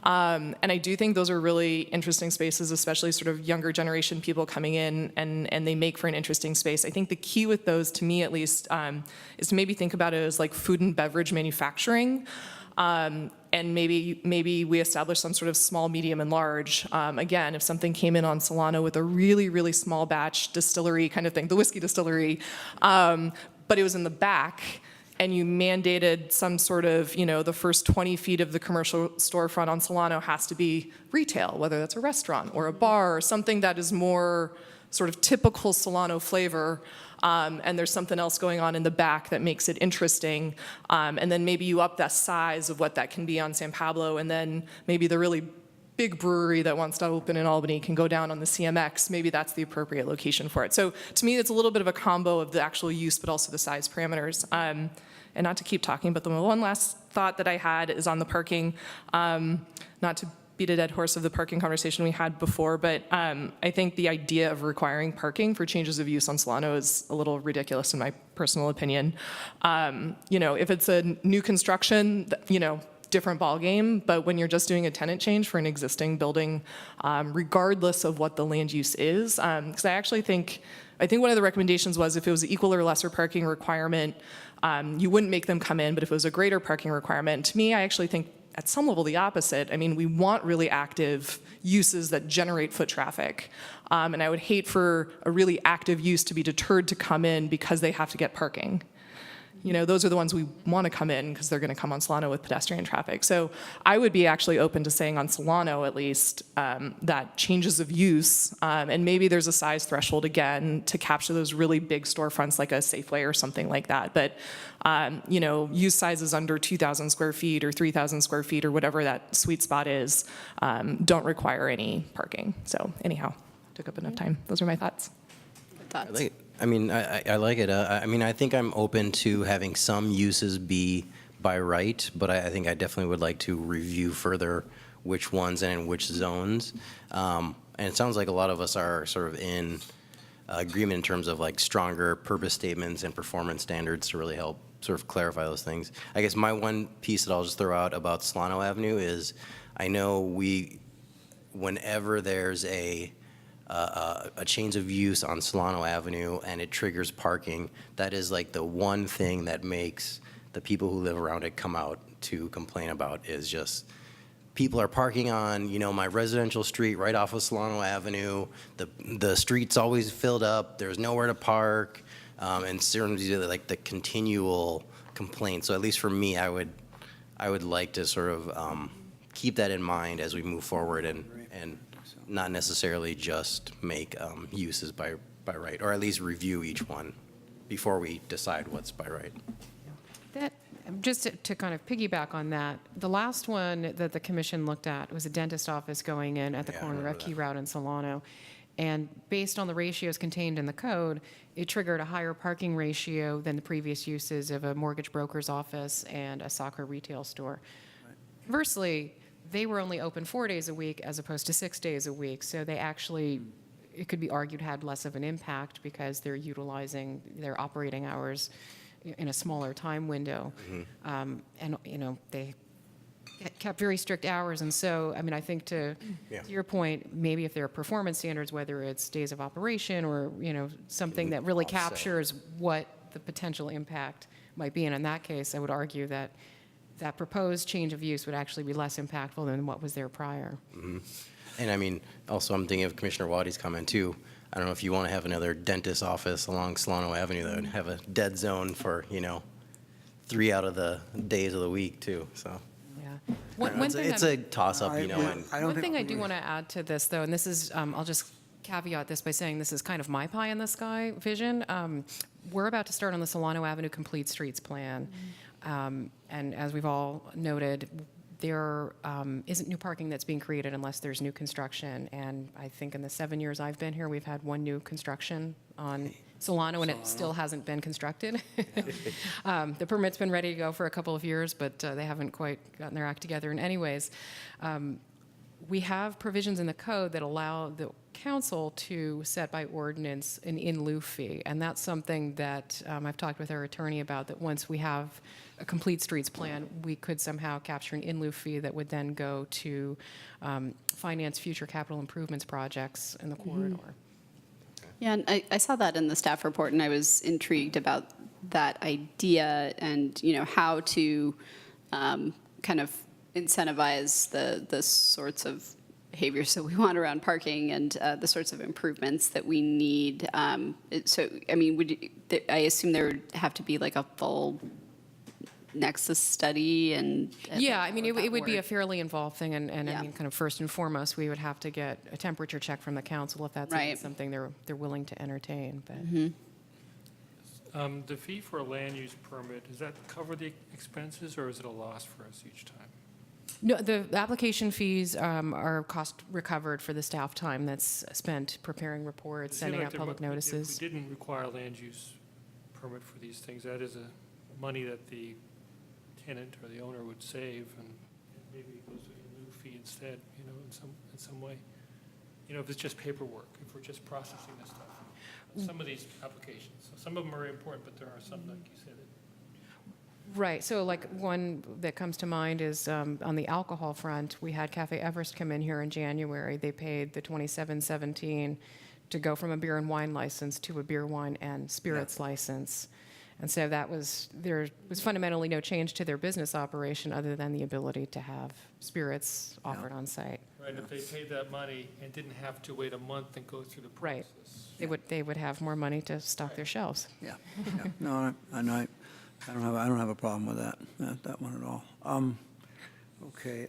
And I do think those are really interesting spaces, especially sort of younger generation people coming in and they make for an interesting space. I think the key with those, to me at least, is to maybe think about it as like food and beverage manufacturing. And maybe we establish some sort of small, medium, and large. Again, if something came in on Solano with a really, really small batch distillery kind of thing, the whiskey distillery, but it was in the back, and you mandated some sort of, the first 20 feet of the commercial storefront on Solano has to be retail, whether that's a restaurant or a bar or something that is more sort of typical Solano flavor, and there's something else going on in the back that makes it interesting, and then maybe you up that size of what that can be on San Pablo, and then maybe the really big brewery that wants to open in Albany can go down on the CMX, maybe that's the appropriate location for it. So to me, it's a little bit of a combo of the actual use, but also the size parameters. And not to keep talking, but the one last thought that I had is on the parking. Not to beat a dead horse of the parking conversation we had before, but I think the idea of requiring parking for changes of use on Solano is a little ridiculous in my personal opinion. If it's a new construction, different ballgame, but when you're just doing a tenant change for an existing building, regardless of what the land use is, because I think one of the recommendations was if it was an equal or lesser parking requirement, you wouldn't make them come in, but if it was a greater parking requirement, to me, I actually think at some level the opposite. I mean, we want really active uses that generate foot traffic. And I would hate for a really active use to be deterred to come in because they have to get parking. You know, those are the ones we want to come in because they're going to come on Solano with pedestrian traffic. So I would be actually open to saying on Solano at least that changes of use, and maybe there's a size threshold again to capture those really big storefronts like a Safeway or something like that. But, you know, use sizes under 2,000 square feet or 3,000 square feet or whatever that sweet spot is don't require any parking. So anyhow, took up enough time. Those are my thoughts. I mean, I like it. I mean, I think I'm open to having some uses be by right, but I think I definitely would like to review further which ones and in which zones. And it sounds like a lot of us are sort of in agreement in terms of like stronger purpose statements and performance standards to really help sort of clarify those things. I guess my one piece that I'll just throw out about Solano Avenue is I know whenever there's a change of use on Solano Avenue and it triggers parking, that is like the one thing that makes the people who live around it come out to complain about is just people are parking on, you know, my residential street right off of Solano Avenue. The street's always filled up. There's nowhere to park. And certainly like the continual complaint. So at least for me, I would like to sort of keep that in mind as we move forward and not necessarily just make uses by right, or at least review each one before we decide what's by right. Just to kind of piggyback on that, the last one that the commission looked at was a dentist office going in at the corner of Key Route and Solano. And based on the ratios contained in the code, it triggered a higher parking ratio than the previous uses of a mortgage broker's office and a soccer retail store. Conversely, they were only open 4 days a week as opposed to 6 days a week. So they actually, it could be argued, had less of an impact because they're utilizing their operating hours in a smaller time window. And, you know, they kept very strict hours. And so, I mean, I think to your point, maybe if there are performance standards, whether it's days of operation or, you know, something that really captures what the potential impact might be. And in that case, I would argue that that proposed change of use would actually be less impactful than what was there prior. And I mean, also I'm thinking of Commissioner Waddy's comment too. I don't know if you want to have another dentist office along Solano Avenue that would have a dead zone for, you know, 3 out of the days of the week too, so. Yeah. It's a toss-up, you know. One thing I do want to add to this, though, and this is, I'll just caveat this by saying this is kind of my pie in the sky vision. We're about to start on the Solano Avenue Complete Streets Plan. And as we've all noted, there isn't new parking that's being created unless there's new construction. And I think in the 7 years I've been here, we've had one new construction on Solano, and it still hasn't been constructed. The permit's been ready to go for a couple of years, but they haven't quite gotten their act together. And anyways, we have provisions in the code that allow the council to set by ordinance an in lieu fee. And that's something that I've talked with our attorney about, that once we have a complete streets plan, we could somehow capture an in lieu fee that would then go to finance future capital improvements projects in the corridor. Yeah, and I saw that in the staff report, and I was intrigued about that idea and, you know, how to kind of incentivize the sorts of behaviors that we want around parking and the sorts of improvements that we need. So, I mean, I assume there would have to be like a full nexus study and yeah, I mean, it would be a fairly involved thing, and I mean, kind of first and foremost, we would have to get a temperature check from the council if that's even something they're willing to entertain. But the fee for a land use permit, does that cover the expenses, or is it a loss for us each time? No, the application fees are cost recovered for the staff time that's spent preparing reports, sending out public notices. If we didn't require a land use permit for these things, that is a money that the tenant or the owner would save, and maybe it goes to a new fee instead, you know, in some way. You know, if it's just paperwork, if we're just processing this stuff. Some of these applications, some of them are important, but there are some, like you said. Right, so like one that comes to mind is on the alcohol front, we had Cafe Everest come in here in January. They paid the $27.17 to go from a beer and wine license to a beer, wine, and spirits license. And so there was fundamentally no change to their business operation other than the ability to have spirits offered on site. Right, if they paid that money and didn't have to wait a month and go through the Right. process. They would have more money to stock their shelves. Yeah, yeah. No, I don't have a problem with that one at all. Okay,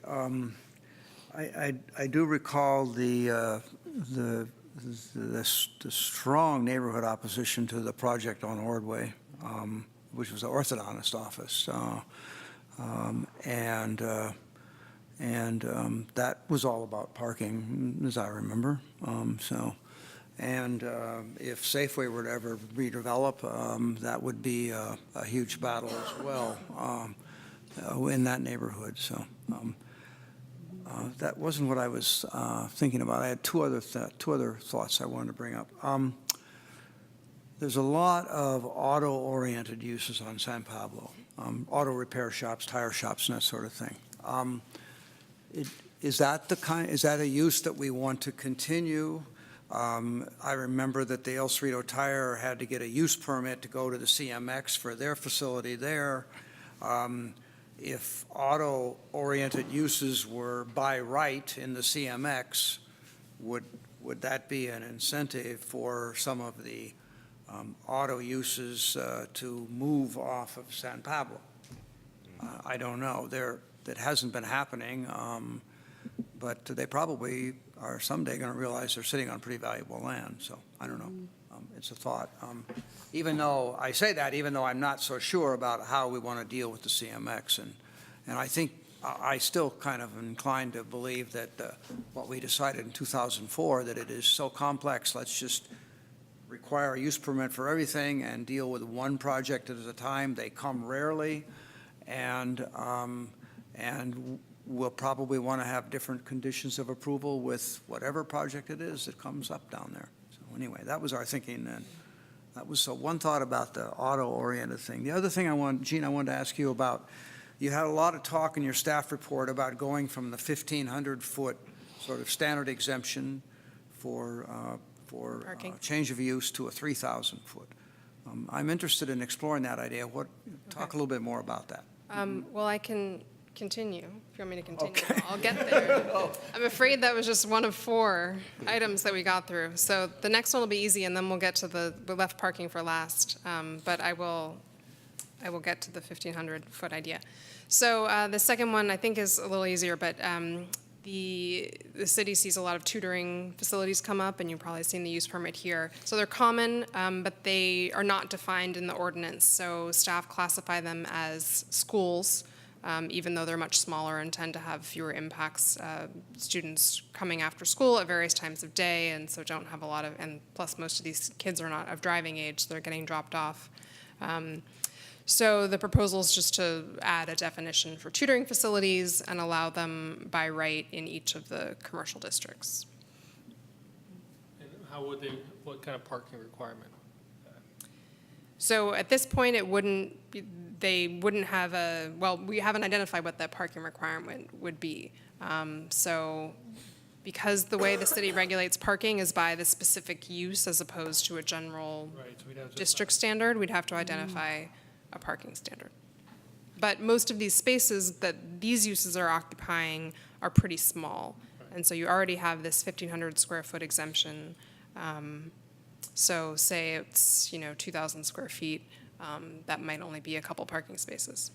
I do recall the strong neighborhood opposition to the project on Ordway, which was the orthodontist office. And that was all about parking, as I remember. And if Safeway were to ever redevelop, that would be a huge battle as well in that neighborhood. So that wasn't what I was thinking about. I had two other thoughts I wanted to bring up. There's a lot of auto-oriented uses on San Pablo, auto repair shops, tire shops, and that sort of thing. Is that a use that we want to continue? I remember that the El Cerrito Tire had to get a use permit to go to the CMX for their facility there. If auto-oriented uses were by right in the CMX, would that be an incentive for some of the auto uses to move off of San Pablo? I don't know. That hasn't been happening, but they probably are someday going to realize they're sitting on pretty valuable land. So I don't know. It's a thought. Even though I say that, even though I'm not so sure about how we want to deal with the CMX, and I think I still kind of inclined to believe that what we decided in 2004, that it is so complex, let's just require a use permit for everything and deal with one project at a time. They come rarely, and we'll probably want to have different conditions of approval with whatever project it is that comes up down there. So anyway, that was our thinking then. That was one thought about the auto-oriented thing. The other thing Gene, I wanted to ask you about, you had a lot of talk in your staff report about going from the 1,500-foot sort of standard exemption for change of use to a 3,000-foot. I'm interested in exploring that idea. Talk a little bit more about that. Well, I can continue, if you want me to continue. Okay. I'll get there. I'm afraid that was just one of 4 items that we got through. So the next one will be easy, and then we'll get to the left parking for last. But I will get to the 1,500-foot idea. So the second one I think is a little easier, but the city sees a lot of tutoring facilities come up, and you've probably seen the use permit here. So they're common, but they are not defined in the ordinance. So staff classify them as schools, even though they're much smaller and tend to have fewer impacts. Students coming after school at various times of day, and so don't have a lot of, and plus most of these kids are not of driving age, so they're getting dropped off. So the proposal is just to add a definition for tutoring facilities and allow them by right in each of the commercial districts. And what kind of parking requirement? So at this point, they wouldn't have we haven't identified what that parking requirement would be. So because the way the city regulates parking is by the specific use as opposed to a general district standard, we'd have to identify a parking standard. But most of these spaces that these uses are occupying are pretty small. And so you already have this 1,500 square foot exemption. So say it's 2,000 square feet, that might only be a couple parking spaces.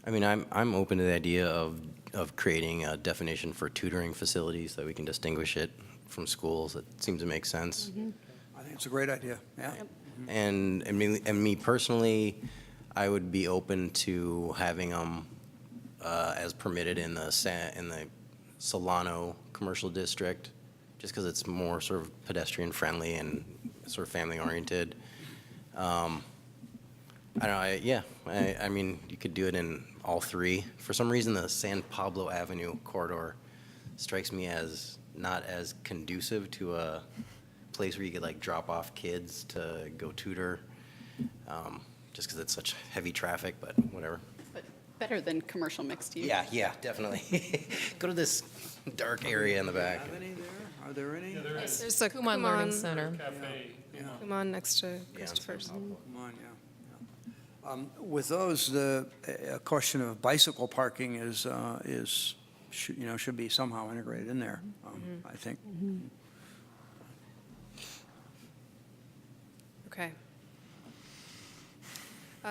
I mean, I'm open to the idea of creating a definition for tutoring facilities so that we can distinguish it from schools. It seems to make sense. Mm-hmm. I think it's a great idea, yeah. Yep. And me personally, I would be open to having them as permitted in the Solano commercial district, just because it's more sort of pedestrian friendly and sort of family oriented. I don't know. I mean, you could do it in all 3. For some reason, the San Pablo Avenue corridor strikes me as not as conducive to a place where you could like drop off kids to go tutor, just because it's such heavy traffic, but whatever. But better than commercial mixed use. Yeah, definitely. Go to this dark area in the back. Are there any? There's a Kumon Learning Center. Cafe. Kumon next to Christopher's. Come on, yeah. With those, the question of bicycle parking should be somehow integrated in there, I think. Okay.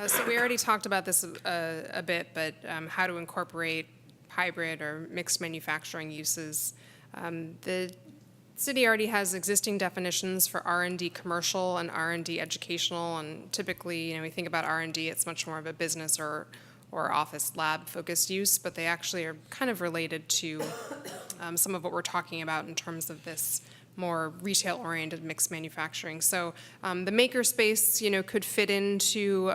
So we already talked about this a bit, but how to incorporate hybrid or mixed manufacturing uses. The city already has existing definitions for R&D commercial and R&D educational, and typically, we think about R&D, it's much more of a business or office lab focused use, but they actually are kind of related to some of what we're talking about in terms of this more retail-oriented mixed manufacturing. So the makerspace, could fit into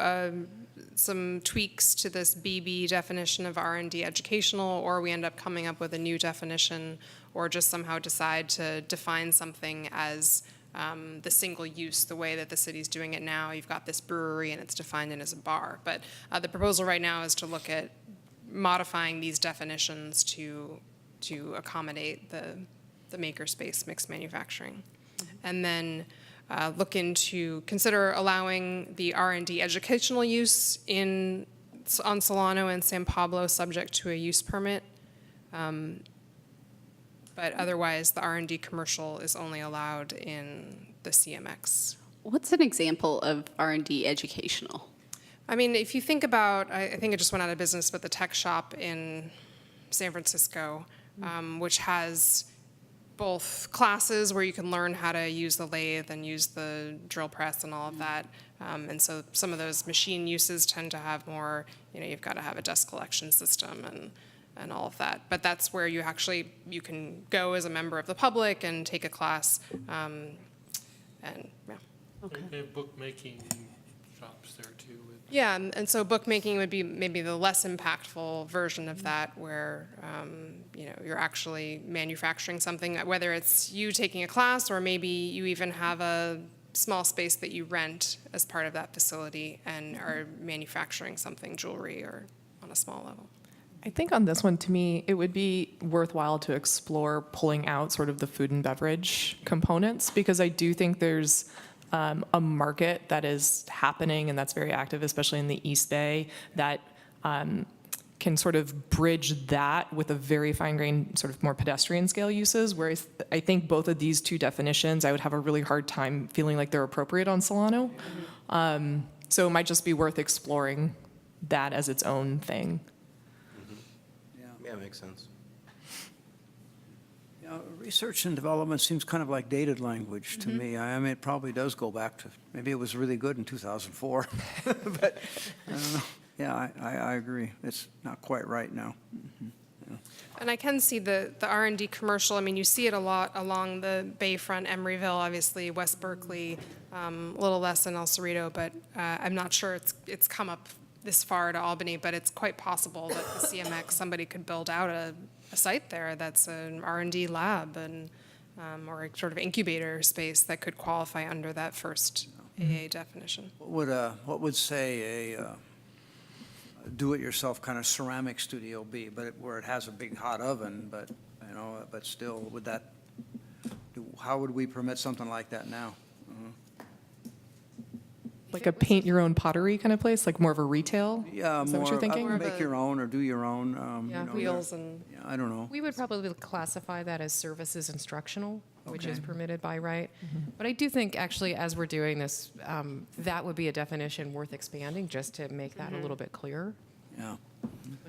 some tweaks to this BB definition of R&D educational, or we end up coming up with a new definition, or just somehow decide to define something as the single use, the way that the city's doing it now. You've got this brewery and it's defined in as a bar. But the proposal right now is to look at modifying these definitions to accommodate the makerspace mixed manufacturing. And then look into, consider allowing the R&D educational use on Solano and San Pablo subject to a use permit. But otherwise, the R&D commercial is only allowed in the CMX. What's an example of R&D educational? I mean, if you think about, I think it just went out of business, but the tech shop in San Francisco, which has both classes where you can learn how to use the lathe and use the drill press and all of that. And so some of those machine uses tend to have more, you've got to have a dust collection system and all of that. But that's where you can go as a member of the public and take a class. They have bookmaking shops there too. Yeah, and so bookmaking would be maybe the less impactful version of that, where you're actually manufacturing something, whether it's you taking a class or maybe you even have a small space that you rent as part of that facility and are manufacturing something, jewelry, or on a small level. I think on this one, to me, it would be worthwhile to explore pulling out sort of the food and beverage components, because I do think there's a market that is happening and that's very active, especially in the East Bay, that can sort of bridge that with a very fine-grained, sort of more pedestrian scale uses, whereas I think both of these two definitions, I would have a really hard time feeling like they're appropriate on Solano. So it might just be worth exploring that as its own thing. Yeah, makes sense. Research and development seems kind of like dated language to me. I mean, it probably does go back to, maybe it was really good in 2004, but I don't know. Yeah, I agree. It's not quite right now. And I can see the R&D commercial. I mean, you see it a lot along the Bayfront, Emeryville, obviously, West Berkeley, a little less in El Cerrito, but I'm not sure it's come up this far to Albany, but it's quite possible that the CMX, somebody could build out a site there that's an R&D lab and or a sort of incubator space that could qualify under that first AA definition. What would say a do-it-yourself kind of ceramic studio be, but where it has a big hot oven, but but still, how would we permit something like that now? Like a paint your own pottery kind of place, like more of a retail? Yeah, Is that what you're thinking? Make your own or do your own. Wheels and. Yeah, I don't know. We would probably classify that as services instructional, which is permitted by right. But I do think, actually, as we're doing this, that would be a definition worth expanding, just to make that a little bit clearer. Yeah.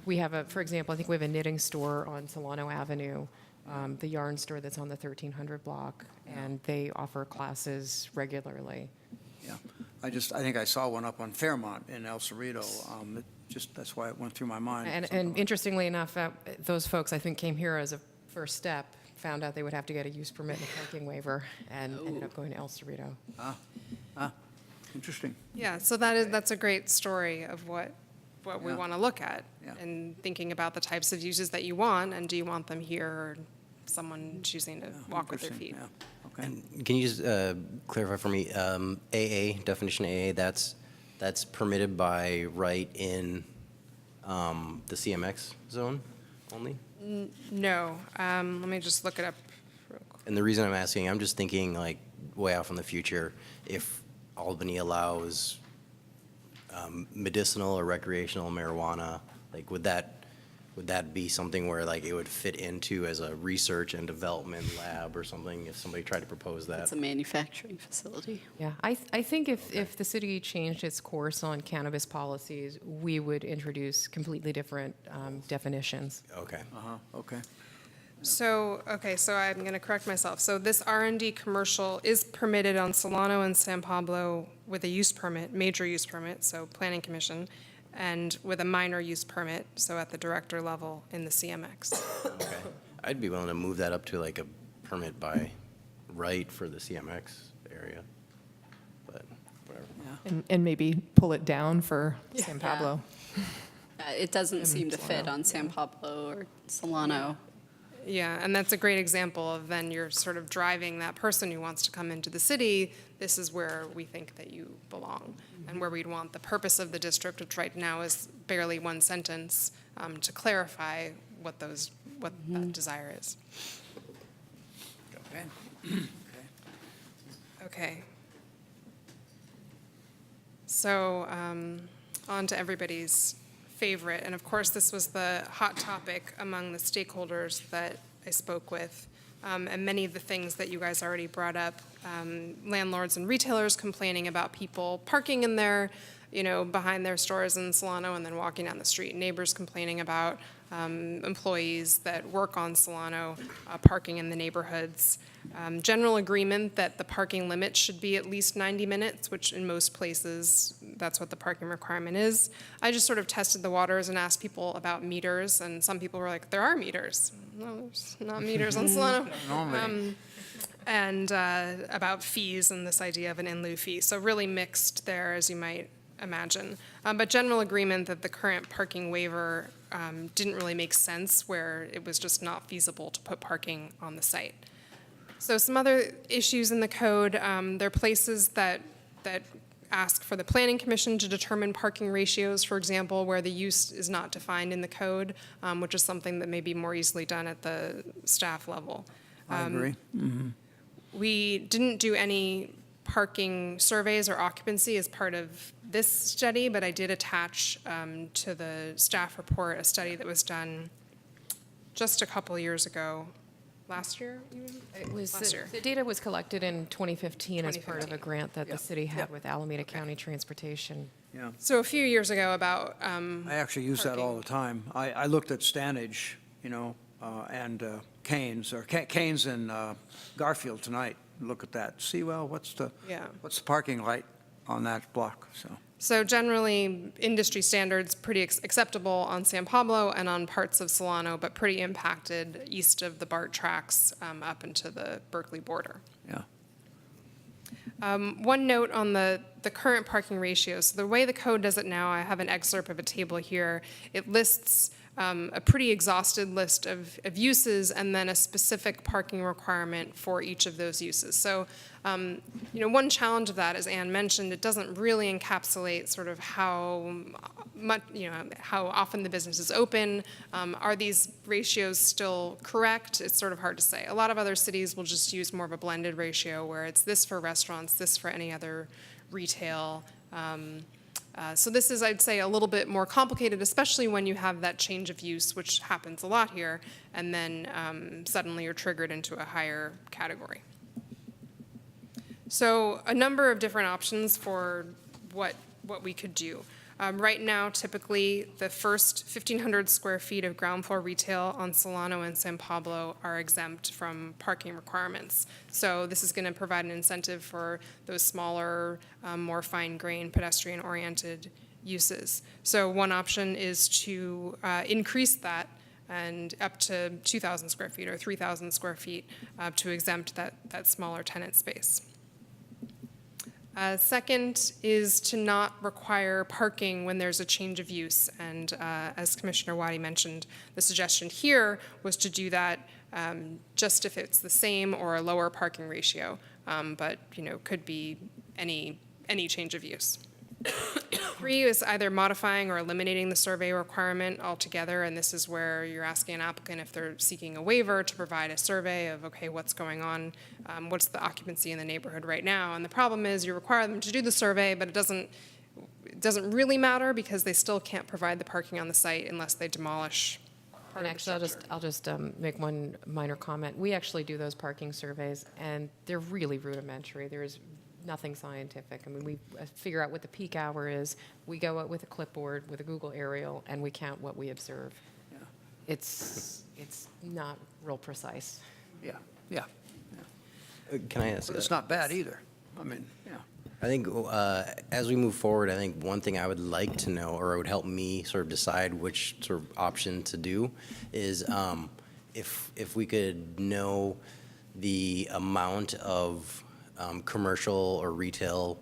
We have for example, I think we have a knitting store on Solano Avenue, the yarn store that's on the 1300 block, and they offer classes regularly. Yeah, I think I saw one up on Fairmont in El Cerrito. That's why it went through my mind. And interestingly enough, those folks, I think, came here as a first step, found out they would have to get a use permit and a parking waiver, and ended up going to El Cerrito. Interesting. Yeah, so that's a great story of what we want to look at, Yeah. and thinking about the types of uses that you want, and do you want them here, or someone choosing to walk with their feet. Yeah. Okay. And can you just clarify for me, AA, definition AA, that's permitted by right in the CMX zone only? No, let me just look it up real quick. And the reason I'm asking, I'm just thinking like way off in the future, if Albany allows medicinal or recreational marijuana, like would that be something where like it would fit into as a research and development lab or something if somebody tried to propose that? It's a manufacturing facility. Yeah, I think if the city changed its course on cannabis policies, we would introduce completely different definitions. Okay. Okay. So I'm going to correct myself. So this R&D commercial is permitted on Solano and San Pablo with a use permit, major use permit, so Planning Commission, and with a minor use permit, so at the director level in the CMX. Okay. I'd be willing to move that up to like a permit by right for the CMX area, but whatever. And maybe pull it down for San Pablo. It doesn't seem to fit on San Pablo or Solano. Yeah, and that's a great example of then you're sort of driving that person who wants to come into the city. This is where we think that you belong and where we'd want the purpose of the district, which right now is barely one sentence, to clarify what that desire is. Okay. So on to everybody's favorite, and of course this was the hot topic among the stakeholders that I spoke with, and many of the things that you guys already brought up, landlords and retailers complaining about people parking in their, behind their stores in Solano and then walking down the street, neighbors complaining about employees that work on Solano parking in the neighborhoods. General agreement that the parking limit should be at least 90 minutes, which in most places, that's what the parking requirement is. I just sort of tested the waters and asked people about meters, and some people were like, there are meters. No, there's not meters on Solano. And about fees and this idea of an in lieu fee. So really mixed there, as you might imagine. But general agreement that the current parking waiver didn't really make sense, where it was just not feasible to put parking on the site. So some other issues in the code, there are places that ask for the Planning Commission to determine parking ratios, for example, where the use is not defined in the code, which is something that may be more easily done at the staff level. I agree. Mm-hmm. We didn't do any parking surveys or occupancy as part of this study, but I did attach to the staff report a study that was done just a couple years ago. Last year? It was, last year. the data was collected in 2015 as part of a grant that the city had with Alameda County Transportation. Yeah. So a few years ago about I actually use that all the time. I looked at Stanage, and Canes, or Canes and Garfield tonight. Look at that. See, well, what's the parking light on that block? So generally, industry standards pretty acceptable on San Pablo and on parts of Solano, but pretty impacted east of the BART tracks up into the Berkeley border. Yeah. One note on the current parking ratios. So the way the code does it now, I have an excerpt of a table here. It lists a pretty exhausted list of uses and then a specific parking requirement for each of those uses. So, one challenge of that, as Anne mentioned, it doesn't really encapsulate sort of how much, how often the business is open. Are these ratios still correct? It's sort of hard to say. A lot of other cities will just use more of a blended ratio where it's this for restaurants, this for any other retail. So this is, I'd say, a little bit more complicated, especially when you have that change of use, which happens a lot here, and then suddenly you're triggered into a higher category. So a number of different options for what we could do. Right now, typically, the first 1,500 square feet of ground floor retail on Solano and San Pablo are exempt from parking requirements. So this is going to provide an incentive for those smaller, more fine-grained, pedestrian-oriented uses. So one option is to increase that and up to 2,000 square feet or 3,000 square feet to exempt that smaller tenant space. Second is to not require parking when there's a change of use. And as Commissioner Waddy mentioned, the suggestion here was to do that just if it's the same or a lower parking ratio, but could be any change of use. 3 is either modifying or eliminating the survey requirement altogether, and this is where you're asking an applicant if they're seeking a waiver to provide a survey of, okay, what's going on, what's the occupancy in the neighborhood right now, and the problem is you require them to do the survey, but it doesn't really matter because they still can't provide the parking on the site unless they demolish part And of the actually, structure. I'll just make one minor comment. We actually do those parking surveys, and they're really rudimentary. There is nothing scientific. I mean, we figure out what the peak hour is. We go out with a clipboard, with a Google aerial, and we count what we observe. It's not real precise. Yeah, yeah. Can I ask? But it's not bad either. I mean, yeah. I think as we move forward, I think one thing I would like to know, or it would help me sort of decide which sort of option to do, is if we could know the amount of commercial or retail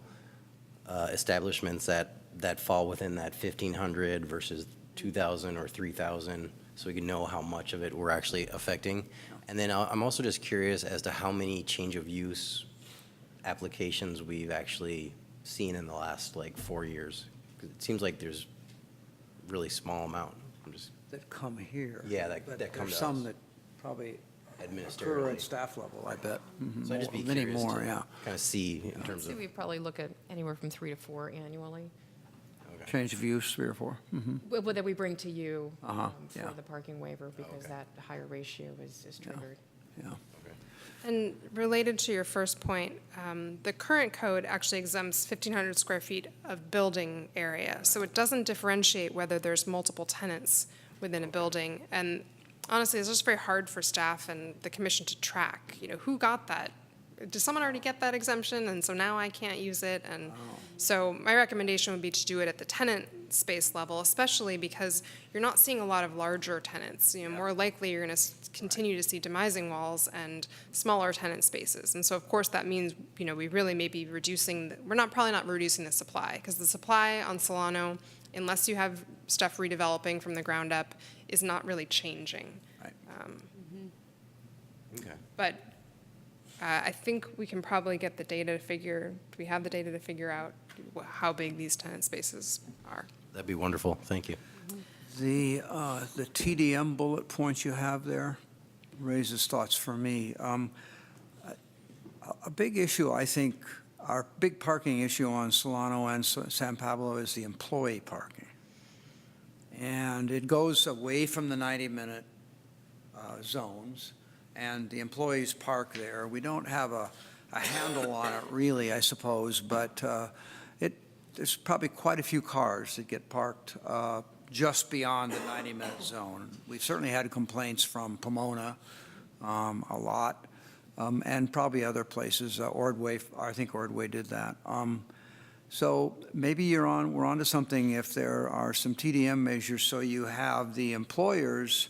establishments that fall within that 1,500 versus 2,000 or 3,000, so we can know how much of it we're actually affecting. And then I'm also just curious as to how many change of use applications we've actually seen in the last like 4 years. 'Cause it seems like there's really small amount. I'm just That come here. Yeah, that come There's to some us. that probably occur Administratively. at staff level, I bet. So I'd just be Many curious more, to yeah. kind of see in terms So of we probably look at anywhere from 3 to 4 annually. Change of use, 3 or 4. Well, that we bring to you for yeah. the parking waiver, because that higher ratio is triggered. Yeah. And related to your first point, the current code actually exempts 1,500 square feet of building area. So it doesn't differentiate whether there's multiple tenants within a building. And honestly, it's just very hard for staff and the commission to track, who got that? Did someone already get that exemption? And so now I can't use it. And so my recommendation would be to do it at the tenant space level, especially because you're not seeing a lot of larger tenants. More likely you're going to continue to see demising walls and smaller tenant spaces. And so of course that means, we really may be reducing, probably not reducing the supply, because the supply on Solano, unless you have stuff redeveloping from the ground up, is not really changing. Right. Okay. But I think we can probably get the data to figure, we have the data to figure out how big these tenant spaces are. That'd be wonderful. Thank you. The TDM bullet points you have there raises thoughts for me. A big issue, I think, our big parking issue on Solano and San Pablo is the employee parking. And it goes away from the 90-minute zones, and the employees park there. We don't have a handle on it really, I suppose, but there's probably quite a few cars that get parked just beyond the 90-minute zone. We've certainly had complaints from Pomona a lot, and probably other places. Ordway, I think Ordway did that. So maybe we're onto something if there are some TDM measures, so you have the employers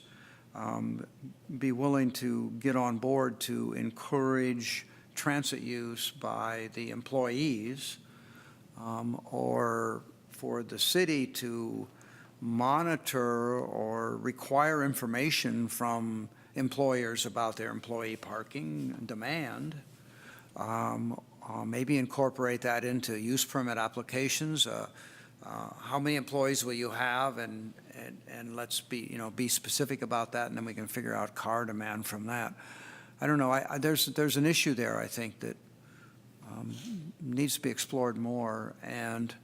be willing to get on board to encourage transit use by the employees, or for the city to monitor or require information from employers about their employee parking demand. Maybe incorporate that into use permit applications. How many employees will you have, and let's be specific about that, and then we can figure out car demand from that. I don't know. There's an issue there, I think, that needs to be explored more, and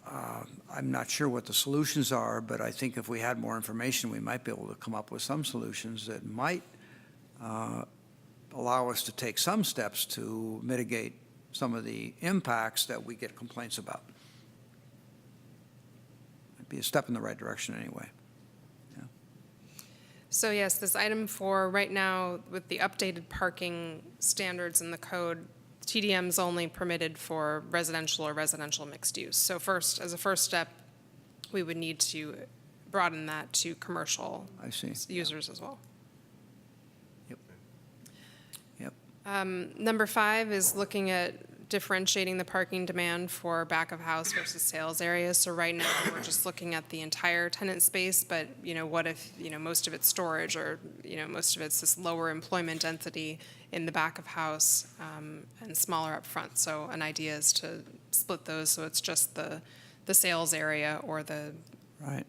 I'm not sure what the solutions are, but I think if we had more information, we might be able to come up with some solutions that might allow us to take some steps to mitigate some of the impacts that we get complaints about. It'd be a step in the right direction anyway. So yes, this item 4, right now, with the updated parking standards in the code, TDM is only permitted for residential or residential mixed use. So first, as a first step, we would need to broaden that to commercial users as well. Yep. Number 5 is looking at differentiating the parking demand for back of house versus sales areas. So right now, we're just looking at the entire tenant space, but what if most of it's storage, or most of it's this lower employment density in the back of house, and smaller up front. So an idea is to split those, so it's just the sales area or the, Right.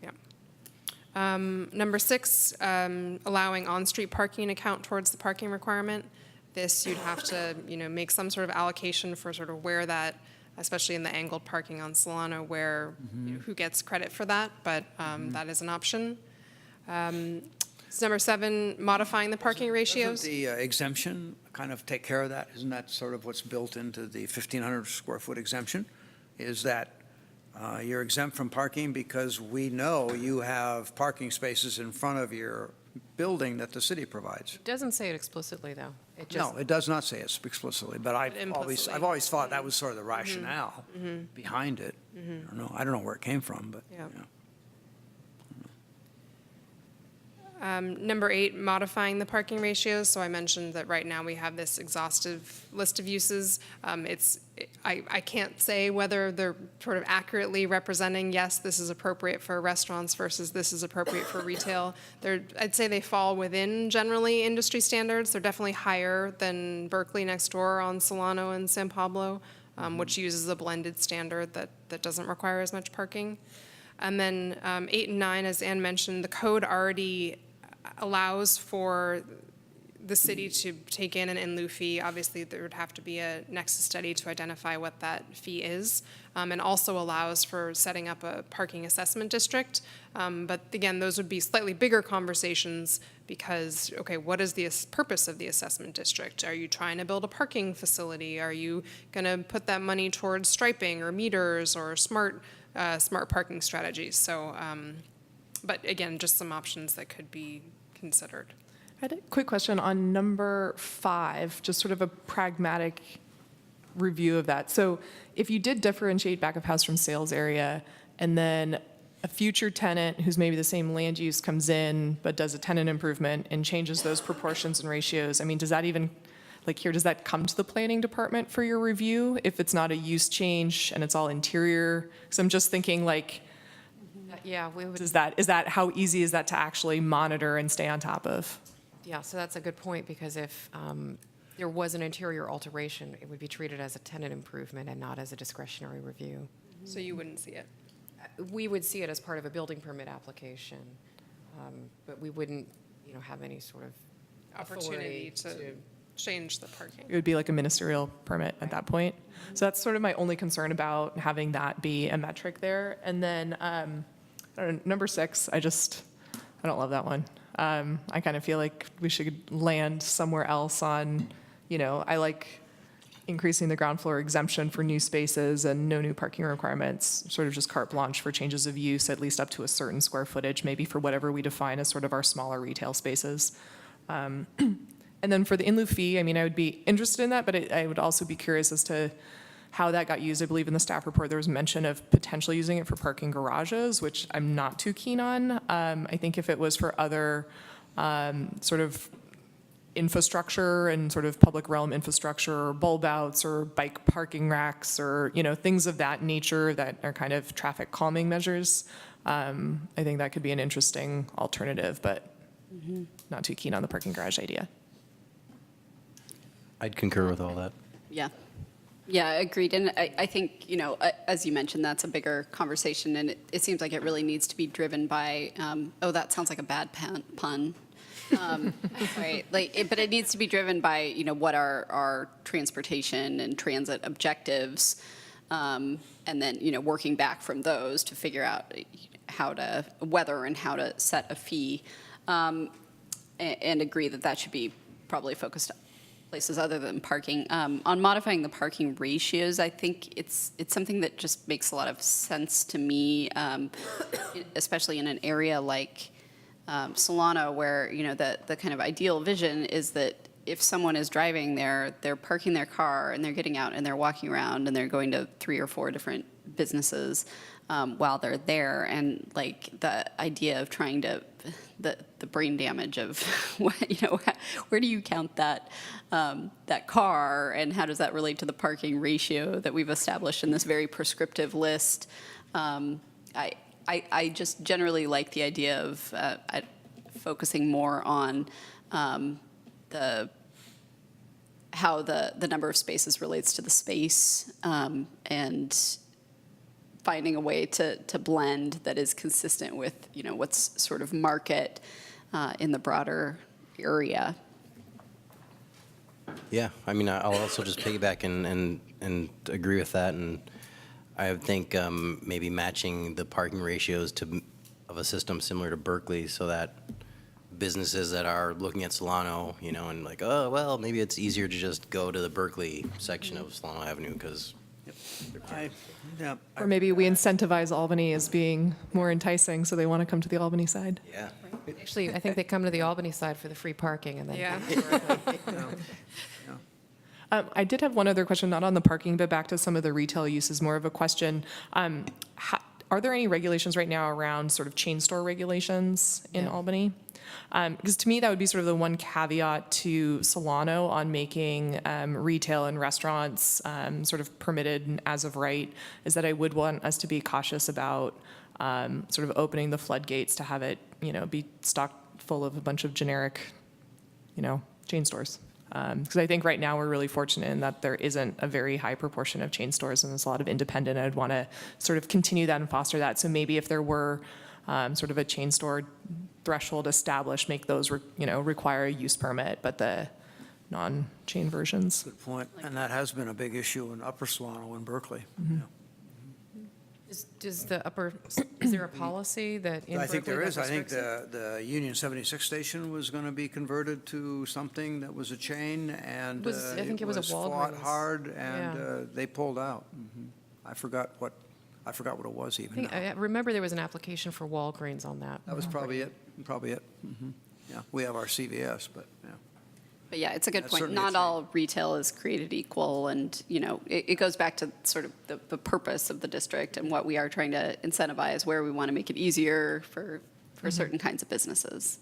yeah. Number 6, allowing on-street parking to count towards the parking requirement. This, you'd have to, make some sort of allocation for sort of where that, especially in the angled parking on Solano, where, who gets credit for that, but that is an option. Number 7, modifying the parking ratios. Doesn't the exemption kind of take care of that? Isn't that sort of what's built into the 1,500 square foot exemption? Is that you're exempt from parking because we know you have parking spaces in front of your building that the city provides? It doesn't say it explicitly, though. It No, just, it does not say it explicitly, but I've always thought that was sort of the rationale behind it. I don't know where it came from, but. Yeah. Number 8, modifying the parking ratios. So I mentioned that right now we have this exhaustive list of uses. I can't say whether they're sort of accurately representing, yes, this is appropriate for restaurants versus this is appropriate for retail. I'd say they fall within generally industry standards. They're definitely higher than Berkeley next door on Solano and San Pablo, which uses a blended standard that doesn't require as much parking. And then 8 and 9, as Ann mentioned, the code already allows for the city to take in an in-lieu fee. Obviously, there would have to be a nexus study to identify what that fee is, and also allows for setting up a parking assessment district. But again, those would be slightly bigger conversations because, okay, what is the purpose of the assessment district? Are you trying to build a parking facility? Are you going to put that money towards striping or meters or smart parking strategies? So, but again, just some options that could be considered. I had a quick question on number 5, just sort of a pragmatic review of that. So if you did differentiate back of house from sales area, and then a future tenant who's maybe the same land use comes in but does a tenant improvement and changes those proportions and ratios, I mean, does that even, like here, does that come to the planning department for your review if it's not a use change and it's all interior? So I'm just thinking like, yeah, we would. is that how easy is that to actually monitor and stay on top of? Yeah, so that's a good point, because if there was an interior alteration, it would be treated as a tenant improvement and not as a discretionary review. So you wouldn't see it? We would see it as part of a building permit application, but we wouldn't, have any sort of Opportunity to change the parking. It would be like a ministerial permit at that point. So that's sort of my only concern about having that be a metric there. And then I don't know, number 6, I don't love that one. I kind of feel like we should land somewhere else on, I like increasing the ground floor exemption for new spaces and no new parking requirements, sort of just carte blanche for changes of use, at least up to a certain square footage, maybe for whatever we define as sort of our smaller retail spaces. And then for the in-lieu fee, I mean, I would be interested in that, but I would also be curious as to how that got used. I believe in the staff report, there was mention of potentially using it for parking garages, which I'm not too keen on. I think if it was for other sort of infrastructure and sort of public realm infrastructure, or bulb outs or bike parking racks or, things of that nature that are kind of traffic calming measures, I think that could be an interesting alternative, but not too keen on the parking garage idea. I'd concur with all that. Yeah. Yeah, agreed. And I think, as you mentioned, that's a bigger conversation, and it seems like it really needs to be driven by, that sounds like a bad pun. Right. But it needs to be driven by, what are our transportation and transit objectives, and then, working back from those to figure out whether and how to set a fee, and agree that should be probably focused on places other than parking. On modifying the parking ratios, I think it's something that just makes a lot of sense to me, especially in an area like Solano, where the kind of ideal vision is that if someone is driving there, they're parking their car and they're getting out and they're walking around and they're going to 3 or 4 different businesses while they're there, and like the idea of trying to the brain damage of where do you count that car, and how does that relate to the parking ratio that we've established in this very prescriptive list? I just generally like the idea of focusing more on how the number of spaces relates to the space, and finding a way to blend that is consistent with, what's sort of market in the broader area. Yeah, I mean, I'll also just piggyback and agree with that, and I think maybe matching the parking ratios of a system similar to Berkeley, so that businesses that are looking at Solano, and like, oh, well, maybe it's easier to just go to the Berkeley section of Solano Avenue because. Or maybe we incentivize Albany as being more enticing, so they want to come to the Albany side. Yeah. Actually, I think they come to the Albany side for the free parking and then. Yeah. I did have one other question, not on the parking, but back to some of the retail uses, more of a question. Are there any regulations right now around sort of chain store regulations in Albany? Because to me, that would be sort of the one caveat to Solano on making retail and restaurants sort of permitted and as of right, is that I would want us to be cautious about sort of opening the floodgates to have it, be stocked full of a bunch of generic, chain stores. Because I think right now we're really fortunate in that there isn't a very high proportion of chain stores and there's a lot of independent. I'd want to sort of continue that and foster that. So maybe if there were sort of a chain store threshold established, make those require a use permit, but the non-chain versions. Good point. And that has been a big issue in Upper Solano and Berkeley. Mm-hmm. Yeah. Is there a policy that in I think Berkeley there that is. I think restricts it? the Union 76 station was going to be converted to something that was a chain, and I think it was a fought Walgreens. hard, and they pulled out. I forgot what it was even. I remember there was an application for Walgreens on that. That was probably it. Yeah, we have our CVS, but yeah. But yeah, it's a good That's point. certainly a Not change. all retail is created equal, and it goes back to sort of the purpose of the district and what we are trying to incentivize, where we want to make it easier for certain kinds of businesses.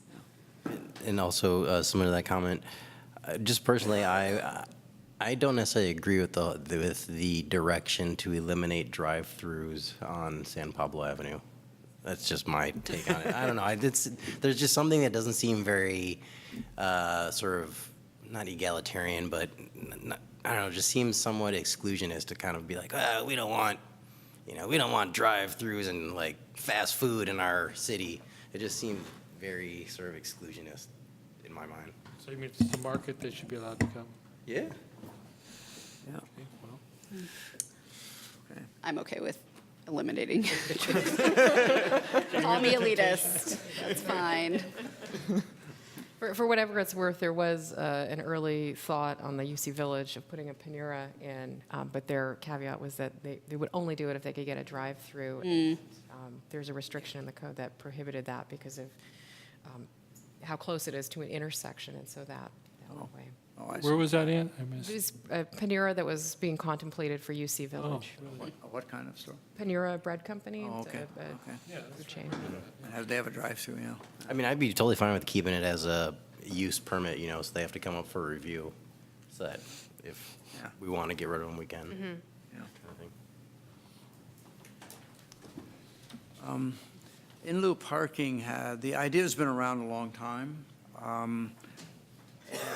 And also, similar to that comment, just personally, I don't necessarily agree with the direction to eliminate drive-throughs on San Pablo Avenue. That's just my take on it. I don't know. There's just something that doesn't seem very sort of not egalitarian, but I don't know. Just seems somewhat exclusionist to kind of be like, we don't want drive-throughs and like fast food in our city. It just seemed very sort of exclusionist in my mind. So you mean it's the market that should be allowed to come? Yeah. Yeah. Okay, well. I'm okay with eliminating. Call me elitist. That's fine. For whatever it's worth, there was an early thought on the UC Village of putting a Panera in, but their caveat was that they would only do it if they could get a drive-through. There's a restriction in the code that prohibited that because of how close it is to an intersection, and so that went away. Where was that in? I It missed. was a Panera that was being contemplated for UC Village. What kind of store? Panera Bread Company. Oh, It's okay. a chain. They have a drive-through, yeah. I mean, I'd be totally fine with keeping it as a use permit, so they have to come up for review, so that if we want to get rid of them, we can. Yeah. Kind of thing. In lieu parking the idea's been around a long time.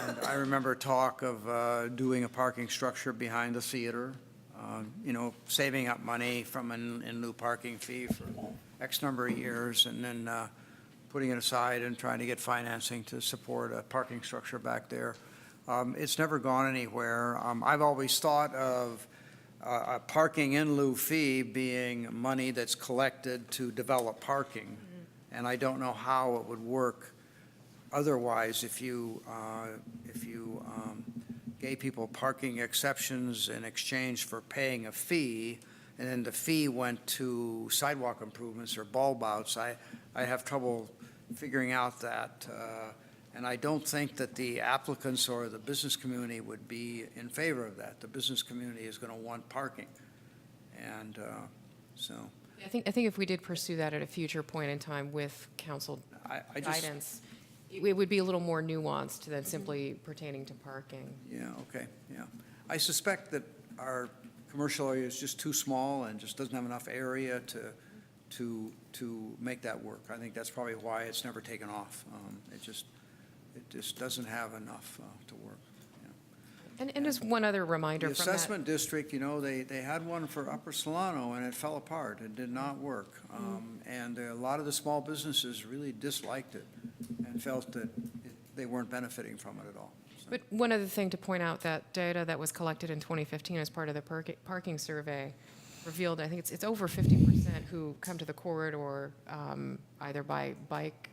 And I remember talk of doing a parking structure behind the theater, saving up money from an in lieu parking fee for X number of years, and then putting it aside and trying to get financing to support a parking structure back there. It's never gone anywhere. I've always thought of a parking in lieu fee being money that's collected to develop parking. And I don't know how it would work otherwise if you gave people parking exceptions in exchange for paying a fee, and then the fee went to sidewalk improvements or bulb outs. I have trouble figuring out that, and I don't think that the applicants or the business community would be in favor of that. The business community is going to want parking, and so. I think if we did pursue that at a future point in time with council guidance, it would be a little more nuanced than simply pertaining to parking. Yeah, okay, yeah. I suspect that our commercial area is just too small and just doesn't have enough area to make that work. I think that's probably why it's never taken off. It just doesn't have enough to work. Yeah. And just one other reminder The from that. assessment district, you know, they had one for Upper Solano, and it fell apart. It did not work. And a lot of the small businesses really disliked it and felt that they weren't benefiting from it at all. But one other thing to point out, that data that was collected in 2015 as part of the parking survey revealed, I think it's over 50% who come to the corridor either by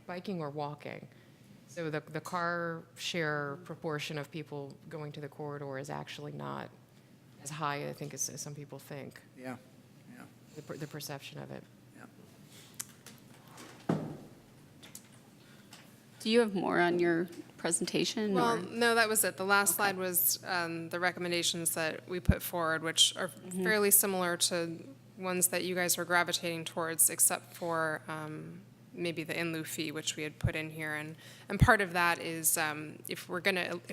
biking or walking. So the car share proportion of people going to the corridor is actually not as high, I think, as some people think. Yeah, The perception of it. Do you have more on your presentation? Well, or? no, that was it. The last slide was the recommendations that we put forward, which are fairly similar to ones that you guys were gravitating towards, except for maybe the in lieu fee, which we had put in here. And part of that is if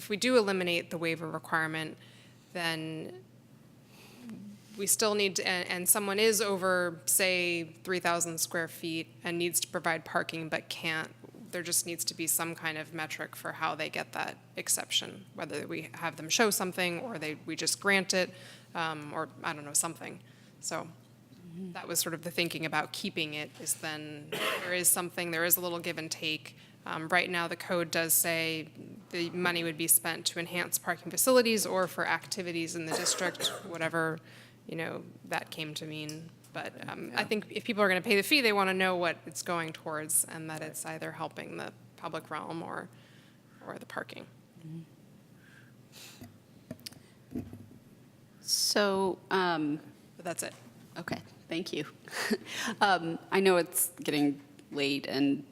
we do eliminate the waiver requirement, then we still need to, and someone is over, say, 3,000 square feet and needs to provide parking but can't, there just needs to be some kind of metric for how they get that exception, whether we have them show something or we just grant it, or I don't know, something. So that was sort of the thinking about keeping it, is then there is a little give and take. Right now, the code does say the money would be spent to enhance parking facilities or for activities in the district, whatever, that came to mean. But I think if people are going to pay the fee, they want to know what it's going towards and that it's either helping the public realm or the parking. So, but that's it. Okay, thank you. I know it's getting late, and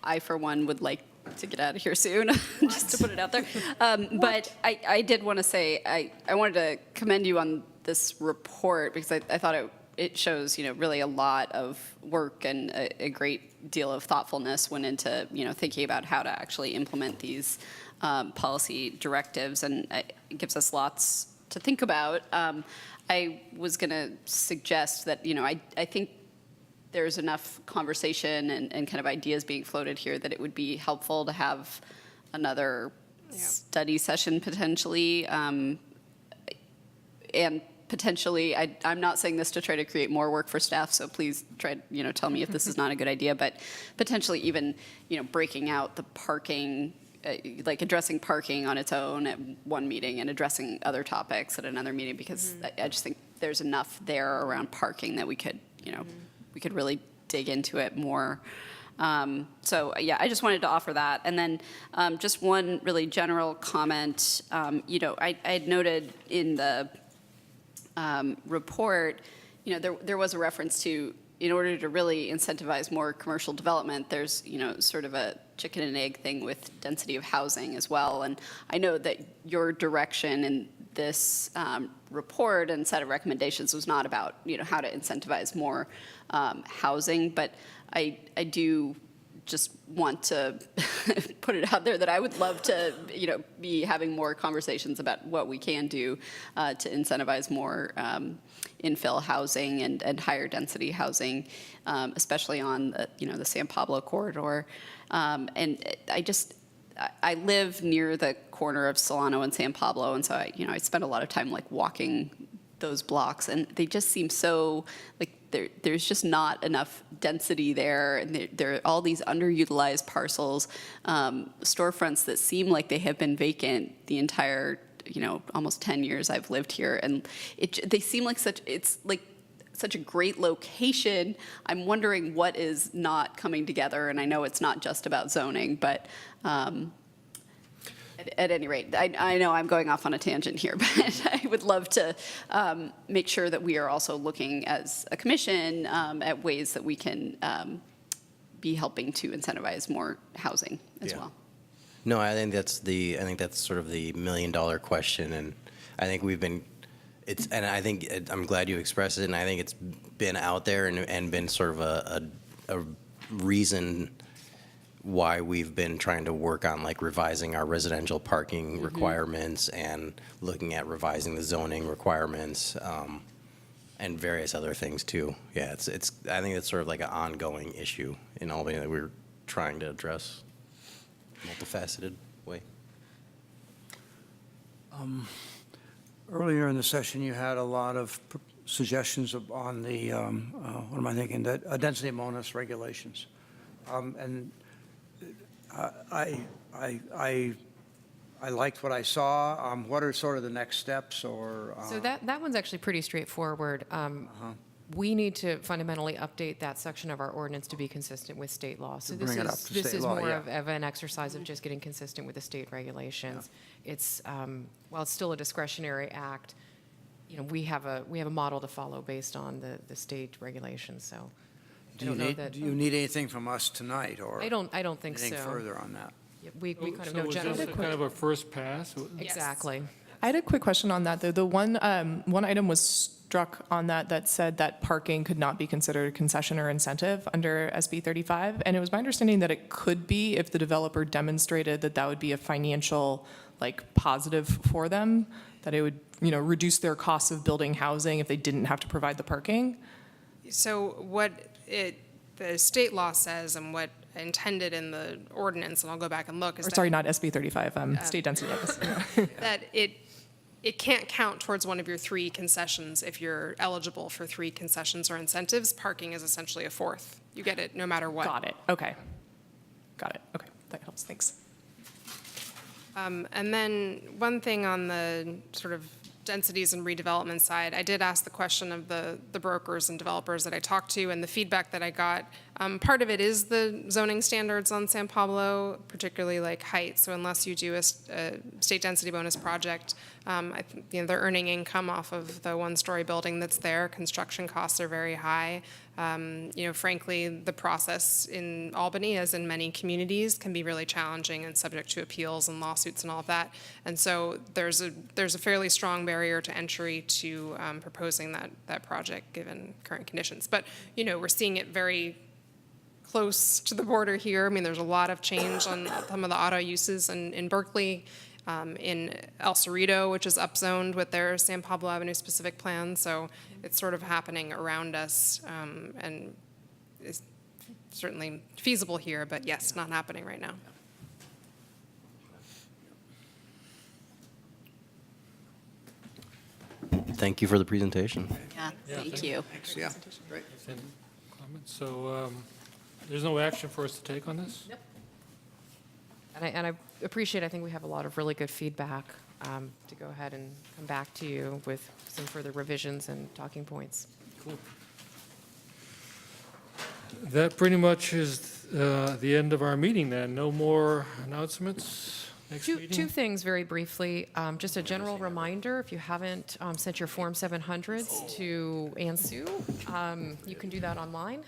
I, for one, would like to get out of here soon, just to put it out there. But I did want to say, I wanted to commend you on this report, because I thought it shows, really a lot of work and a great deal of thoughtfulness went into, thinking about how to actually implement these policy directives, and it gives us lots to think about. I was going to suggest that, I think there's enough conversation and kind of ideas being floated here that it would be helpful to have another study session potentially, and potentially, I'm not saying this to try to create more work for staff, so please try, tell me if this is not a good idea, but potentially even, breaking out the parking, like addressing parking on its own at one meeting and addressing other topics at another meeting, because I just think there's enough there around parking that we could, we could really dig into it more. So yeah, I just wanted to offer that. And then just one really general comment, I had noted in the report, there was a reference to, in order to really incentivize more commercial development, there's, sort of a chicken and egg thing with density of housing as well. And I know that your direction in this report and set of recommendations was not about, how to incentivize more housing, but I do just want to put it out there that I would love to, be having more conversations about what we can do to incentivize more infill housing and higher density housing, especially on the San Pablo corridor. And I live near the corner of Solano and San Pablo, and so I spend a lot of time walking those blocks, and they just seem so there's just not enough density there, and there are all these underutilized parcels, storefronts that seem like they have been vacant the entire, almost 10 years I've lived here, and they seem like such a great location. I'm wondering what is not coming together, and I know it's not just about zoning, but at any rate, I know I'm going off on a tangent here, but I would love to make sure that we are also looking as a commission at ways that we can be helping to incentivize more housing as well. No, I think that's sort of the $1 million question, and I think I'm glad you expressed it, and I think it's been out there and been sort of a reason why we've been trying to work on revising our residential parking requirements and looking at revising the zoning requirements and various other things too. Yeah, I think it's sort of like an ongoing issue in Albany that we're trying to address multifaceted way. Earlier in the session, you had a lot of suggestions on the, what am I thinking, the density bonus regulations. And I liked what I saw. What are sort of the next steps or? So that one's actually pretty straightforward. We need to fundamentally update that section of our ordinance to be consistent with state law. So this bring it up to this state is law, more yeah. of an exercise of just getting consistent with the state regulations. It's, while it's still a discretionary act, you know, we have a model to follow based on the state regulations, so. I don't know that- Do you need anything from us tonight or? I don't think so. Anything further on that? Yeah, We kind of So know was generally. this kind of a first pass? Exactly. I had a quick question on that, though. The one item was struck on that said that parking could not be considered a concession or incentive under SB 35. And it was my understanding that it could be if the developer demonstrated that that would be a financial, like, positive for them, that it would, you know, reduce their costs of building housing if they didn't have to provide the parking. So what the state law says and what intended in the ordinance, and I'll go back and look, is Or that sorry, not SB 35, state density laws. that it can't count towards one of your 3 concessions if you're eligible for 3 concessions or incentives. Parking is essentially a 4th. You get it no matter what. Got it. Okay. Got it. Okay. That helps. Thanks. And then one thing on the sort of densities and redevelopment side, I did ask the question of the brokers and developers that I talked to, and the feedback that I got, part of it is the zoning standards on San Pablo, particularly like height. So unless you do a state density bonus project, I think, you know, they're earning income off of the one-story building that's there. Construction costs are very high. You know, frankly, the process in Albany, as in many communities, can be really challenging and subject to appeals and lawsuits and all of that. And so there's a fairly strong barrier to entry to proposing that project given current conditions. But, you know, we're seeing it very close to the border here. I mean, there's a lot of change on some of the auto uses in Berkeley. In El Cerrito, which is upzoned with their San Pablo Avenue specific plan. So it's sort of happening around us and is certainly feasible here, but yes, not happening right now. Thank you for the presentation. Yeah, thank you. Thanks, yeah, great. Comments? So there's no action for us to take on this? Nope. And I appreciate, I think we have a lot of really good feedback to go ahead and come back to you with some further revisions and talking points. Cool. That pretty much is the end of our meeting then. No more announcements next Two meeting? things very briefly. Just a general reminder, if you haven't sent your Form 700s to Ann Sue, you can do that online.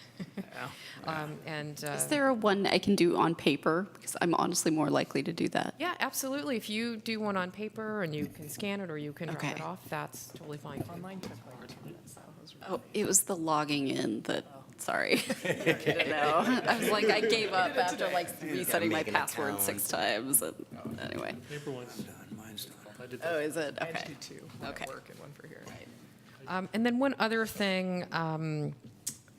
Is there one I can do on paper? Because I'm honestly more likely to do that. Yeah, absolutely. If you do one on paper and you can scan it or you can drop it off, that's totally fine. Online took like 2 minutes. Oh, it was the logging in that, sorry. I didn't know. I was like, I gave up after like resetting my password 6 times. And anyway. Paper ones. Mine's done. I did Oh, that. is it? Okay. I did 2. One Okay. at work and one for here. And then one other thing,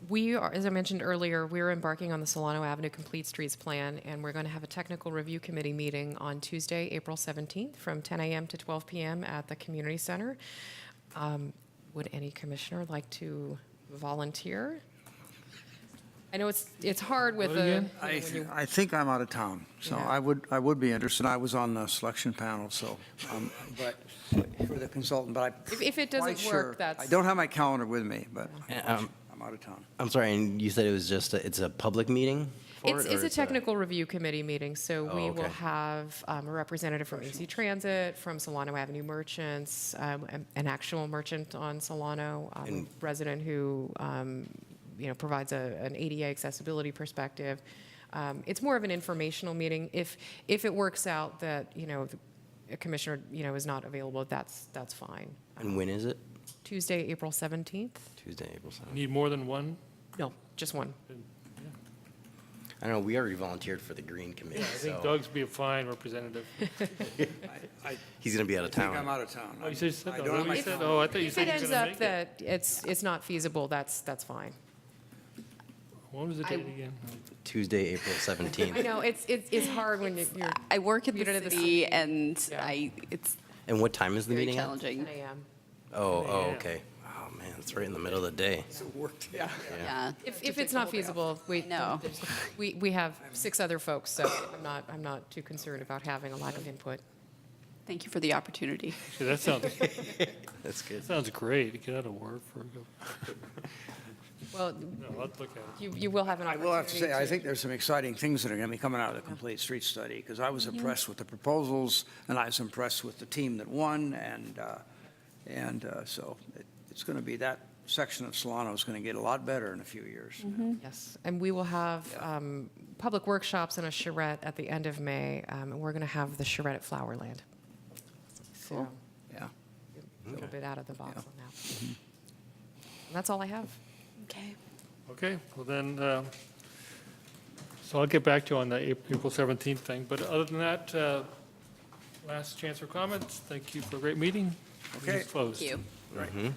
we are, as I mentioned earlier, we're embarking on the Solano Avenue Complete Streets Plan, and we're going to have a technical review committee meeting on Tuesday, April 17th, from 10 a.m. to 12 p.m. at the community center. Would any commissioner like to volunteer? I know it's hard with What the. again? I think I'm out of town, so Yeah. I would be interested. I was on the selection panel, so, but for the consultant, but If it doesn't quite work, sure. that's. I don't have my calendar with me, but Yeah, I'm out of town. I'm sorry, and you said it was just, it's a public meeting for it? It's or a technical review committee meeting, so Oh, we will okay. have a representative from AC Transit, from Solano Avenue Merchants, an actual merchant on Solano, a resident who, provides an ADA accessibility perspective. It's more of an informational meeting. If it works out that, a commissioner, is not available, that's fine. And when is it? Tuesday, April 17th? Tuesday, April 7th. Need more than one? No, just one. I don't know, we already volunteered for the Green Committee, I think so Doug's be a fine representative. he's going to be out of I think town. I'm out of town. Oh, you said, I don't have my you said, calendar. oh, I thought you If said it you were ends going to up make it. that it's not feasible, that's fine. What was the date again? Tuesday, April 17th. I know, it's hard when you're. I work at the commuted to city, and Yeah. it's And what time is the Very meeting at? challenging. 10 a.m. Oh, okay. Oh, man, it's right in the middle of the day. Yeah. If it's not feasible, we have 6 other folks, so I'm not too concerned about having a lack of input. Thank you for the opportunity. Actually, that sounds, That's good. that sounds great. Get out of work for, Well, no, let's look at it. you will have an I opportunity. will have to say, I think there's some exciting things that are going to be coming out of the complete street study, because I was impressed with the proposals, and I was impressed with the team that won, and so it's going to be, that section of Solano is going to get a lot better in a few years. Yes, and we will have public workshops and a charrette at the end of May, and we're going to have the charrette at Flowerland. So, Yeah. a little bit out of the box on that. And that's all I have. Okay. Okay, well then, so I'll get back to you on the April 17th thing, but other than that, last chance for comments. Thank you for a great meeting. Okay. Meeting's closed. Thank you. Right.